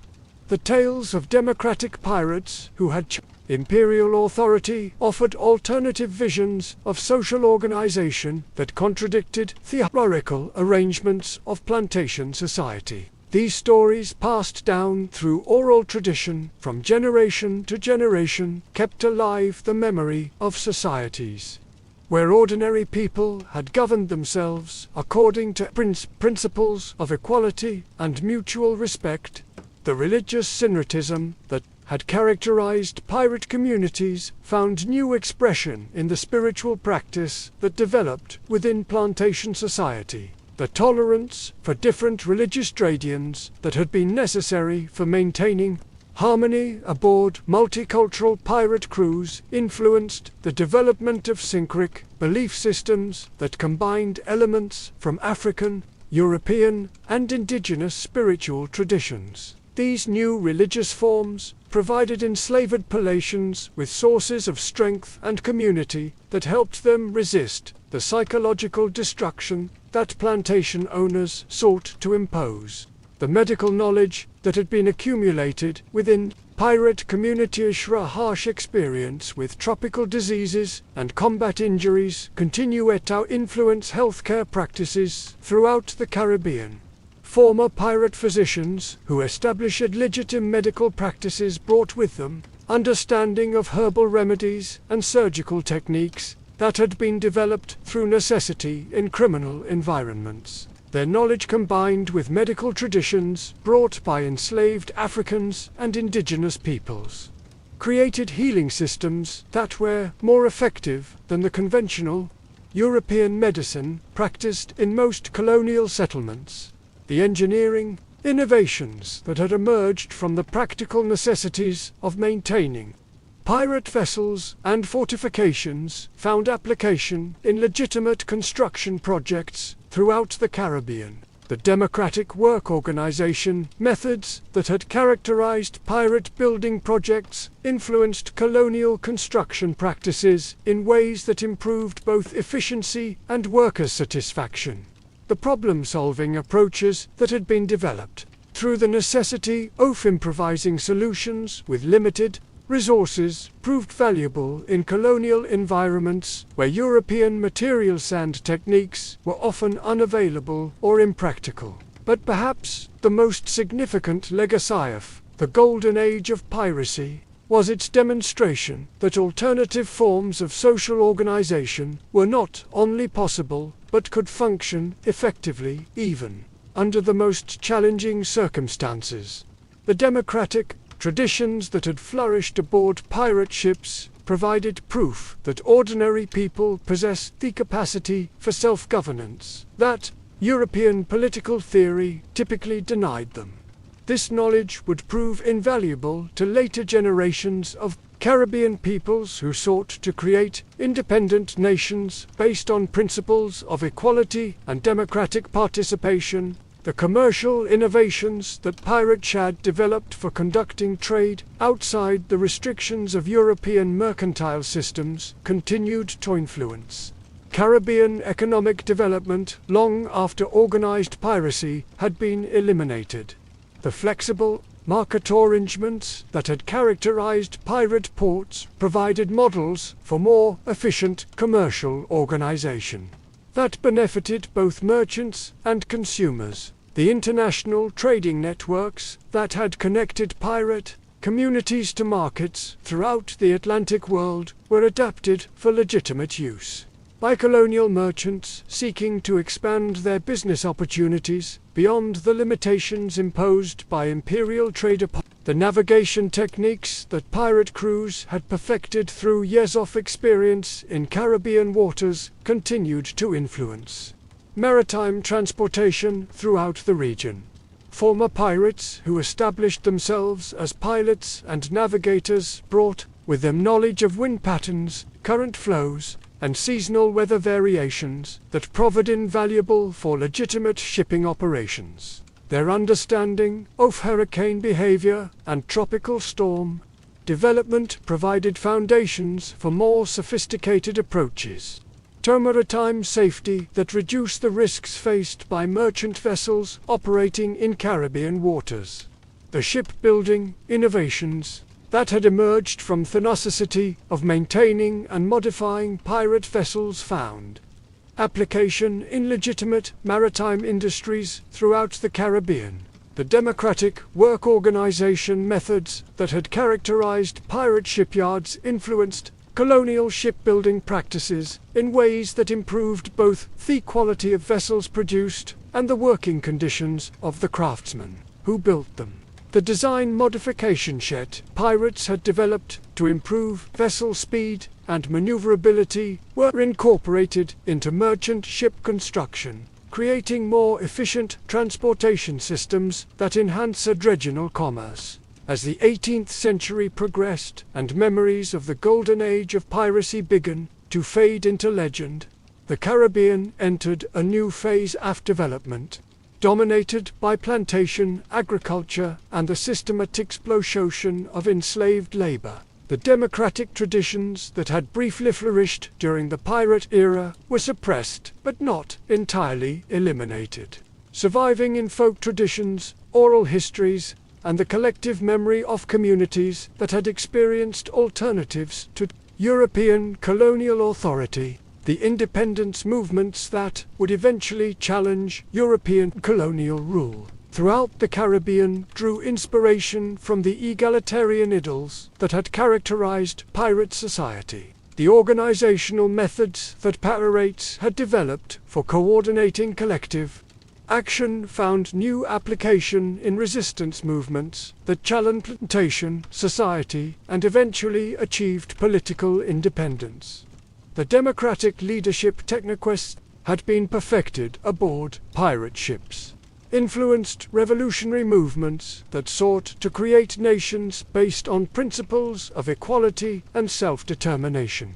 The tales of democratic pirates who had imperial authority offered alternative visions of social organization that contradicted the hierarchical arrangements of plantation society. These stories, passed down through oral tradition from generation to generation, kept alive the memory of societies where ordinary people had governed themselves according to principles of equality and mutual respect. The religious syncretism that had characterized pirate communities found new expression in the spiritual practice that developed within plantation society. The tolerance for different religious traditions that had been necessary for maintaining harmony aboard multicultural pirate crews influenced the development of syncretic belief systems that combined elements from African, European, and indigenous spiritual traditions. These new religious forms provided enslaved populations with sources of strength and community that helped them resist the psychological destruction that plantation owners sought to impose. The medical knowledge that had been accumulated within pirate communities through a harsh experience with tropical diseases and combat injuries continue to influence healthcare practices throughout the Caribbean. Former pirate physicians who established legitimate medical practices brought with them understanding of herbal remedies and surgical techniques that had been developed through necessity in criminal environments. Their knowledge combined with medical traditions brought by enslaved Africans and indigenous peoples created healing systems that were more effective than the conventional European medicine practiced in most colonial settlements. The engineering innovations that had emerged from the practical necessities of maintaining pirate vessels and fortifications found application in legitimate construction projects throughout the Caribbean. The democratic work organization methods that had characterized pirate building projects influenced colonial construction practices in ways that improved both efficiency and worker satisfaction. The problem-solving approaches that had been developed through the necessity of improvising solutions with limited resources proved valuable in colonial environments where European materials and techniques were often unavailable or impractical. But perhaps the most significant legacy of the golden age of piracy was its demonstration that alternative forms of social organization were not only possible but could function effectively even under the most challenging circumstances. The democratic traditions that had flourished aboard pirate ships provided proof that ordinary people possessed the capacity for self-governance that European political theory typically denied them. This knowledge would prove invaluable to later generations of Caribbean peoples who sought to create independent nations based on principles of equality and democratic participation. The commercial innovations that pirates had developed for conducting trade outside the restrictions of European mercantile systems continued to influence Caribbean economic development long after organized piracy had been eliminated. The flexible Market arrangements that had characterized pirate ports provided models for more efficient commercial organization that benefited both merchants and consumers. The international trading networks that had connected pirate communities to markets throughout the Atlantic world were adapted for legitimate use by colonial merchants seeking to expand their business opportunities beyond the limitations imposed by imperial trader. The navigation techniques that pirate crews had perfected through years of experience in Caribbean waters continued to influence maritime transportation throughout the region. Former pirates who established themselves as pilots and navigators brought with them knowledge of wind patterns, current flows, and seasonal weather variations that proved invaluable for legitimate shipping operations. Their understanding of hurricane behavior and tropical storm development provided foundations for more sophisticated approaches to maritime safety that reduced the risks faced by merchant vessels operating in Caribbean waters. The shipbuilding innovations that had emerged from the necessity of maintaining and modifying pirate vessels found application in legitimate maritime industries throughout the Caribbean. The democratic work organization methods that had characterized pirate shipyards influenced colonial shipbuilding practices in ways that improved both the quality of vessels produced and the working conditions of the craftsmen who built them. The design modification shed pirates had developed to improve vessel speed and maneuverability were incorporated into merchant ship construction, creating more efficient transportation systems that enhance regional commerce. As the 18th century progressed and memories of the golden age of piracy began to fade into legend, the Caribbean entered a new phase of development, dominated by plantation agriculture and the systematic exploitation of enslaved labor. The democratic traditions that had briefly flourished during the pirate era were suppressed, but not entirely eliminated. Surviving in folk traditions, oral histories, and the collective memory of communities that had experienced alternatives to European colonial authority, the independence movements that would eventually challenge European colonial rule throughout the Caribbean drew inspiration from the egalitarian ideals that had characterized pirate society. The organizational methods that pirates had developed for coordinating collective action found new application in resistance movements that challenged plantation society and eventually achieved political independence. The democratic leadership techniques had been perfected aboard pirate ships, influenced revolutionary movements that sought to create nations based on principles of equality and self-determination.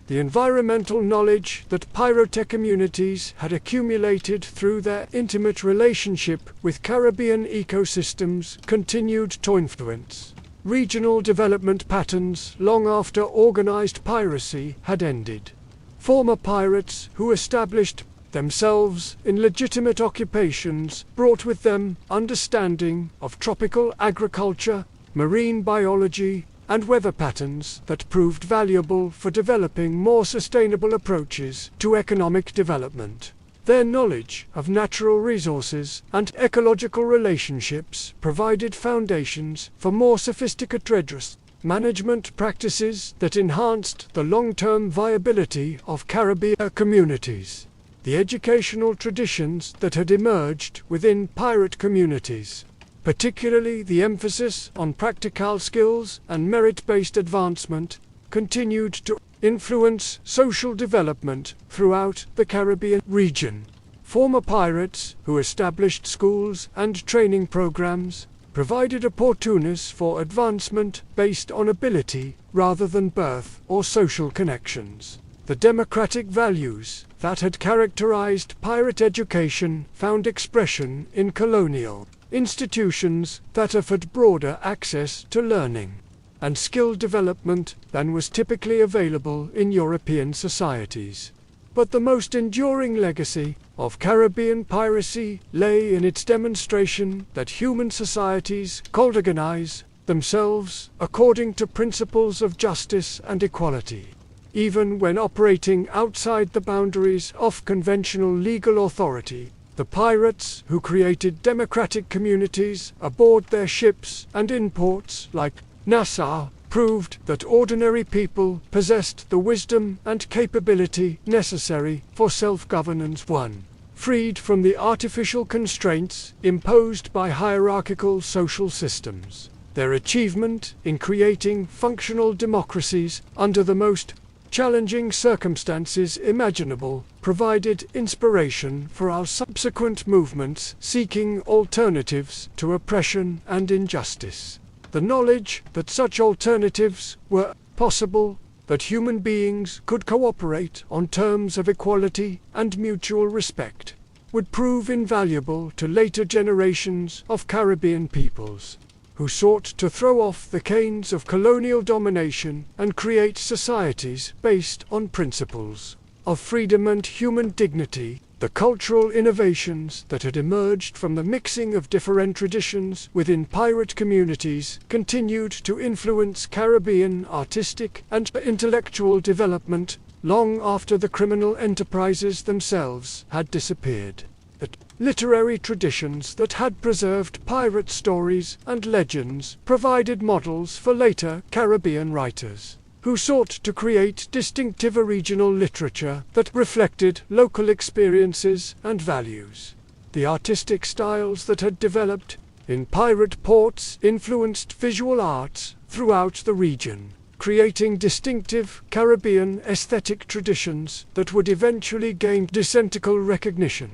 The environmental knowledge that pirate communities had accumulated through their intimate relationship with Caribbean ecosystems continued to influence regional development patterns long after organized piracy had ended. Former pirates who established themselves in legitimate occupations brought with them understanding of tropical agriculture, marine biology, and weather patterns that proved valuable for developing more sustainable approaches to economic development. Their knowledge of natural resources and ecological relationships provided foundations for more sophisticated risk management practices that enhanced the long-term viability of Caribbean communities. The educational traditions that had emerged within pirate communities, particularly the emphasis on practical skills and merit-based advancement, continued to influence social development throughout the Caribbean region. Former pirates who established schools and training programs provided opportunities for advancement based on ability rather than birth or social connections. The democratic values that had characterized pirate education found expression in colonial institutions that offered broader access to learning and skill development than was typically available in European societies. But the most enduring legacy of Caribbean piracy lay in its demonstration that human societies could organize themselves according to principles of justice and equality, even when operating outside the boundaries of conventional legal authority. The pirates who created democratic communities aboard their ships and in ports like Nassau proved that ordinary people possessed the wisdom and capability necessary for self-governance. 1. Freed from the artificial constraints imposed by hierarchical social systems. Their achievement in creating functional democracies under the most challenging circumstances imaginable provided inspiration for our subsequent movements seeking alternatives to oppression and injustice. The knowledge that such alternatives were possible, that human beings could cooperate on terms of equality and mutual respect, would prove invaluable to later generations of Caribbean peoples, who sought to throw off the chains of colonial domination and create societies based on principles of freedom and human dignity. The cultural innovations that had emerged from the mixing of different traditions within pirate communities continued to influence Caribbean artistic and intellectual development long after the criminal enterprises themselves had disappeared. The literary traditions that had preserved pirate stories and legends provided models for later Caribbean writers, who sought to create distinctive regional literature that reflected local experiences and values. The artistic styles that had developed in pirate ports influenced visual arts throughout the region, creating distinctive Caribbean aesthetic traditions that would eventually gain descentical recognition.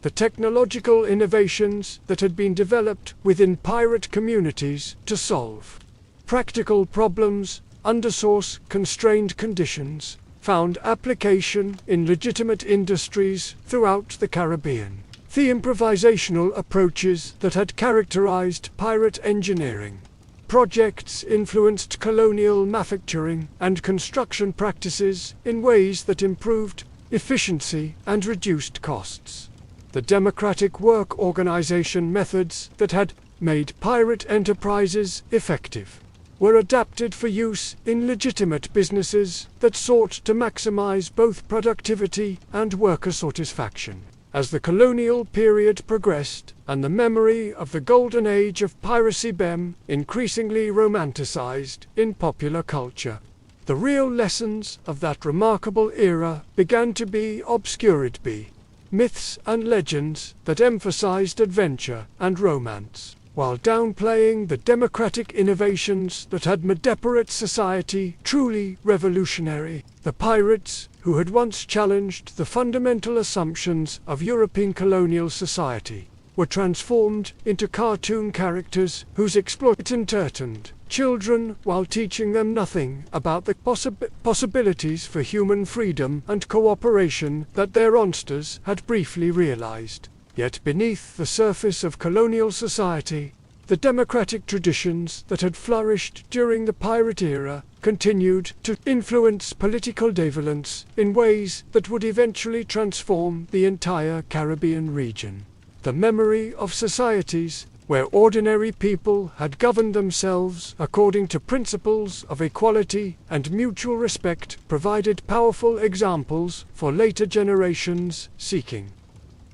The technological innovations that had been developed within pirate communities to solve practical problems under source-constrained conditions found application in legitimate industries throughout the Caribbean. The improvisational approaches that had characterized pirate engineering projects influenced colonial manufacturing and construction practices in ways that improved efficiency and reduced costs. The democratic work organization methods that had made pirate enterprises effective were adapted for use in legitimate businesses that sought to maximize both productivity and worker satisfaction. As the colonial period progressed and the memory of the golden age of piracy became increasingly romanticized in popular culture, the real lessons of that remarkable era began to be obscured by myths and legends that emphasized adventure and romance, while downplaying the democratic innovations that had made pirate society truly revolutionary. The pirates, who had once challenged the fundamental assumptions of European colonial society, were transformed into cartoon characters whose exploits entertained children while teaching them nothing about the possibilities for human freedom and cooperation that their monsters had briefly realized. Yet beneath the surface of colonial society, the democratic traditions that had flourished during the pirate era continued to influence political developments in ways that would eventually transform the entire Caribbean region. The memory of societies where ordinary people had governed themselves according to principles of equality and mutual respect provided powerful examples for later generations seeking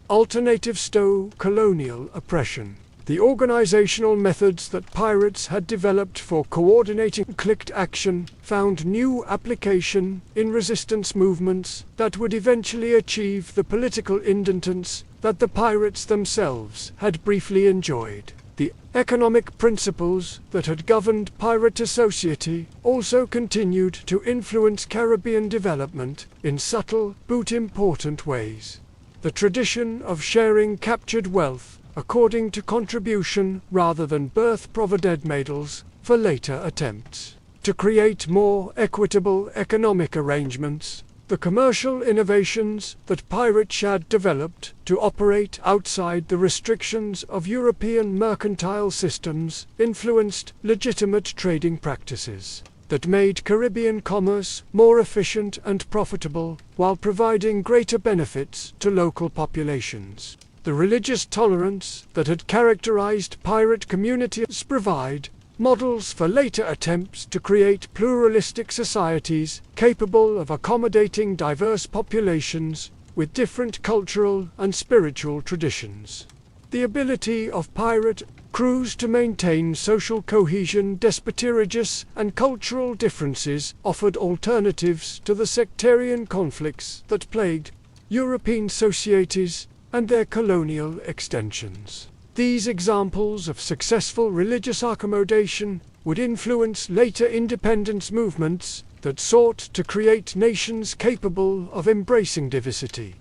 alternative to colonial oppression. The organizational methods that pirates had developed for coordinating clicked action found new application in resistance movements that would eventually achieve the political independence that the pirates themselves had briefly enjoyed. The economic principles that had governed pirate society also continued to influence Caribbean development in subtle but important ways. The tradition of sharing captured wealth according to contribution rather than birth provided models for later attempts to create more equitable economic arrangements. The commercial innovations that pirates had developed to operate outside the restrictions of European mercantile systems influenced legitimate trading practices. that made Caribbean commerce more efficient and profitable, while providing greater benefits to local populations. The religious tolerance that had characterized pirate communities provide models for later attempts to create pluralistic societies capable of accommodating diverse populations with different cultural and spiritual traditions. The ability of pirate crews to maintain social cohesion despite religious and cultural differences offered alternatives to the sectarian conflicts that plagued European societies and their colonial extensions. These examples of successful religious accommodation would influence later independence movements that sought to create nations capable of embracing diversity,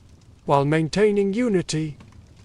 while maintaining unity.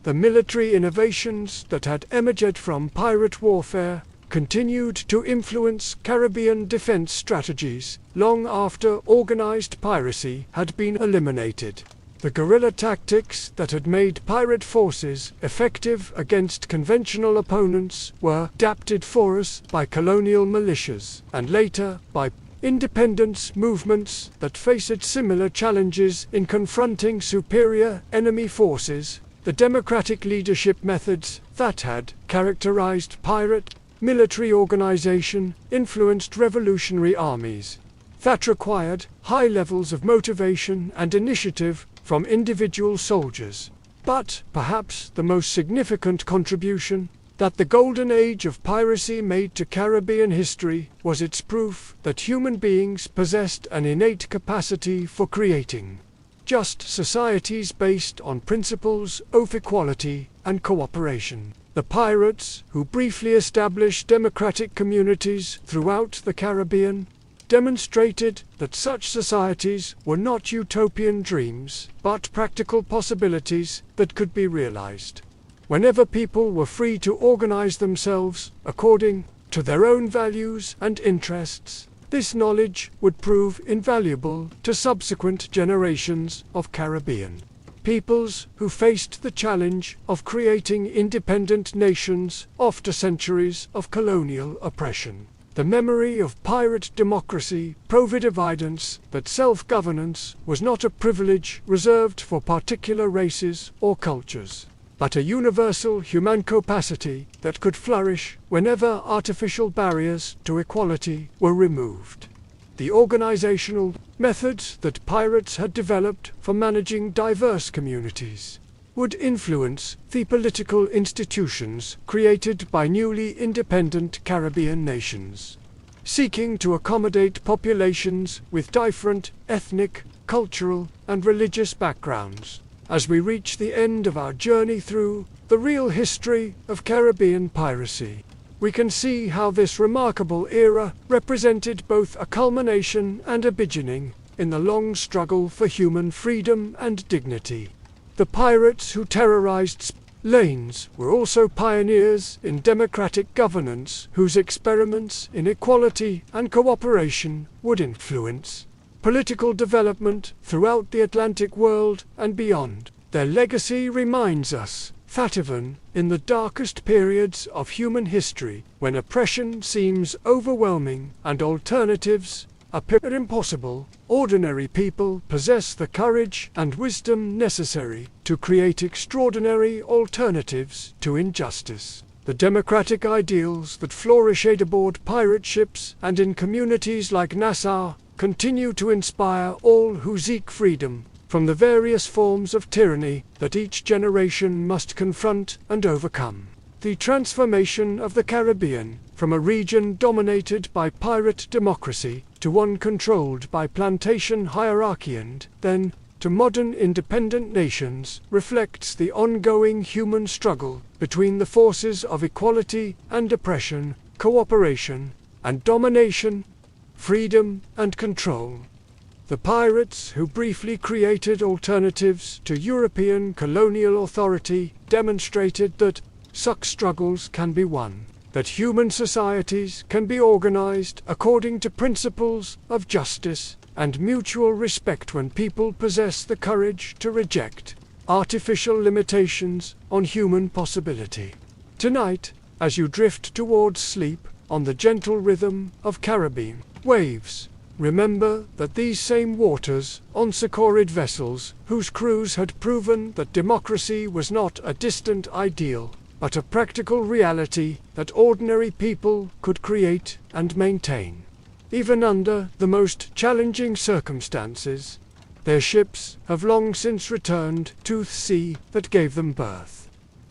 The military innovations that had emerged from pirate warfare continued to influence Caribbean defense strategies long after organized piracy had been eliminated. The guerrilla tactics that had made pirate forces effective against conventional opponents were adapted for us by colonial militias, and later by independence movements that faced similar challenges in confronting superior enemy forces. The democratic leadership methods that had characterized pirate military organization influenced revolutionary armies that required high levels of motivation and initiative from individual soldiers. But perhaps the most significant contribution that the golden age of piracy made to Caribbean history was its proof that human beings possessed an innate capacity for creating just societies based on principles of equality and cooperation. The pirates, who briefly established democratic communities throughout the Caribbean, demonstrated that such societies were not utopian dreams, but practical possibilities that could be realized. Whenever people were free to organize themselves according to their own values and interests, this knowledge would prove invaluable to subsequent generations of Caribbean peoples who faced the challenge of creating independent nations after centuries of colonial oppression. The memory of pirate democracy proved evidence that self-governance was not a privilege reserved for particular races or cultures, but a universal human capacity that could flourish whenever artificial barriers to equality were removed. The organizational methods that pirates had developed for managing diverse communities would influence the political institutions created by newly independent Caribbean nations, seeking to accommodate populations with different ethnic, cultural, and religious backgrounds. As we reach the end of our journey through the real history of Caribbean piracy, we can see how this remarkable era represented both a culmination and a beginning in the long struggle for human freedom and dignity. The pirates who terrorized lanes were also pioneers in democratic governance, whose experiments in equality and cooperation would influence political development throughout the Atlantic world and beyond. Their legacy reminds us that even in the darkest periods of human history, when oppression seems overwhelming and alternatives appear impossible, ordinary people possess the courage and wisdom necessary to create extraordinary alternatives to injustice. The democratic ideals that flourished aboard pirate ships and in communities like Nassau continue to inspire all who seek freedom from the various forms of tyranny that each generation must confront and overcome. The transformation of the Caribbean from a region dominated by pirate democracy to one controlled by plantation hierarchy and then to modern independent nations reflects the ongoing human struggle between the forces of equality and oppression, cooperation and domination, freedom and control. The pirates who briefly created alternatives to European colonial authority demonstrated that such struggles can be won, that human societies can be organized according to principles of justice and mutual respect when people possess the courage to reject artificial limitations on human possibility. Tonight, as you drift towards sleep on the gentle rhythm of Caribbean waves. Remember that these same waters, ensorced vessels, whose crews had proven that democracy was not a distant ideal, but a practical reality that ordinary people could create and maintain. Even under the most challenging circumstances, their ships have long since returned to the sea that gave them birth.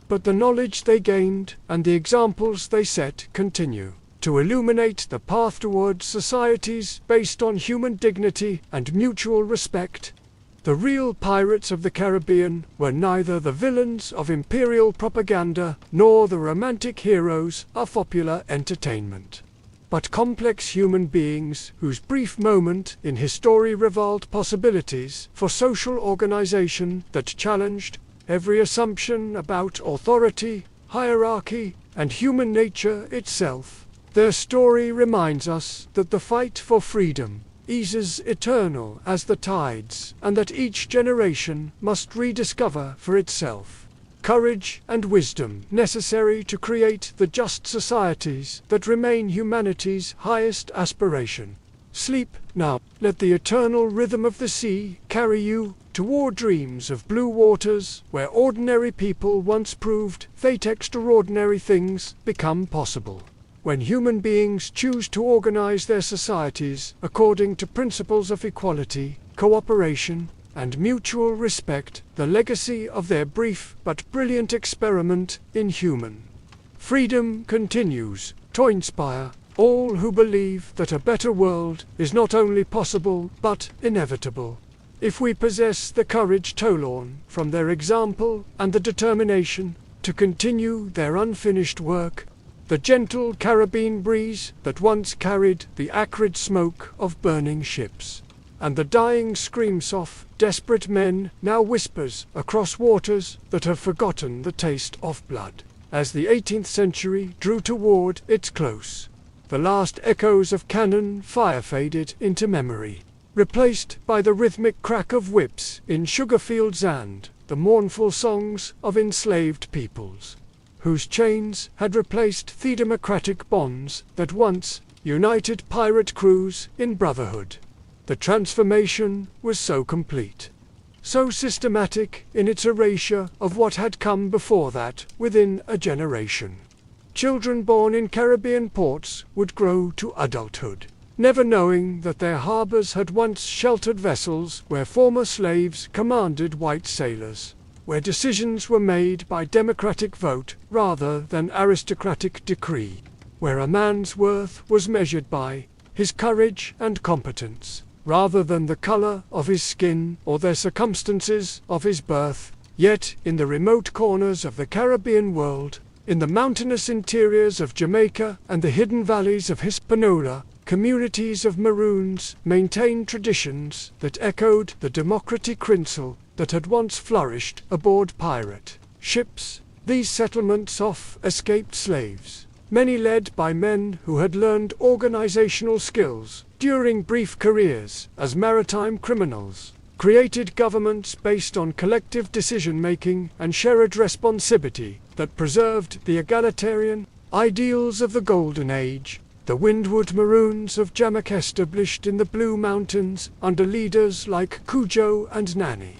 But the knowledge they gained and the examples they set continue to illuminate the path towards societies based on human dignity and mutual respect. The real pirates of the Caribbean were neither the villains of imperial propaganda nor the romantic heroes of popular entertainment, but complex human beings whose brief moment in history revealed possibilities for social organization that challenged every assumption about authority, hierarchy, and human nature itself. Their story reminds us that the fight for freedom is eternal as the tides, and that each generation must rediscover for itself courage and wisdom necessary to create the just societies that remain humanity's highest aspiration. Sleep now. Let the eternal rhythm of the sea carry you toward dreams of blue waters where ordinary people once proved that extraordinary things become possible. When human beings choose to organize their societies according to principles of equality, cooperation, and mutual respect, the legacy of their brief but brilliant experiment in human freedom continues to inspire all who believe that a better world is not only possible but inevitable. If we possess the courage to learn from their example and the determination to continue their unfinished work, the gentle Caribbean breeze that once carried the acrid smoke of burning ships, and the dying screams of desperate men now whispers across waters that have forgotten the taste of blood. As the 18th century drew toward its close, the last echoes of cannon fire faded into memory, replaced by the rhythmic crack of whips in sugar fields and the mournful songs of enslaved peoples, whose chains had replaced the democratic bonds that once united pirate crews in brotherhood. The transformation was so complete, so systematic in its erasure of what had come before that within a generation. Children born in Caribbean ports would grow to adulthood, never knowing that their harbors had once sheltered vessels where former slaves commanded white sailors, where decisions were made by democratic vote rather than aristocratic decree, where a man's worth was measured by his courage and competence, rather than the color of his skin or the circumstances of his birth. Yet, in the remote corners of the Caribbean world, in the mountainous interiors of Jamaica and the hidden valleys of Hispaniola, communities of Maroons maintained traditions that echoed the democratic tinsel that had once flourished aboard pirate ships. These settlements of escaped slaves, many led by men who had learned organizational skills during brief careers as maritime criminals, created governments based on collective decision-making and shared responsibility that preserved the egalitarian ideals of the Golden Age. The Windward Maroons of Jamaica established in the Blue Mountains under leaders like Cujo and Nanny,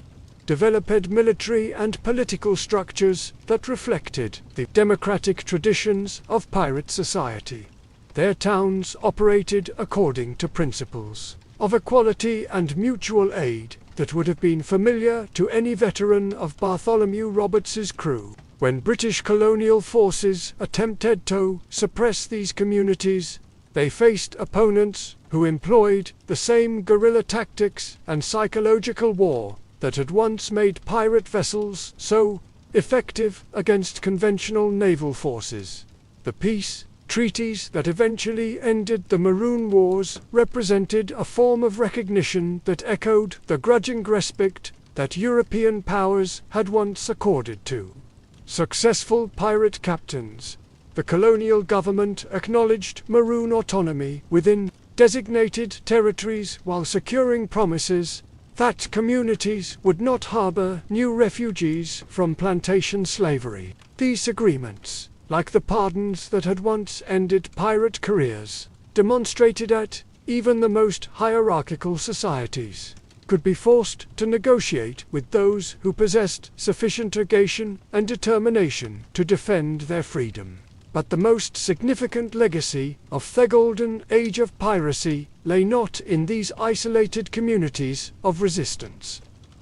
developed military and political structures that reflected the democratic traditions of pirate society. Their towns operated according to principles of equality and mutual aid that would have been familiar to any veteran of Bartholomew Roberts's crew. When British colonial forces attempted to suppress these communities, they faced opponents who employed the same guerrilla tactics and psychological war that had once made pirate vessels so effective against conventional naval forces. The peace treaties that eventually ended the Maroon Wars represented a form of recognition that echoed the grudging respect that European powers had once accorded to successful pirate captains. The colonial government acknowledged Maroon autonomy within designated territories while securing promises that communities would not harbor new refugees from plantation slavery. These agreements, like the pardons that had once ended pirate careers, demonstrated that even the most hierarchical societies could be forced to negotiate with those who possessed sufficient negation and determination to defend their freedom. But the most significant legacy of the golden age of piracy lay not in these isolated communities of resistance,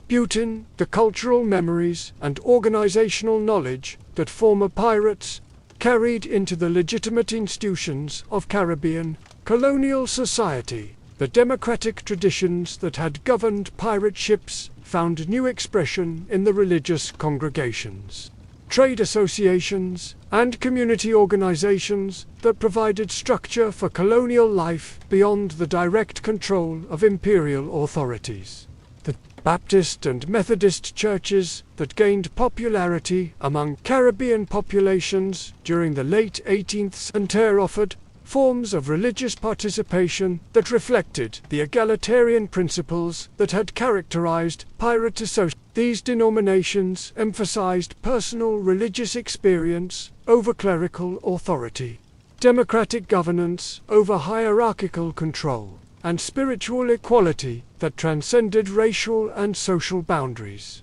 but in the cultural memories and organizational knowledge that former pirates carried into the legitimate institutions of Caribbean colonial society. The democratic traditions that had governed pirate ships found new expression in the religious congregations, trade associations, and community organizations that provided structure for colonial life beyond the direct control of imperial authorities. The Baptist and Methodist churches that gained popularity among Caribbean populations during the late 18th century offered forms of religious participation that reflected the egalitarian principles that had characterized pirate associations. These denominations emphasized personal religious experience over clerical authority, democratic governance over hierarchical control, and spiritual equality that transcended racial and social boundaries.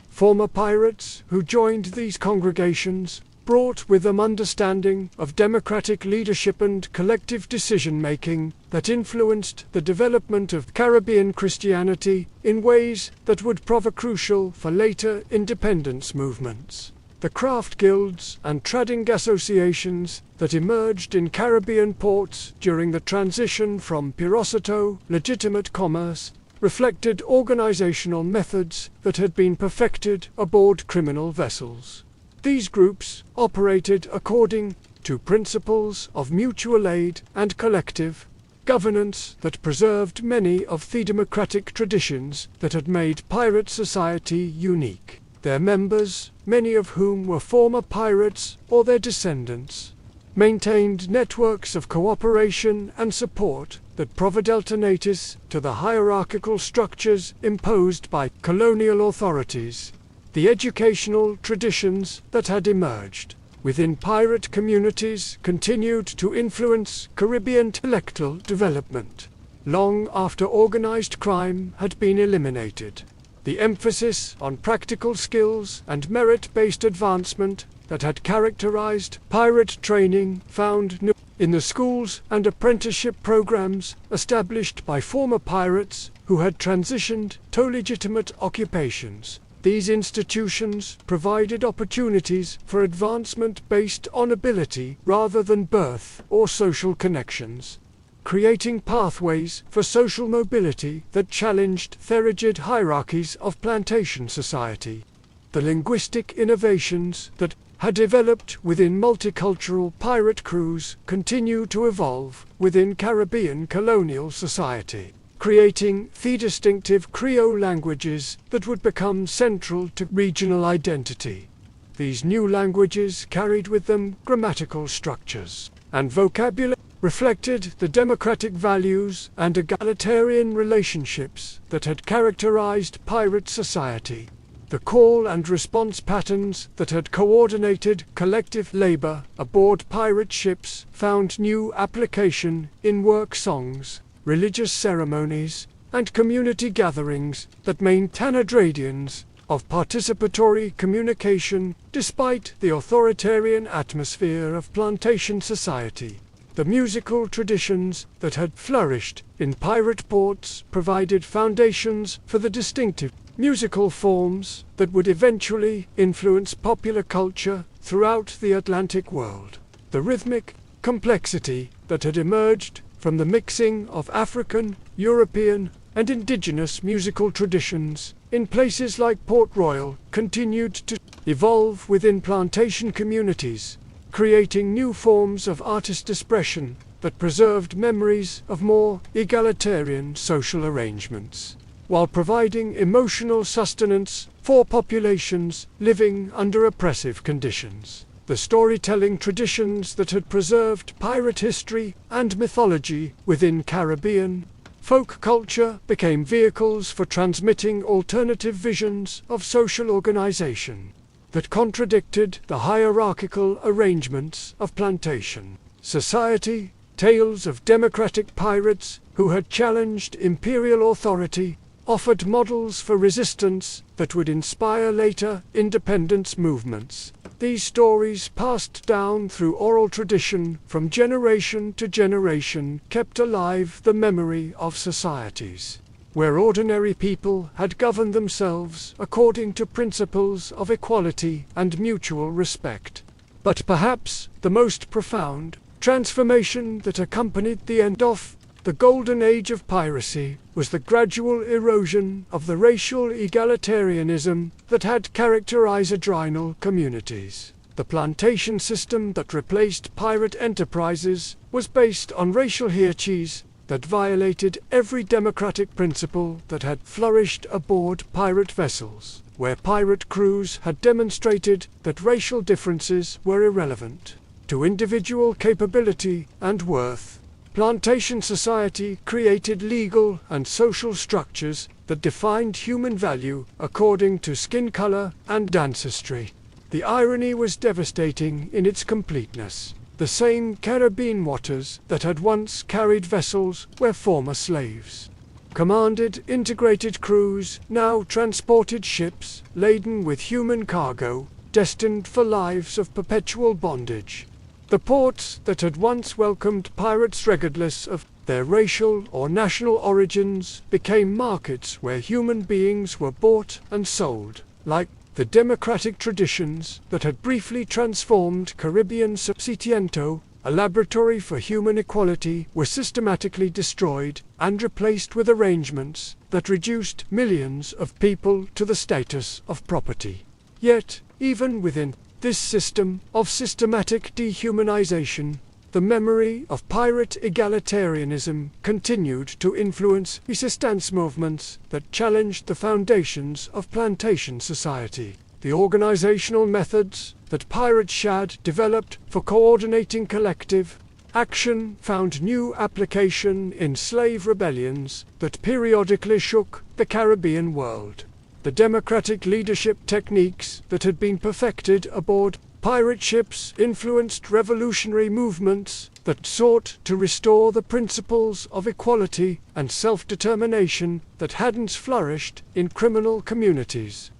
Former pirates who joined these congregations brought with them understanding of democratic leadership and collective decision-making that influenced the development of Caribbean Christianity in ways that would prove crucial for later independence movements. The craft guilds and trading associations that emerged in Caribbean ports during the transition from piracy to legitimate commerce reflected organizational methods that had been perfected aboard criminal vessels. These groups operated according to principles of mutual aid and collective governance that preserved many of the democratic traditions that had made pirate society unique. Their members, many of whom were former pirates or their descendants, maintained networks of cooperation and support that proved alternatives to the hierarchical structures imposed by colonial authorities. The educational traditions that had emerged within pirate communities continued to influence Caribbean intellectual development long after organized crime had been eliminated. The emphasis on practical skills and merit-based advancement that had characterized pirate training found new in the schools and apprenticeship programs established by former pirates who had transitioned to legitimate occupations. These institutions provided opportunities for advancement based on ability rather than birth or social connections, creating pathways for social mobility that challenged the rigid hierarchies of plantation society. The linguistic innovations that had developed within multicultural pirate crews continue to evolve within Caribbean colonial society, creating the distinctive Creole languages that would become central to regional identity. These new languages carried with them grammatical structures and vocabulary reflected the democratic values and egalitarian relationships that had characterized pirate society. The call and response patterns that had coordinated collective labor aboard pirate ships found new application in work songs, religious ceremonies, and community gatherings that maintained traditions of participatory communication despite the authoritarian atmosphere of plantation society. The musical traditions that had flourished in pirate ports provided foundations for the distinctive musical forms that would eventually influence popular culture throughout the Atlantic world. The rhythmic complexity that had emerged from the mixing of African, European, and indigenous musical traditions in places like Port Royal continued to evolve within plantation communities, creating new forms of artist expression that preserved memories of more egalitarian social arrangements, while providing emotional sustenance for populations living under oppressive conditions. The storytelling traditions that had preserved pirate history and mythology within Caribbean folk culture became vehicles for transmitting alternative visions of social organization that contradicted the hierarchical arrangements of plantation society. Tales of democratic pirates who had challenged imperial authority, offered models for resistance that would inspire later independence movements. These stories, passed down through oral tradition from generation to generation, kept alive the memory of societies where ordinary people had governed themselves according to principles of equality and mutual respect. But perhaps the most profound transformation that accompanied the end of the golden age of piracy was the gradual erosion of the racial egalitarianism that had characterized adrenal communities. The plantation system that replaced pirate enterprises was based on racial hierarchies that violated every democratic principle that had flourished aboard pirate vessels, where pirate crews had demonstrated that racial differences were irrelevant to individual capability and worth. Plantation society created legal and social structures that defined human value according to skin color and ancestry. The irony was devastating in its completeness. The same Caribbean waters that had once carried vessels where former slaves commanded integrated crews now transported ships laden with human cargo, destined for lives of perpetual bondage. The ports that had once welcomed pirates regardless of their racial or national origins became markets where human beings were bought and sold. Like the democratic traditions that had briefly transformed Caribbean Septiemento, a laboratory for human equality, were systematically destroyed and replaced with arrangements that reduced millions of people to the status of property. Yet, even within this system of systematic dehumanization, the memory of pirate egalitarianism continued to influence resistance movements that challenged the foundations of plantation society. The organizational methods that pirates had developed for coordinating collective action found new application in slave rebellions that periodically shook the Caribbean world. The democratic leadership techniques that had been perfected aboard pirate ships influenced revolutionary movements that sought to restore the principles of equality and self-determination that hadn't flourished in criminal communities.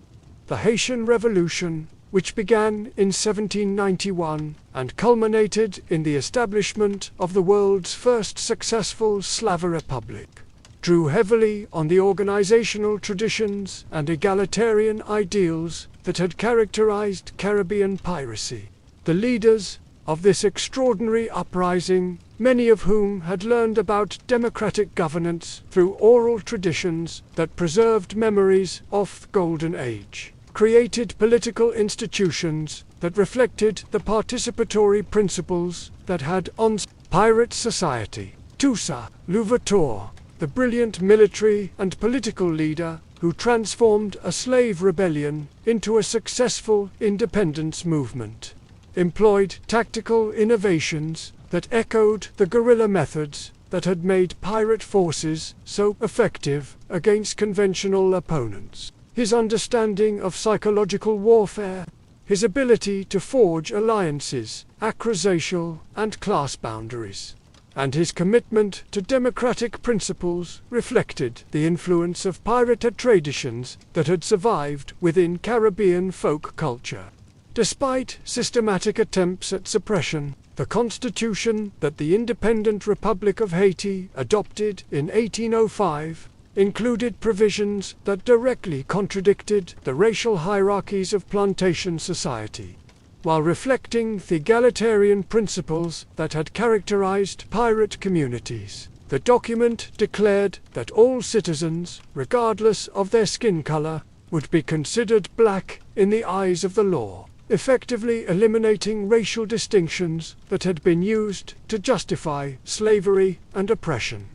The Haitian Revolution, which began in 1791 and culminated in the establishment of the world's first successful slave republic, drew heavily on the organizational traditions and egalitarian ideals that had characterized Caribbean piracy. The leaders of this extraordinary uprising, many of whom had learned about democratic governance through oral traditions that preserved memories of the Golden Age, created political institutions that reflected the participatory principles that had on pirate society. Toussaint Louverture, the brilliant military and political leader who transformed a slave rebellion into a successful independence movement, employed tactical innovations that echoed the guerrilla methods that had made pirate forces so effective against conventional opponents. His understanding of psychological warfare, his ability to forge alliances across racial and class boundaries, and his commitment to democratic principles reflected the influence of pirate traditions that had survived within Caribbean folk culture. Despite systematic attempts at suppression, the constitution that the independent Republic of Haiti adopted in 1805 included provisions that directly contradicted the racial hierarchies of plantation society, while reflecting the egalitarian principles that had characterized pirate communities. The document declared that all citizens, regardless of their skin color, would be considered black in the eyes of the law, effectively eliminating racial distinctions that had been used to justify slavery and oppression.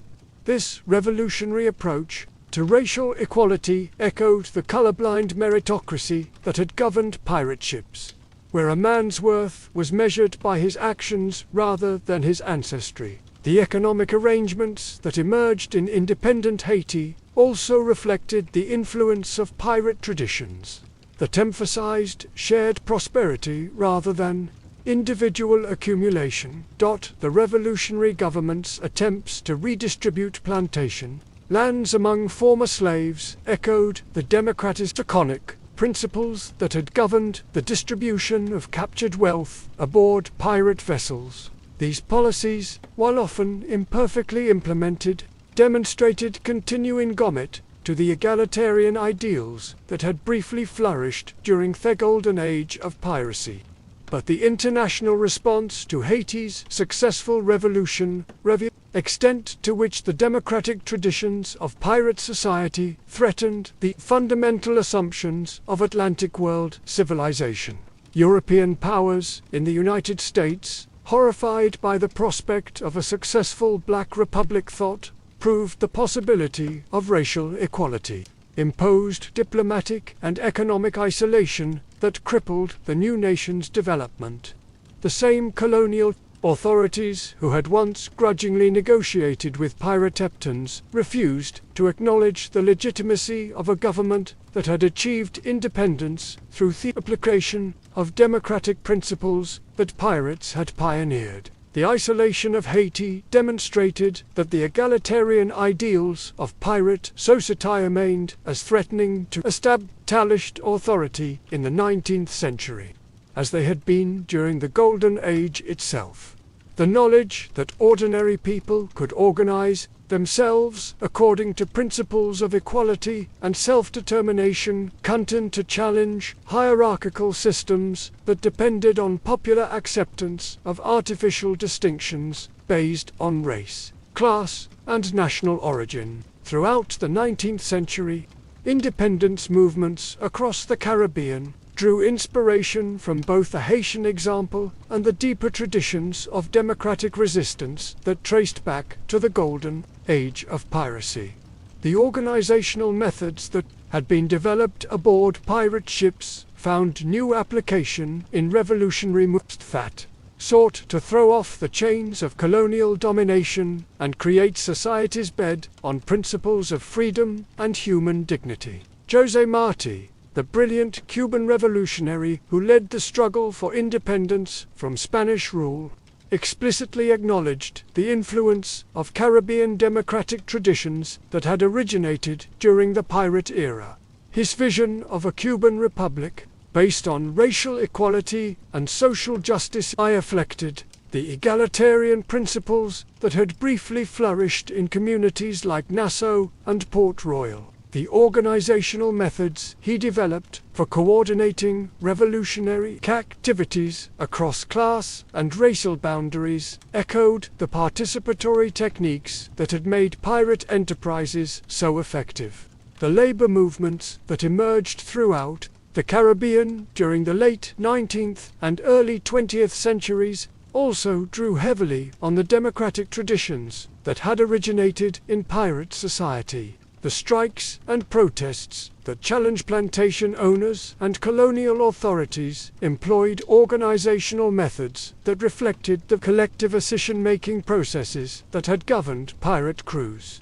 This revolutionary approach to racial equality echoed the colorblind meritocracy that had governed pirate ships, where a man's worth was measured by his actions rather than his ancestry. The economic arrangements that emerged in independent Haiti also reflected the influence of pirate traditions that emphasized shared prosperity rather than individual accumulation. The revolutionary government's attempts to redistribute plantation lands among former slaves echoed the democratic draconic principles that had governed the distribution of captured wealth aboard pirate vessels. These policies, while often imperfectly implemented, demonstrated continuing commitment to the egalitarian ideals that had briefly flourished during the golden age of piracy. But the international response to Haiti's successful revolution revealed the extent to which the democratic traditions of pirate society threatened the fundamental assumptions of Atlantic world civilization. European powers in the United States, horrified by the prospect of a successful Black Republic thought, proved the possibility of racial equality, imposed diplomatic and economic isolation that crippled the new nation's development. The same colonial authorities who had once grudgingly negotiated with pirate captains refused to acknowledge the legitimacy of a government that had achieved independence through the application of democratic principles that pirates had pioneered. The isolation of Haiti demonstrated that the egalitarian ideals of pirate society remained as threatening to established authority in the 19th century as they had been during the Golden Age itself. The knowledge that ordinary people could organize themselves according to principles of equality and self-determination continued to challenge hierarchical systems that depended on popular acceptance of artificial distinctions based on race, class, and national origin. Throughout the 19th century, independence movements across the Caribbean drew inspiration from both the Haitian example and the deeper traditions of democratic resistance that traced back to the Golden Age of piracy. The organizational methods that had been developed aboard pirate ships found new application in revolutionary movements that sought to throw off the chains of colonial domination and create societies based on principles of freedom and human dignity. José Martí, the brilliant Cuban revolutionary who led the struggle for independence from Spanish rule, explicitly acknowledged the influence of Caribbean democratic traditions that had originated during the pirate era. His vision of a Cuban republic, based on racial equality and social justice, reflected the egalitarian principles that had briefly flourished in communities like Nassau and Port Royal. The organizational methods he developed for coordinating revolutionary activities across class and racial boundaries echoed the participatory techniques that had made pirate enterprises so effective. The labor movements that emerged throughout the Caribbean during the late 19th and early 20th centuries also drew heavily on the democratic traditions that had originated in pirate society. The strikes and protests that challenged plantation owners and colonial authorities employed organizational methods that reflected the collective decision-making processes that had governed pirate crews.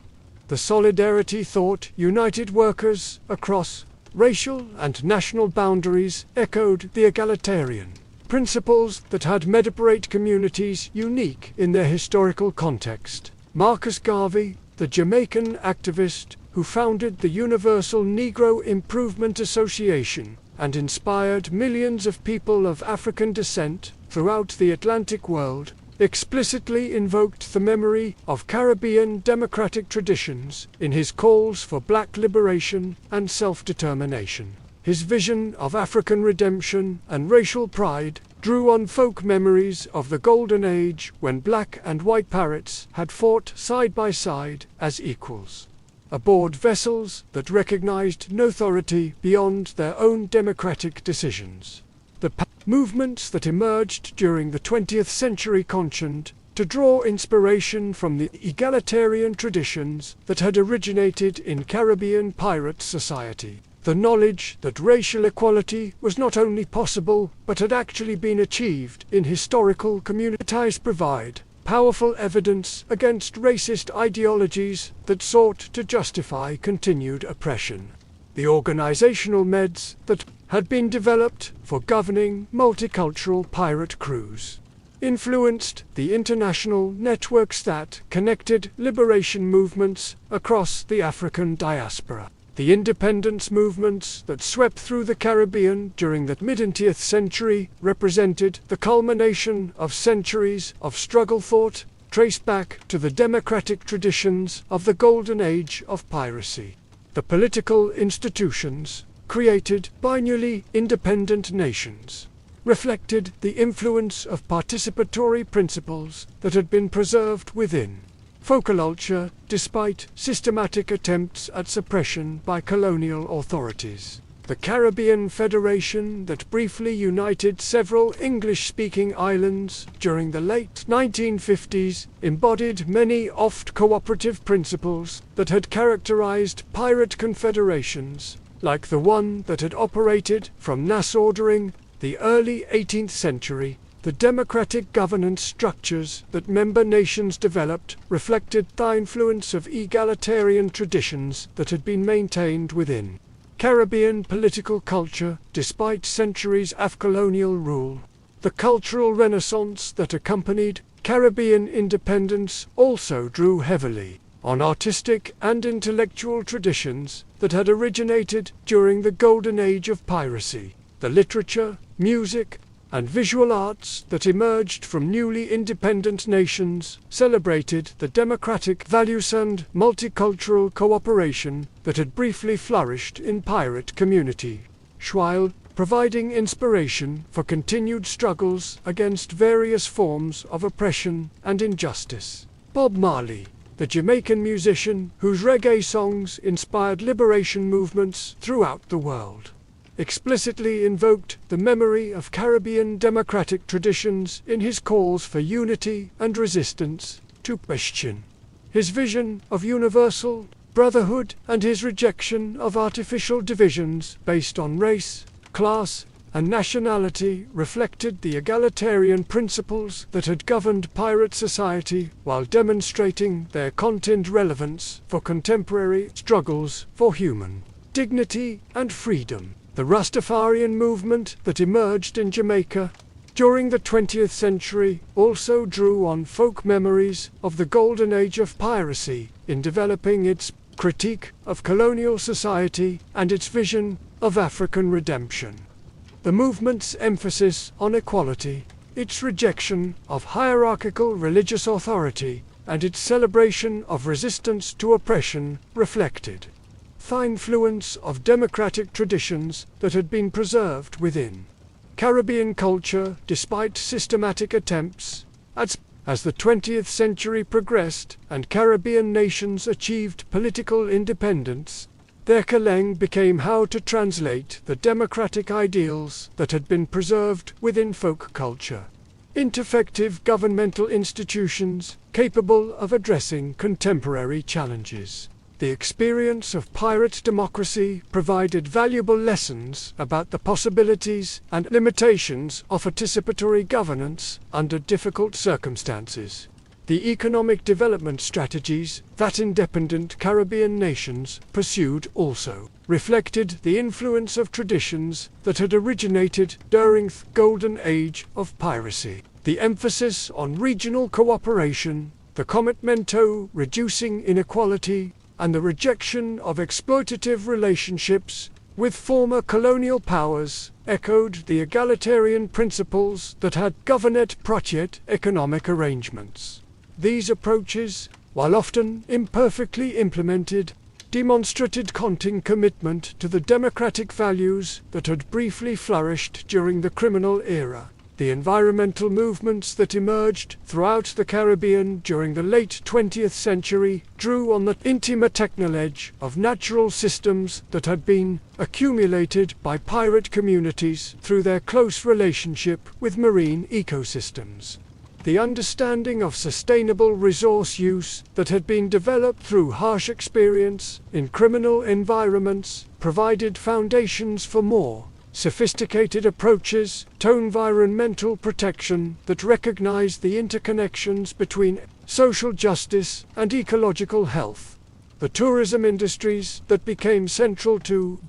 The solidarity thought united workers across racial and national boundaries echoed the egalitarian principles that had made pirate communities unique in their historical context. Marcus Garvey, the Jamaican activist who founded the Universal Negro Improvement Association and inspired millions of people of African descent throughout the Atlantic world, explicitly invoked the memory of Caribbean democratic traditions in his calls for black liberation and self-determination. His vision of African redemption and racial pride drew on folk memories of the Golden Age when black and white pirates had fought side by side as equals aboard vessels that recognized no authority beyond their own democratic decisions. The movements that emerged during the 20th century continued to draw inspiration from the egalitarian traditions that had originated in Caribbean pirate society. The knowledge that racial equality was not only possible but had actually been achieved in historical communities provide powerful evidence against racist ideologies that sought to justify continued oppression. The organizational methods that had been developed for governing multicultural pirate crews, influenced the international networks that connected liberation movements across the African diaspora. The independence movements that swept through the Caribbean during the mid-20th century represented the culmination of centuries of struggle thought traced back to the democratic traditions of the golden age of piracy. The political institutions created by newly independent nations reflected the influence of participatory principles that had been preserved within folklore despite systematic attempts at suppression by colonial authorities. The Caribbean Federation that briefly united several English-speaking islands during the late 1950s embodied many oft-cooperative principles that had characterized pirate confederations, like the one that had operated from Nassau during the early 18th century. The democratic governance structures that member nations developed reflected the influence of egalitarian traditions that had been maintained within Caribbean political culture despite centuries of colonial rule. The cultural renaissance that accompanied Caribbean independence also drew heavily on artistic and intellectual traditions that had originated during the golden age of piracy. The literature, music, and visual arts that emerged from newly independent nations celebrated the democratic values and multicultural cooperation that had briefly flourished in pirate community, while providing inspiration for continued struggles against various forms of oppression and injustice. Bob Marley, the Jamaican musician whose reggae songs inspired liberation movements throughout the world, explicitly invoked the memory of Caribbean democratic traditions in his calls for unity and resistance to oppression. His vision of universal brotherhood and his rejection of artificial divisions based on race, class, and nationality reflected the egalitarian principles that had governed pirate society while demonstrating their content relevance for contemporary struggles for human dignity and freedom. The Rastafarian movement that emerged in Jamaica during the 20th century also drew on folk memories of the golden age of piracy in developing its critique of colonial society and its vision of African redemption. The movement's emphasis on equality, its rejection of hierarchical religious authority, and its celebration of resistance to oppression reflected the influence of democratic traditions that had been preserved within Caribbean culture despite systematic attempts. As the 20th century progressed and Caribbean nations achieved political independence, their challenge became how to translate the democratic ideals that had been preserved within folk culture into effective governmental institutions capable of addressing contemporary challenges. The experience of pirate democracy provided valuable lessons about the possibilities and limitations of participatory governance under difficult circumstances. The economic development strategies that independent Caribbean nations pursued also reflected the influence of traditions that had originated during the golden age of piracy. The emphasis on regional cooperation, the commitment to reducing inequality, and the rejection of exploitative relationships with former colonial powers echoed the egalitarian principles that had governed project economic arrangements. These approaches, while often imperfectly implemented, demonstrated continuing commitment to the democratic values that had briefly flourished during the criminal era. The environmental movements that emerged throughout the Caribbean during the late 20th century drew on the intimate knowledge of natural systems that had been accumulated by pirate communities through their close relationship with marine ecosystems. The understanding of sustainable resource use that had been developed through harsh experience in criminal environments provided foundations for more sophisticated approaches to environmental protection that recognize the interconnections between social justice and ecological health. The tourism industries that became central to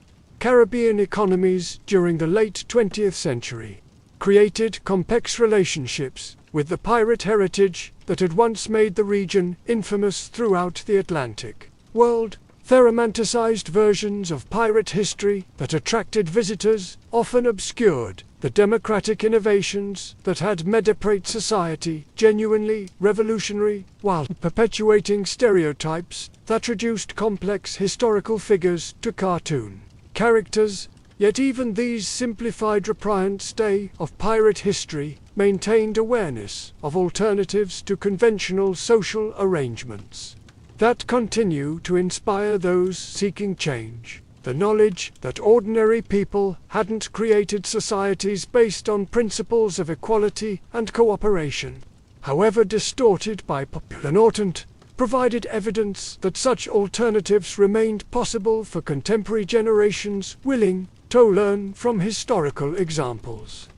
Caribbean economies during the late 20th century created complex relationships with the pirate heritage that had once made the region infamous throughout the Atlantic world. Their romanticized versions of pirate history that attracted visitors often obscured the democratic innovations that had made pirate society genuinely revolutionary, while perpetuating stereotypes that reduced complex historical figures to cartoon characters. Yet even these simplified reprints of pirate history maintained awareness of alternatives to conventional social arrangements that continue to inspire those seeking change. The knowledge that ordinary people hadn't created societies based on principles of equality and cooperation, however distorted by popular narrative, provided evidence that such alternatives remained possible for contemporary generations willing to learn from historical examples.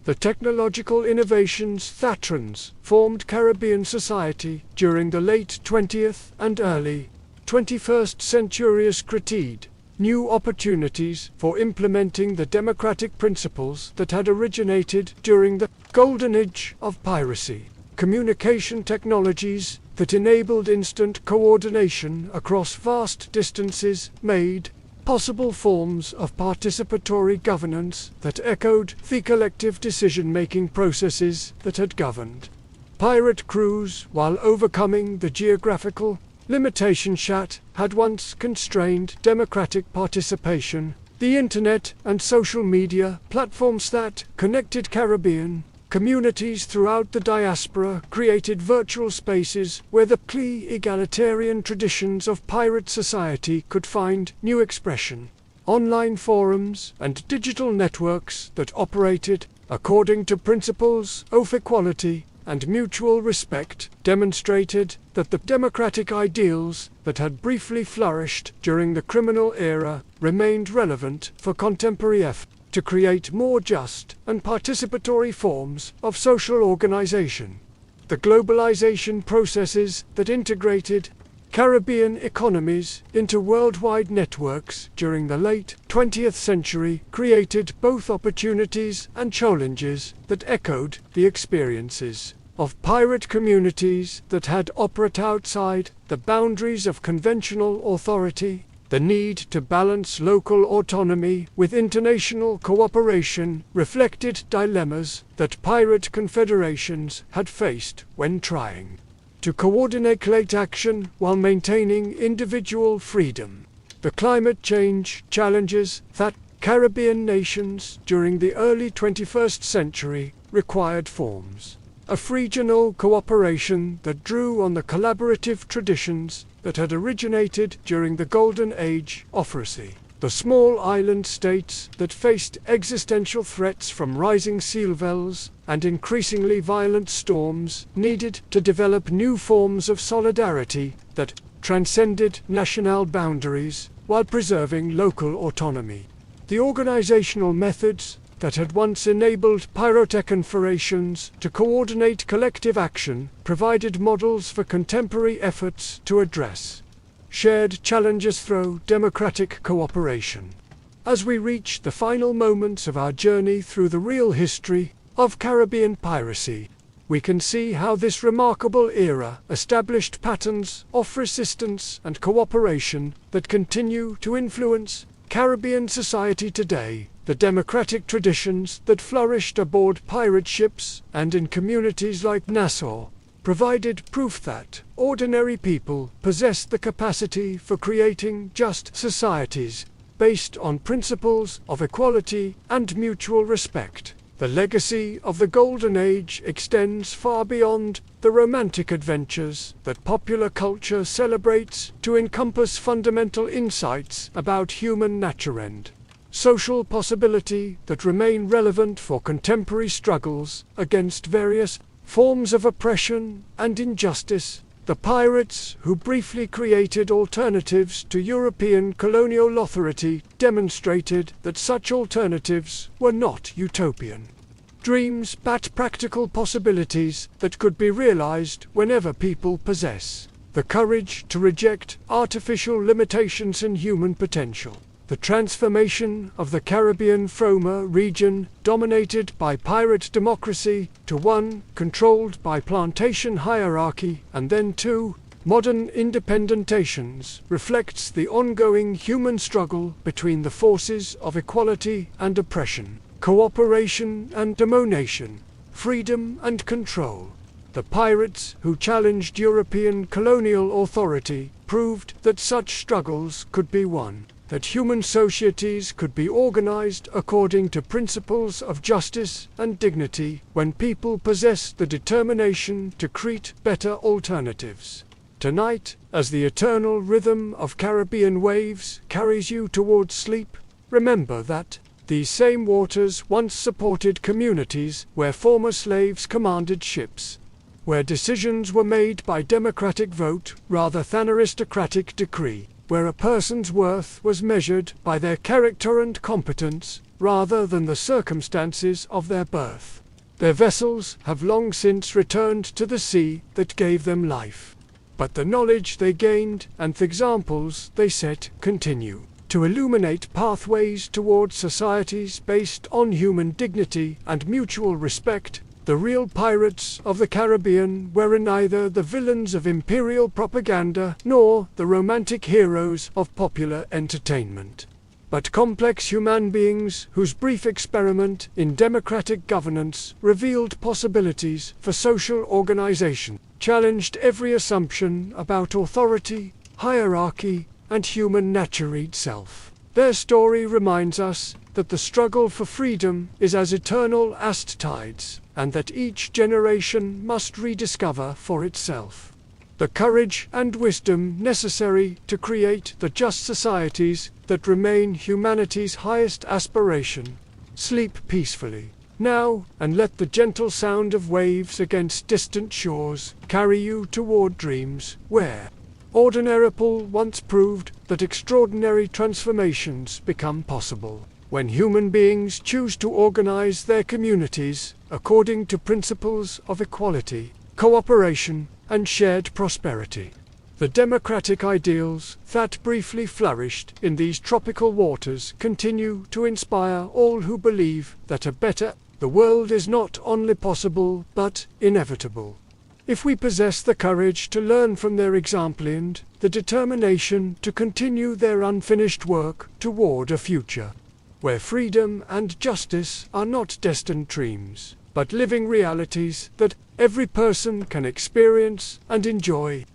The technological innovations that transformed Caribbean society during the late 20th and early 21st centuries created new opportunities for implementing the democratic principles that had originated during the golden age of piracy. Communication technologies that enabled instant coordination across vast distances made possible forms of participatory governance that echoed the collective decision-making processes that had governed pirate crews, while overcoming the geographical limitations that had once constrained democratic participation. The internet and social media platforms that connected Caribbean communities throughout the diaspora created virtual spaces where the egalitarian traditions of pirate society could find new expression. Online forums and digital networks that operated according to principles of equality and mutual respect demonstrated that the democratic ideals that had briefly flourished during the criminal era remained relevant for contemporary effort to create more just and participatory forms of social organization. The globalization processes that integrated Caribbean economies into worldwide networks during the late 20th century created both opportunities and challenges that echoed the experiences of pirate communities that had operated outside the boundaries of conventional authority. The need to balance local autonomy with international cooperation reflected dilemmas that pirate confederations had faced when trying to coordinate action while maintaining individual freedom. The climate change challenges that Caribbean nations during the early 21st century required forms of regional cooperation that drew on the collaborative traditions that had originated during the Golden Age of piracy. The small island states that faced existential threats from rising sea levels and increasingly violent storms needed to develop new forms of solidarity that transcended national boundaries while preserving local autonomy. The organizational methods that had once enabled pirate confederations to coordinate collective action provided models for contemporary efforts to address shared challenges through democratic cooperation. As we reach the final moments of our journey through the real history of Caribbean piracy, we can see how this remarkable era established patterns of resistance and cooperation that continue to influence Caribbean society today. The democratic traditions that flourished aboard pirate ships and in communities like Nassau provided proof that ordinary people possessed the capacity for creating just societies based on principles of equality and mutual respect. The legacy of the Golden Age extends far beyond the romantic adventures that popular culture celebrates to encompass fundamental insights about human nature and social possibility that remain relevant for contemporary struggles against various forms of oppression and injustice. The pirates who briefly created alternatives to European colonial authority demonstrated that such alternatives were not utopian dreams but practical possibilities that could be realized whenever people possess the courage to reject artificial limitations in human potential. The transformation of the Caribbean Froma region, dominated by pirate democracy, to one controlled by plantation hierarchy, and then to modern independent nations, reflects the ongoing human struggle between the forces of equality and oppression, cooperation and domination, freedom and control. The pirates who challenged European colonial authority proved that such struggles could be won, that human societies could be organized according to principles of justice and dignity when people possess the determination to create better alternatives. Tonight, as the eternal rhythm of Caribbean waves carries you towards sleep, remember that these same waters once supported communities where former slaves commanded ships, where decisions were made by democratic vote rather than aristocratic decree, where a person's worth was measured by their character and competence rather than the circumstances of their birth. Their vessels have long since returned to the sea that gave them life. But the knowledge they gained and the examples they set continue to illuminate pathways towards societies based on human dignity and mutual respect. The real pirates of the Caribbean were neither the villains of imperial propaganda nor the romantic heroes of popular entertainment, but complex human beings whose brief experiment in democratic governance revealed possibilities for social organization, challenged every assumption about authority, hierarchy, and human nature itself. Their story reminds us that the struggle for freedom is as eternal as tides, and that each generation must rediscover for itself the courage and wisdom necessary to create the just societies that remain humanity's highest aspiration. Sleep peacefully now, and let the gentle sound of waves against distant shores carry you toward dreams where ordinary people once proved that extraordinary transformations become possible. When human beings choose to organize their communities according to principles of equality, cooperation, and shared prosperity. The democratic ideals that briefly flourished in these tropical waters continue to inspire all who believe that a better world is not only possible but inevitable. If we possess the courage to learn from their example and the determination to continue their unfinished work toward a future where freedom and justice are not distant dreams, but living realities that every person can experience and enjoy.